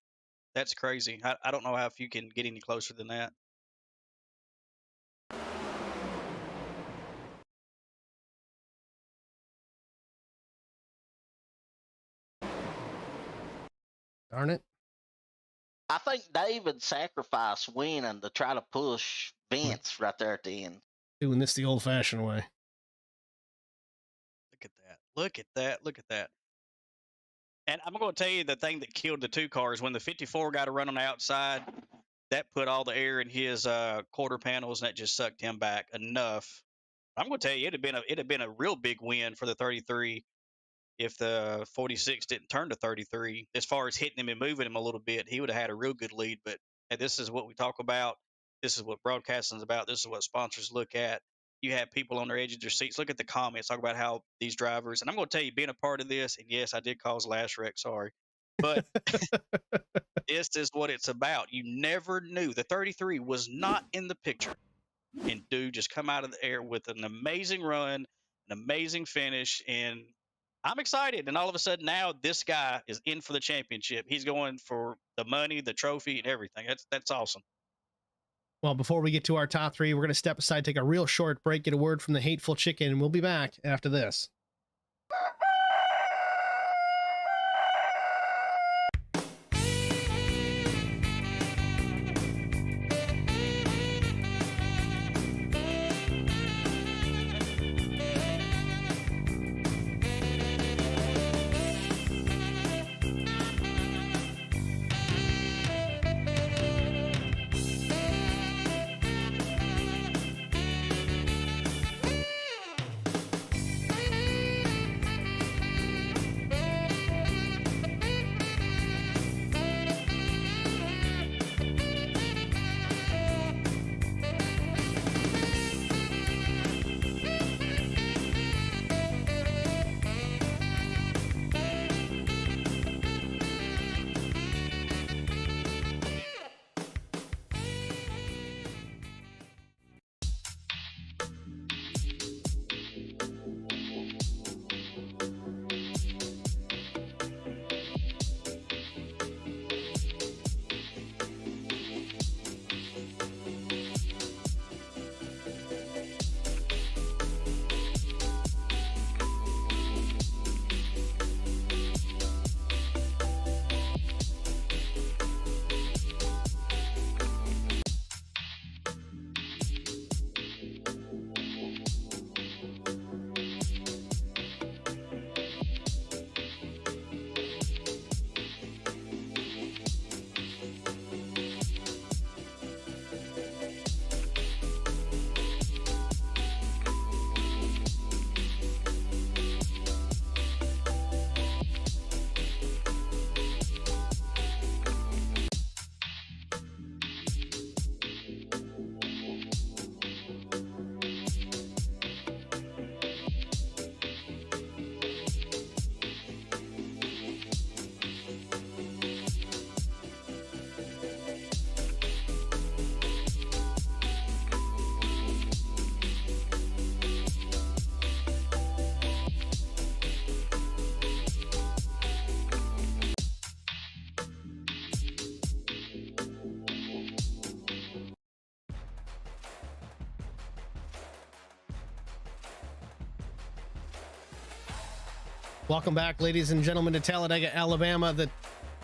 That's crazy. I don't know how if you can get any closer than that. Darn it. I think David sacrificed winning to try to push Vince right there at the end. Doing this the old-fashioned way. Look at that. Look at that. Look at that. And I'm going to tell you the thing that killed the 2 cars, when the 54 got to run on the outside, that put all the air in his quarter panels, and that just sucked him back enough. I'm going to tell you, it'd have been a real big win for the 33 if the 46 didn't turn to 33. As far as hitting him and moving him a little bit, he would have had a real good lead. But hey, this is what we talk about. This is what broadcasting is about. This is what sponsors look at. You have people on their edge of their seats. Look at the comments. Talk about how these drivers, and I'm going to tell you, being a part of this, and yes, I did cause last wreck, sorry. But this is what it's about. You never knew. The 33 was not in the picture. And dude just come out of the air with an amazing run, an amazing finish, and I'm excited. And all of a sudden now this guy is in for the championship. He's going for the money, the trophy, and everything. That's awesome. Well, before we get to our top 3, we're going to step aside, take a real short break, get a word from the Hateful Chicken, and we'll be back after this. Welcome back, ladies and gentlemen, to Talladega, Alabama. The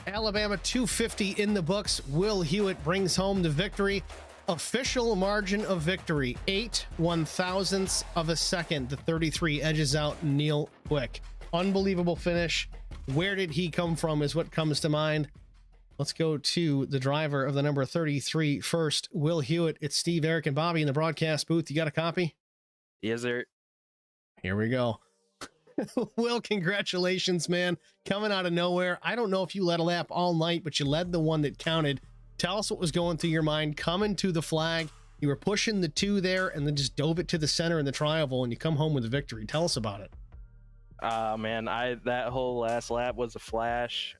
Alabama 250 in the books. Will Hewitt brings home the victory. Official margin of victory, 8/1000ths of a second. The 33 edges out Neil Quick. Unbelievable finish. Where did he come from is what comes to mind. Let's go to the driver of the number 33 first, Will Hewitt. It's Steve, Eric, and Bobby in the broadcast booth. You got a copy? Yes, sir. Here we go. Will, congratulations, man. Coming out of nowhere. I don't know if you led a lap all night, but you led the one that counted. Tell us what was going through your mind coming to the flag. You were pushing the 2 there and then just dove it to the center in the tri-oval, and you come home with a victory. Tell us about it. Man, that whole last lap was a flash.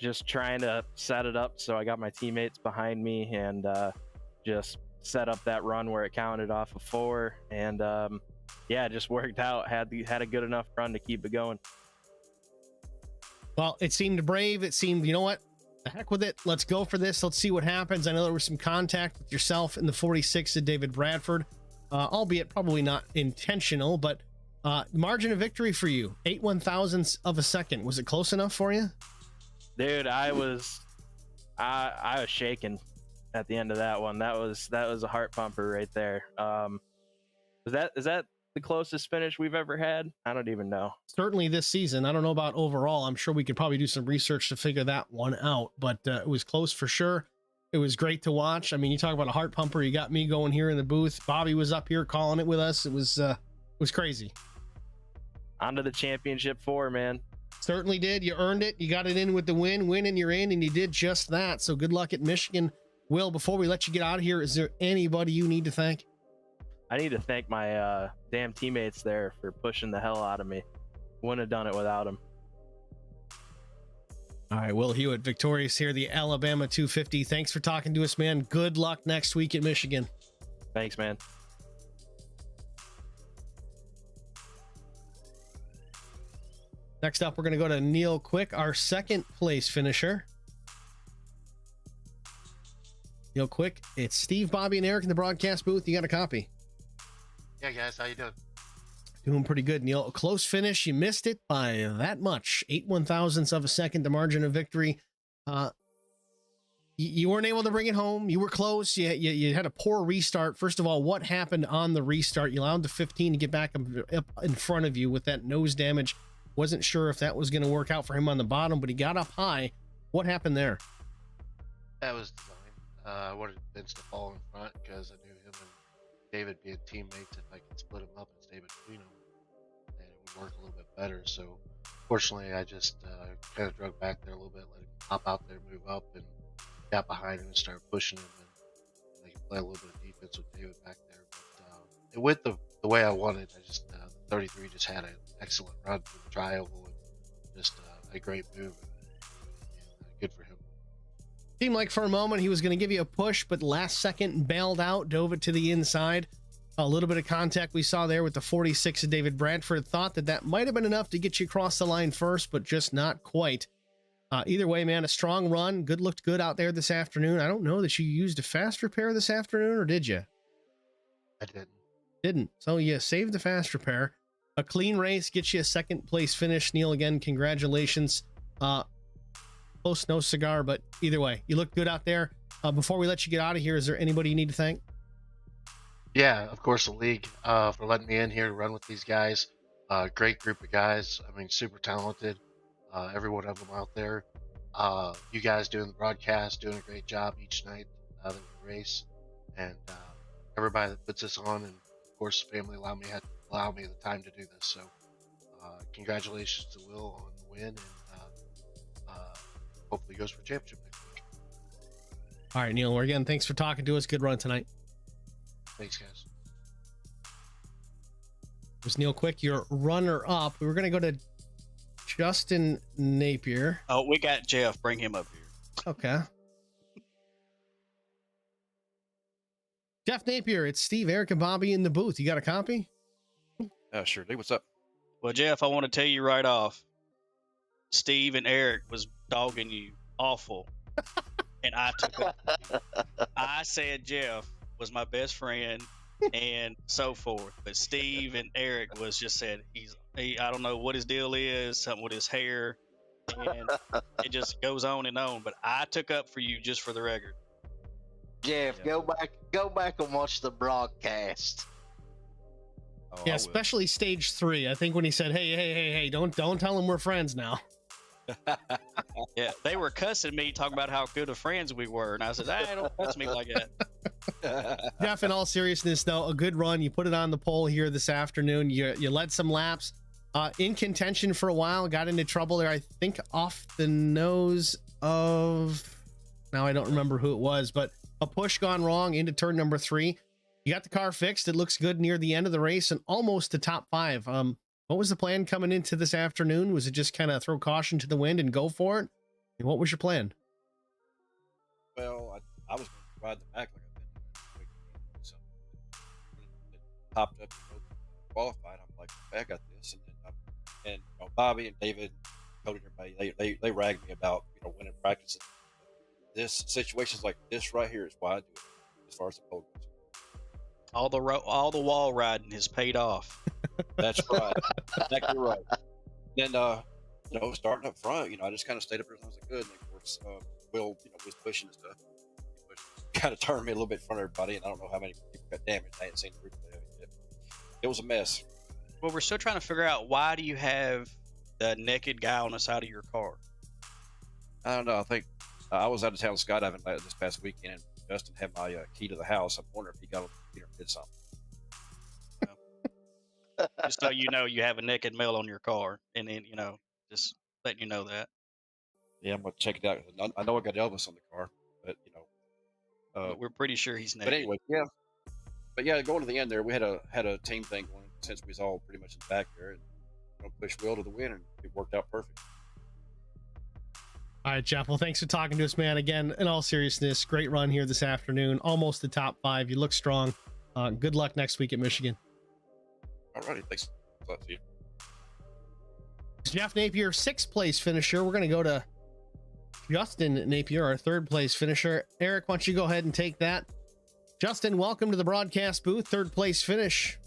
Just trying to set it up so I got my teammates behind me and just set up that run where it counted off of 4. And yeah, it just worked out. Had a good enough run to keep it going. Well, it seemed brave. It seemed, you know what? The heck with it. Let's go for this. Let's see what happens. I know there was some contact with yourself in the 46 of David Bradford, albeit probably not intentional, but margin of victory for you, 8/1000ths of a second. Was it close enough for you? Dude, I was shaking at the end of that one. That was a heart pumper right there. Is that the closest finish we've ever had? I don't even know. Certainly this season. I don't know about overall. I'm sure we could probably do some research to figure that one out, but it was close for sure. It was great to watch. I mean, you talk about a heart pumper. You got me going here in the booth. Bobby was up here calling it with us. It was crazy. On to the championship 4, man. Certainly did. You earned it. You got it in with the win and you're in, and you did just that. So good luck at Michigan. Will, before we let you get out of here, is there anybody you need to thank? I need to thank my damn teammates there for pushing the hell out of me. Wouldn't have done it without them. All right, Will Hewitt, victorious here, the Alabama 250. Thanks for talking to us, man. Good luck next week at Michigan. Thanks, man. Next up, we're going to go to Neil Quick, our second place finisher. Neil Quick, it's Steve, Bobby, and Eric in the broadcast booth. You got a copy? Yeah, guys, how you doing? Doing pretty good, Neil. A close finish. You missed it by that much. 8/1000ths of a second, the margin of victory. You weren't able to bring it home. You were close. You had a poor restart. First of all, what happened on the restart? You allowed the 15 to get back up in front of you with that nose damage. Wasn't sure if that was going to work out for him on the bottom, but he got up high. What happened there? That was design. I wanted Vince to fall in front because I knew him and David being teammates. If I could split them up and stay between them, then it would work a little bit better. So, fortunately, I just kind of drug back there a little bit, let him hop out there, move up, and got behind him and started pushing him. And I could play a little bit of defense with David back there. But it went the way I wanted. I just the 33 just had an excellent run for the tri-oval and just a great move. And good for him. Seemed like for a moment he was going to give you a push, but last second bailed out, dove it to the inside. A little bit of contact we saw there with the 46 of David Bradford. Thought that might have been enough to get you across the line first, but just not quite. Either way, man, a strong run. Looked good out there this afternoon. I don't know that you used a fast repair this afternoon, or did you? I didn't. Didn't. So you saved the fast repair. A clean race gets you a second place finish. Neil, again, congratulations. Close, no cigar, but either way, you look good out there. Before we let you get out of here, is there anybody you need to thank? Yeah, of course, the league for letting me in here to run with these guys. Great group of guys. I mean, super talented. Every one of them out there. You guys doing the broadcast, doing a great job each night that we race, and everybody that puts this on, and of course, the family allow me the time to do this. So, congratulations to Will on the win, and hopefully goes for championship next week. All right, Neil, again, thanks for talking to us. Good run tonight. Thanks, guys. It was Neil Quick, your runner-up. We were going to go to Justin Napier. Oh, we got Jeff. Bring him up here. Okay. Jeff Napier, it's Steve, Eric, and Bobby in the booth. You got a copy? Sure do. What's up? Well, Jeff, I want to tell you right off, Steve and Eric was dogging you awful. And I said Jeff was my best friend. and so forth. But Steve and Eric was just said I don't know what his deal is, something with his hair, and it just goes on and on. But I took up for you just for the record. Jeff, Yeah. go back and watch the broadcast. Oh, I Yeah, will. especially stage 3. I think when he said, "Hey, don't tell him we're friends now." Yeah, they were cussing me, talking about how good of friends we were, and I said, "Hey, don't cuss me like that." Jeff, in all seriousness, though, a good run. You put it on the pole here this afternoon. You led some laps, in contention for a while. Got into trouble there, I think, off the nose of. Now I don't remember who it was, but a push gone wrong into turn number 3. You got the car fixed. It looks good near the end of the race and almost to top 5. What was the plan coming into this afternoon? Was it just kind of throw caution to the wind and go for it? And what was your plan? Well, I was going to ride the back like I've been doing. So when it popped up and qualified, I'm like, okay, I got this. And Bobby and David, told everybody, they ragged me about winning practices. This situations like this right here is why I do it. As far as the pole goes. All the wall riding has paid off. That's right. Exactly right. Then, starting up front, I just kind of stayed up there as long as I could. And of course, Will, was pushing and stuff. Kind of turned me a little bit in front of everybody, and I don't know how many people got damaged. I hadn't seen the replay of it yet. It was a mess. Well, we're still trying to figure out, why do you have the naked guy on the side of your car? I don't know. I think I was out of town skydiving this past weekend, and Justin had my key to the house. I'm wondering if he got on the computer and did something. Just so you know, you have a naked male on your car, and then just letting you know that. Yeah, I'm gonna check it out. I know I got Elvis on the car, but But we're pretty sure he's naked. But anyway, yeah. But yeah, going to the end there, we had a team thing going since we was all pretty much in the back there, and push Will to the win, and it worked out perfect. All right, Jeff. Well, thanks for talking to us, man. Again, in all seriousness, great run here this afternoon. Almost the top 5. You look strong. Good luck next week at Michigan. All righty, thanks. See you. Jeff Napier, 6th place finisher. We're going to go to Justin Napier, our 3rd place finisher. Eric, why don't you go ahead and take that? Justin, welcome to the broadcast booth. 3rd place finish.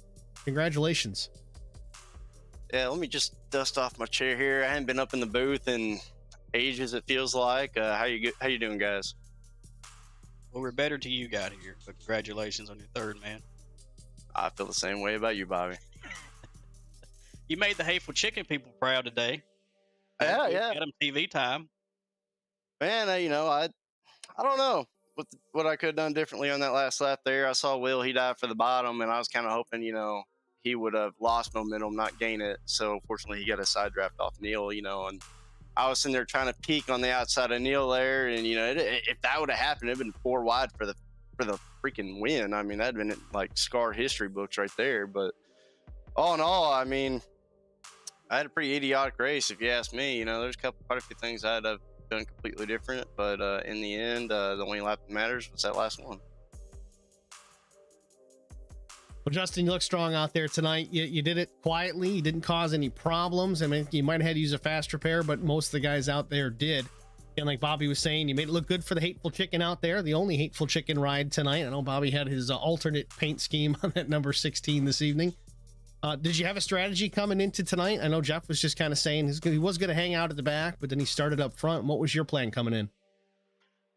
Congratulations. Yeah, let me just dust off my chair here. I haven't been up in the booth in ages, it feels like. How you doing, guys? Well, we're better to you got here, but congratulations on your 3rd, man. I feel the same way about you, Bobby. You made the Hateful Chicken people proud today. Yeah. Got them TV time. Man, I don't know what I could have done differently on that last lap there. I saw Will, he dived for the bottom, and I was kind of hoping, he would have lost momentum, not gain it. So fortunately, he got a side draft off Neil, and I was sitting there trying to peek on the outside of Neil there, and if that would have happened, it'd been 4 wide for the freaking win. I mean, that'd been like scarred history books right there. But all in all, I mean, I had a pretty idiotic race, if you ask me. There's quite a few things I'd have done completely different, but in the end, the only lap that matters was that last one. Well, Justin, you look strong out there tonight. You did it quietly. You didn't cause any problems. I mean, you might have had to use a fast repair, but most of the guys out there did. And like Bobby was saying, you made it look good for the Hateful Chicken out there, the only Hateful Chicken ride tonight. I know Bobby had his alternate paint scheme on that number 16 this evening. Did you have a strategy coming into tonight? I know Jeff was just kind of saying he was going to hang out at the back, but then he started up front. What was your plan coming in?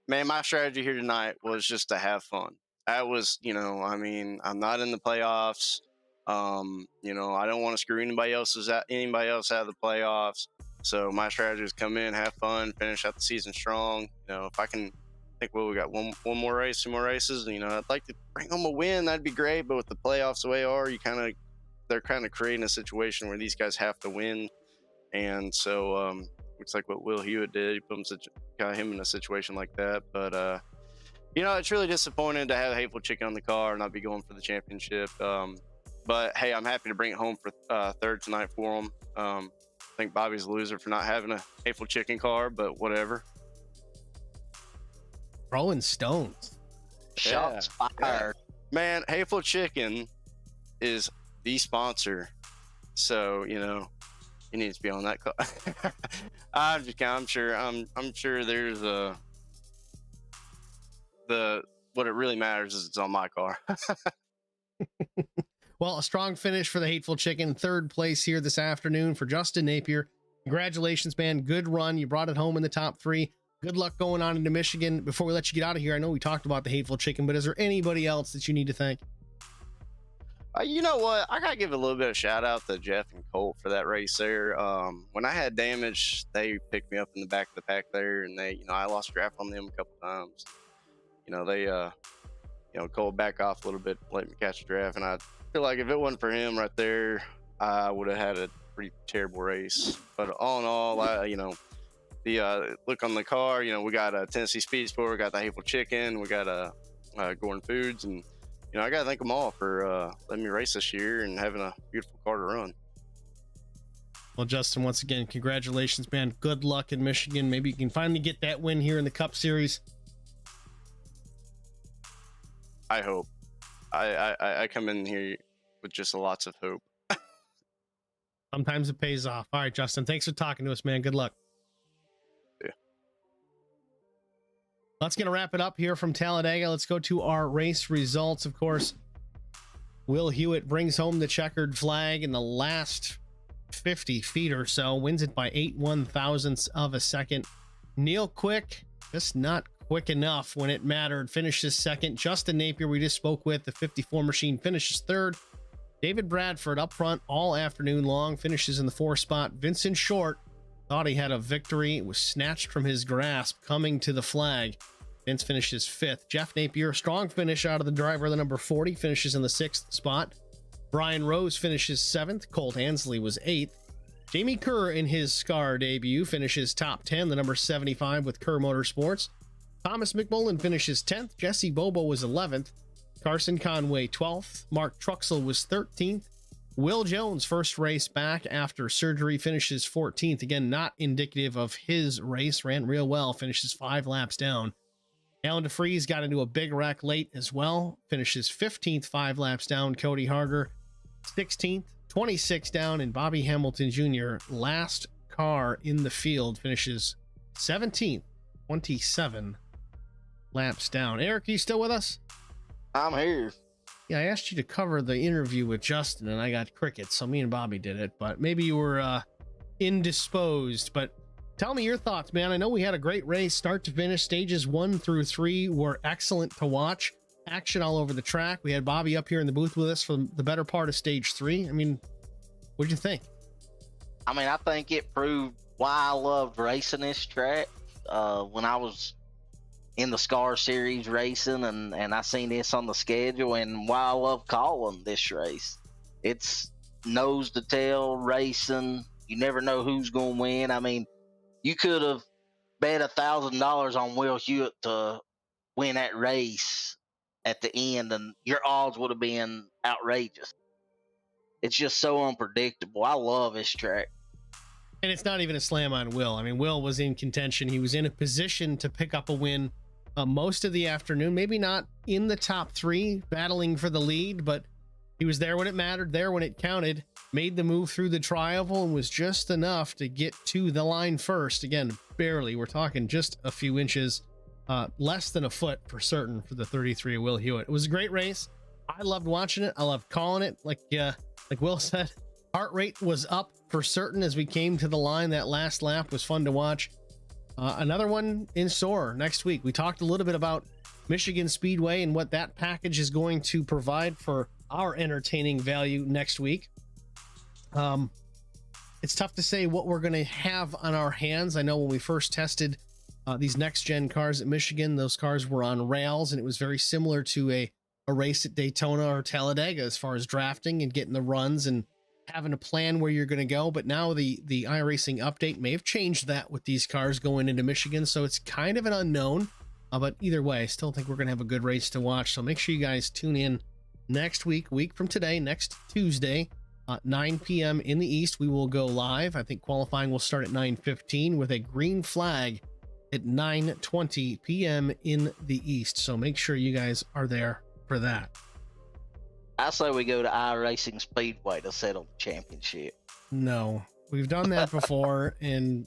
Man, my strategy here tonight was just to have fun. That was, I'm not in the playoffs. I don't want to screw anybody else out of the playoffs. So my strategy is come in, have fun, finish out the season strong. If I can, we got one more race, 2 more races. I'd like to bring home a win. That'd be great. But with the playoffs the way they are, they're kind of creating a situation where these guys have to win. And so looks like what Will Hewitt did. He got him in a situation like that. But it's really disappointing to have Hateful Chicken on the car and not be going for the championship. But hey, I'm happy to bring it home for 3rd tonight for him. I think Bobby's a loser for not having a Hateful Chicken car, but whatever. Throwing stones. Shots fired. Man, Hateful Chicken is the sponsor, so he needs to be on that car. I'm sure there's what it really matters is it's on my car. Well, a strong finish for the Hateful Chicken. Third place here this afternoon for Justin Napier. Congratulations, man. Good run. You brought it home in the top 3. Good luck going on into Michigan. Before we let you get out of here, I know we talked about the Hateful Chicken, but is there anybody else that you need to thank? You know what? I gotta give a little bit of shout out to Jeff and Colt for that race there. When I had damage, they picked me up in the back of the pack there, and they, I lost draft on them a couple times. They, Colt back off a little bit, let me catch a draft, and I feel like if it wasn't for him right there, I would have had a pretty terrible race. But all in all, the look on the car, we got a Tennessee Speed Sport, we got the Hateful Chicken, we got Gordon Foods, and I gotta thank them all for letting me race this year and having a beautiful car to run. Well, Justin, once again, congratulations, man. Good luck in Michigan. Maybe you can finally get that win here in the Cup Series. I hope. I come in here with just lots of hope. Sometimes it pays off. All right, Justin, thanks for talking to us, man. Good luck. Yeah. Let's get to wrap it up here from Talladega. Let's go to our race results. Of course, Will Hewitt brings home the checkered flag in the last 50 feet or so, wins it by 8/1000ths of a second. Neil Quick, just not quick enough when it mattered, finishes second. Justin Napier, we just spoke with, the 54 machine, finishes third. David Bradford up front all afternoon long, finishes in the 4th spot. Vincent Short thought he had a victory. It was snatched from his grasp coming to the flag. Vince finishes 5th. Jeff Napier, strong finish out of the driver, the number 40, finishes in the 6th spot. Brian Rose finishes 7th. Colt Ansley was 8th. Jamie Kerr in his SCAR debut finishes top 10, the number 75 with Kerr Motorsports. Thomas McMullen finishes 10th. Jesse Bobo was 11th. Carson Conway 12th. Mark Truxell was 13th. Will Jones, first race back after surgery, finishes 14th. Again, not indicative of his race. Ran real well, finishes 5 laps down. Alan DeFries got into a big wreck late as well. Finishes 15th, 5 laps down. Cody Harger 16th, 26 down. And Bobby Hamilton Jr., last car in the field, finishes 17th, 27 laps down. Eric, are you still with us? I'm here. Yeah, I asked you to cover the interview with Justin, and I got crickets, so me and Bobby did it. But maybe you were indisposed. But tell me your thoughts, man. I know we had a great race, start to finish. Stages 1 through 3 were excellent to watch. Action all over the track. We had Bobby up here in the booth with us for the better part of stage 3. I mean, what'd you think? I think it proved why I loved racing this track. When I was in the SCAR series racing and I seen this on the schedule, and why I love calling this race. It's nose to tail racing. You never know who's going to win. You could have bet $1,000 on Will Hewitt to win that race at the end, and your odds would have been outrageous. It's just so unpredictable. I love this track. And it's not even a slam on Will. Will was in contention. He was in a position to pick up a win most of the afternoon. Maybe not in the top 3, battling for the lead, but he was there when it mattered, there when it counted, made the move through the tri-oval, and was just enough to get to the line first. Again, barely. We're talking just a few inches, less than a foot for certain for the 33 of Will Hewitt. It was a great race. I loved watching it. I loved calling it. Like Will said, heart rate was up for certain as we came to the line. That last lap was fun to watch. Another one in store next week. We talked a little bit about Michigan Speedway and what that package is going to provide for our entertaining value next week. It's tough to say what we're going to have on our hands. I know when we first tested these next gen cars at Michigan, those cars were on rails, and it was very similar to a race at Daytona or Talladega as far as drafting and getting the runs and having a plan where you're going to go. But now the iRacing update may have changed that with these cars going into Michigan, so it's kind of an unknown. But either way, I still think we're going to have a good race to watch. So make sure you guys tune in next week from today, next Tuesday, 9 p.m. in the East. We will go live. I think qualifying will start at 9:15 with a green flag at 9:20 p.m. in the East. So make sure you guys are there for that. I say we go to iRacing Speedway to settle the championship. No, we've done that before, and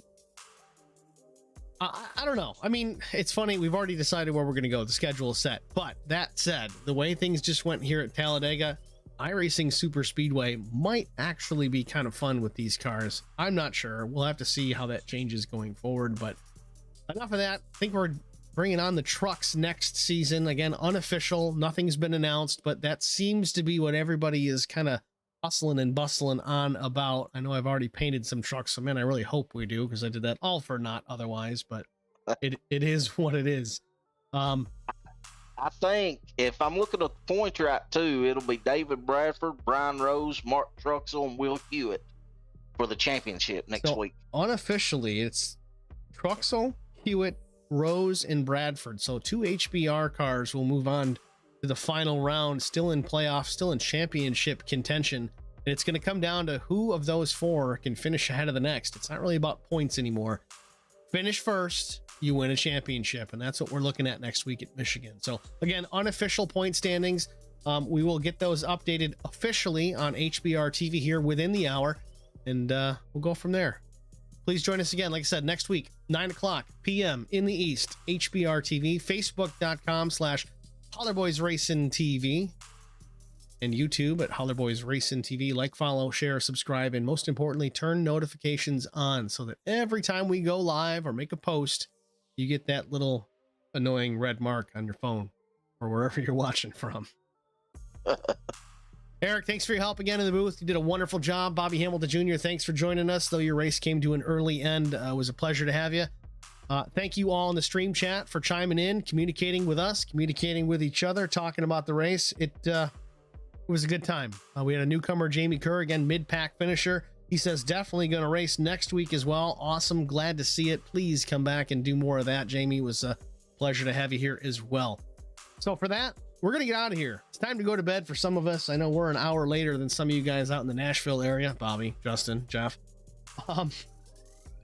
I don't know. I mean, it's funny. We've already decided where we're going to go. The schedule is set. But that said, the way things just went here at Talladega, iRacing Super Speedway might actually be kind of fun with these cars. I'm not sure. We'll have to see how that changes going forward. But enough of that. I think we're bringing on the trucks next season. Again, unofficial. Nothing's been announced, but that seems to be what everybody is kind of hustling and bustling on about. I know I've already painted some trucks. So, man, I really hope we do, because I did that all for naught otherwise, but it is what it is. I think if I'm looking at the points right too, it'll be David Bradford, Brian Rose, Mark Truxell, and Will Hewitt for the championship next week. Unofficially, it's Truxell, Hewitt, Rose, and Bradford. So 2 HBR cars will move on to the final round, still in playoffs, still in championship contention. And it's going to come down to who of those 4 can finish ahead of the next. It's not really about points anymore. Finish first, you win a championship. And that's what we're looking at next week at Michigan. So again, unofficial point standings. We will get those updated officially on HBR TV here within the hour. And we'll go from there. Please join us again, like I said, next week, 9:00 p.m. in the East, HBR TV, facebook.com/HollerBoys Racing TV, and YouTube at HollerBoys Racing TV. Like, follow, share, subscribe, and most importantly, turn notifications on so that every time we go live or make a post, you get that little annoying red mark on your phone or wherever you're watching from. Eric, thanks for your help again in the booth. You did a wonderful job. Bobby Hamilton Jr., thanks for joining us, though your race came to an early end. It was a pleasure to have you. Thank you all in the stream chat for chiming in, communicating with us, communicating with each other, talking about the race. It was a good time. We had a newcomer, Jamie Kerr, again, mid-pack finisher. He says definitely going to race next week as well. Awesome. Glad to see it. Please come back and do more of that. Jamie, it was a pleasure to have you here as well. So for that, we're going to get out of here. It's time to go to bed for some of us. I know we're an hour later than some of you guys out in the Nashville area. Bobby, Justin, Jeff.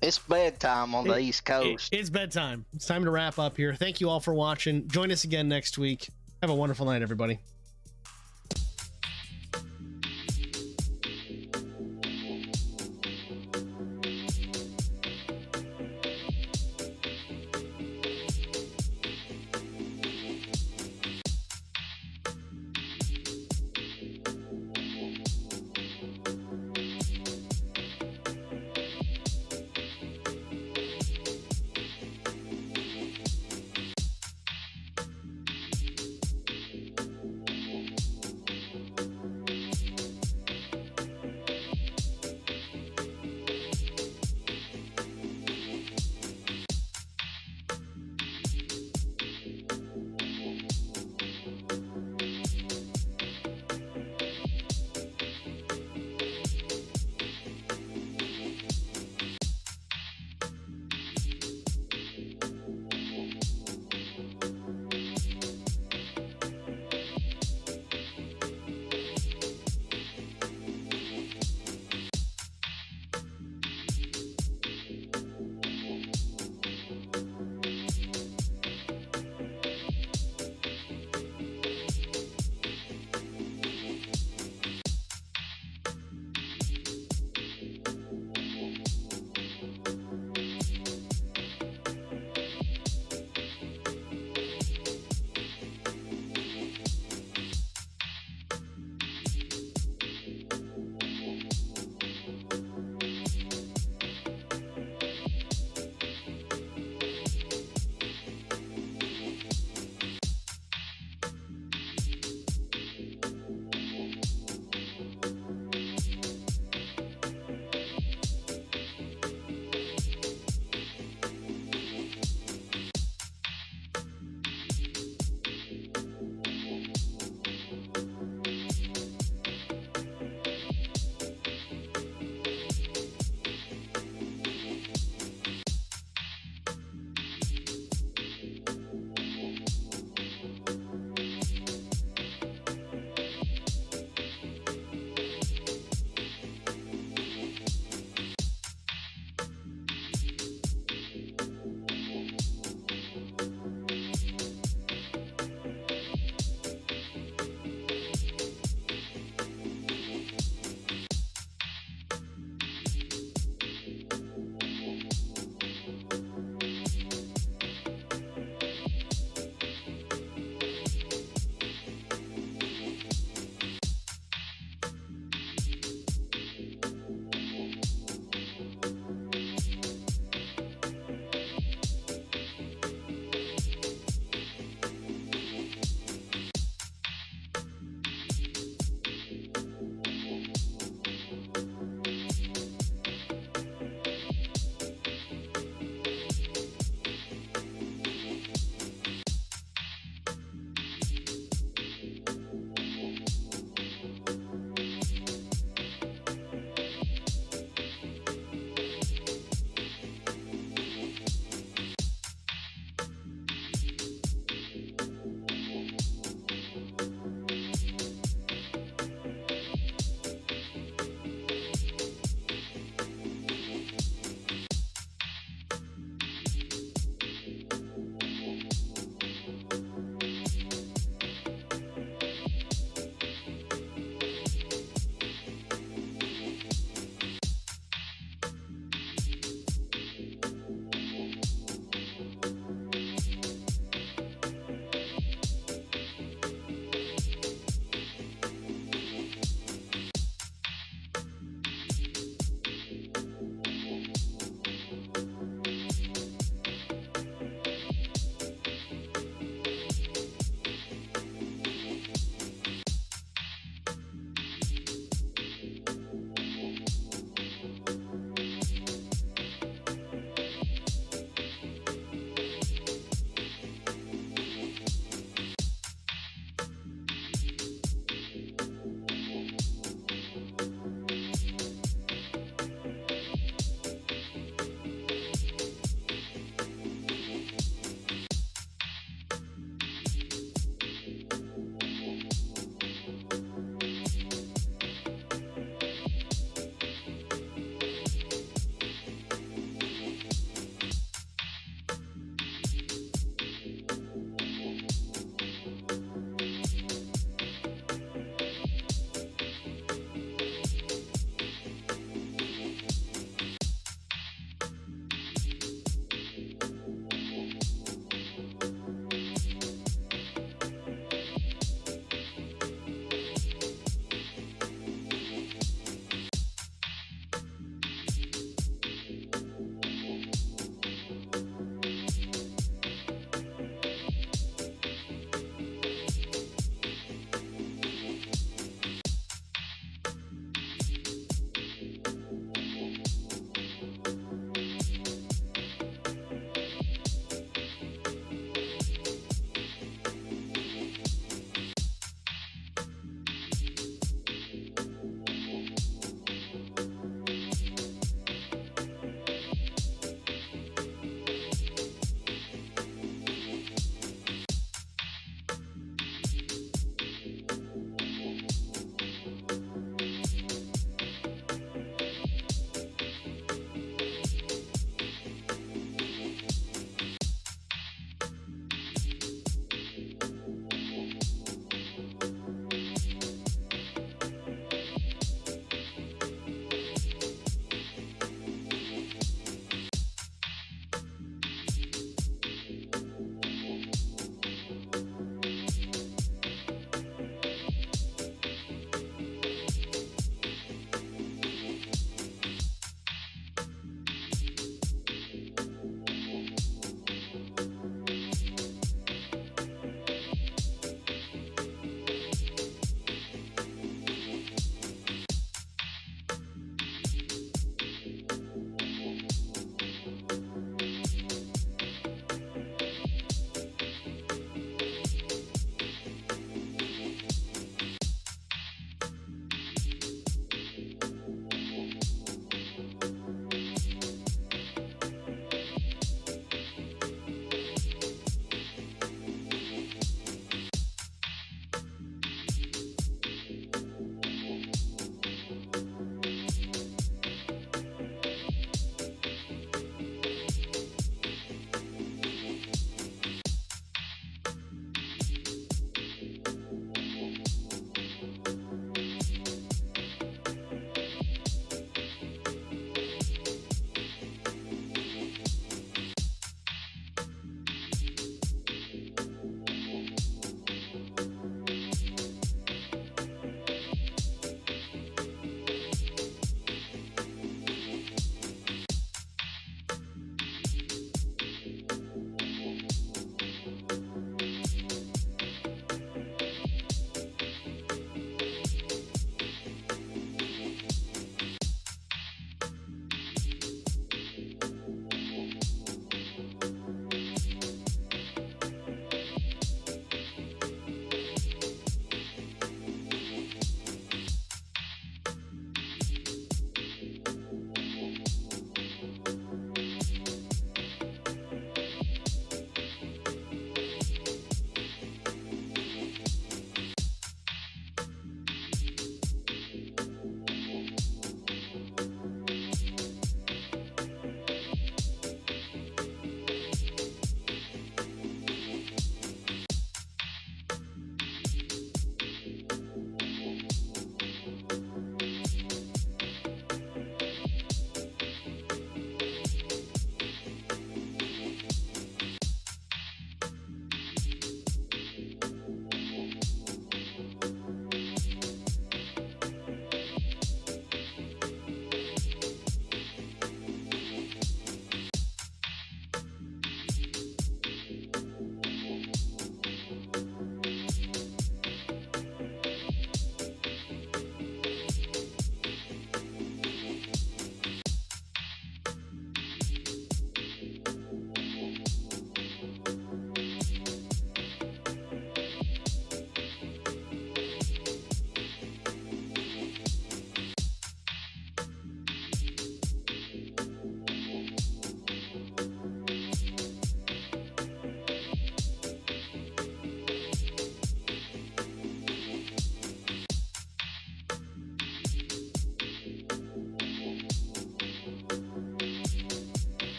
It's bedtime on the East Coast. It's bedtime. It's time to wrap up here. Thank you all for watching. Join us again next week. Have a wonderful night, everybody.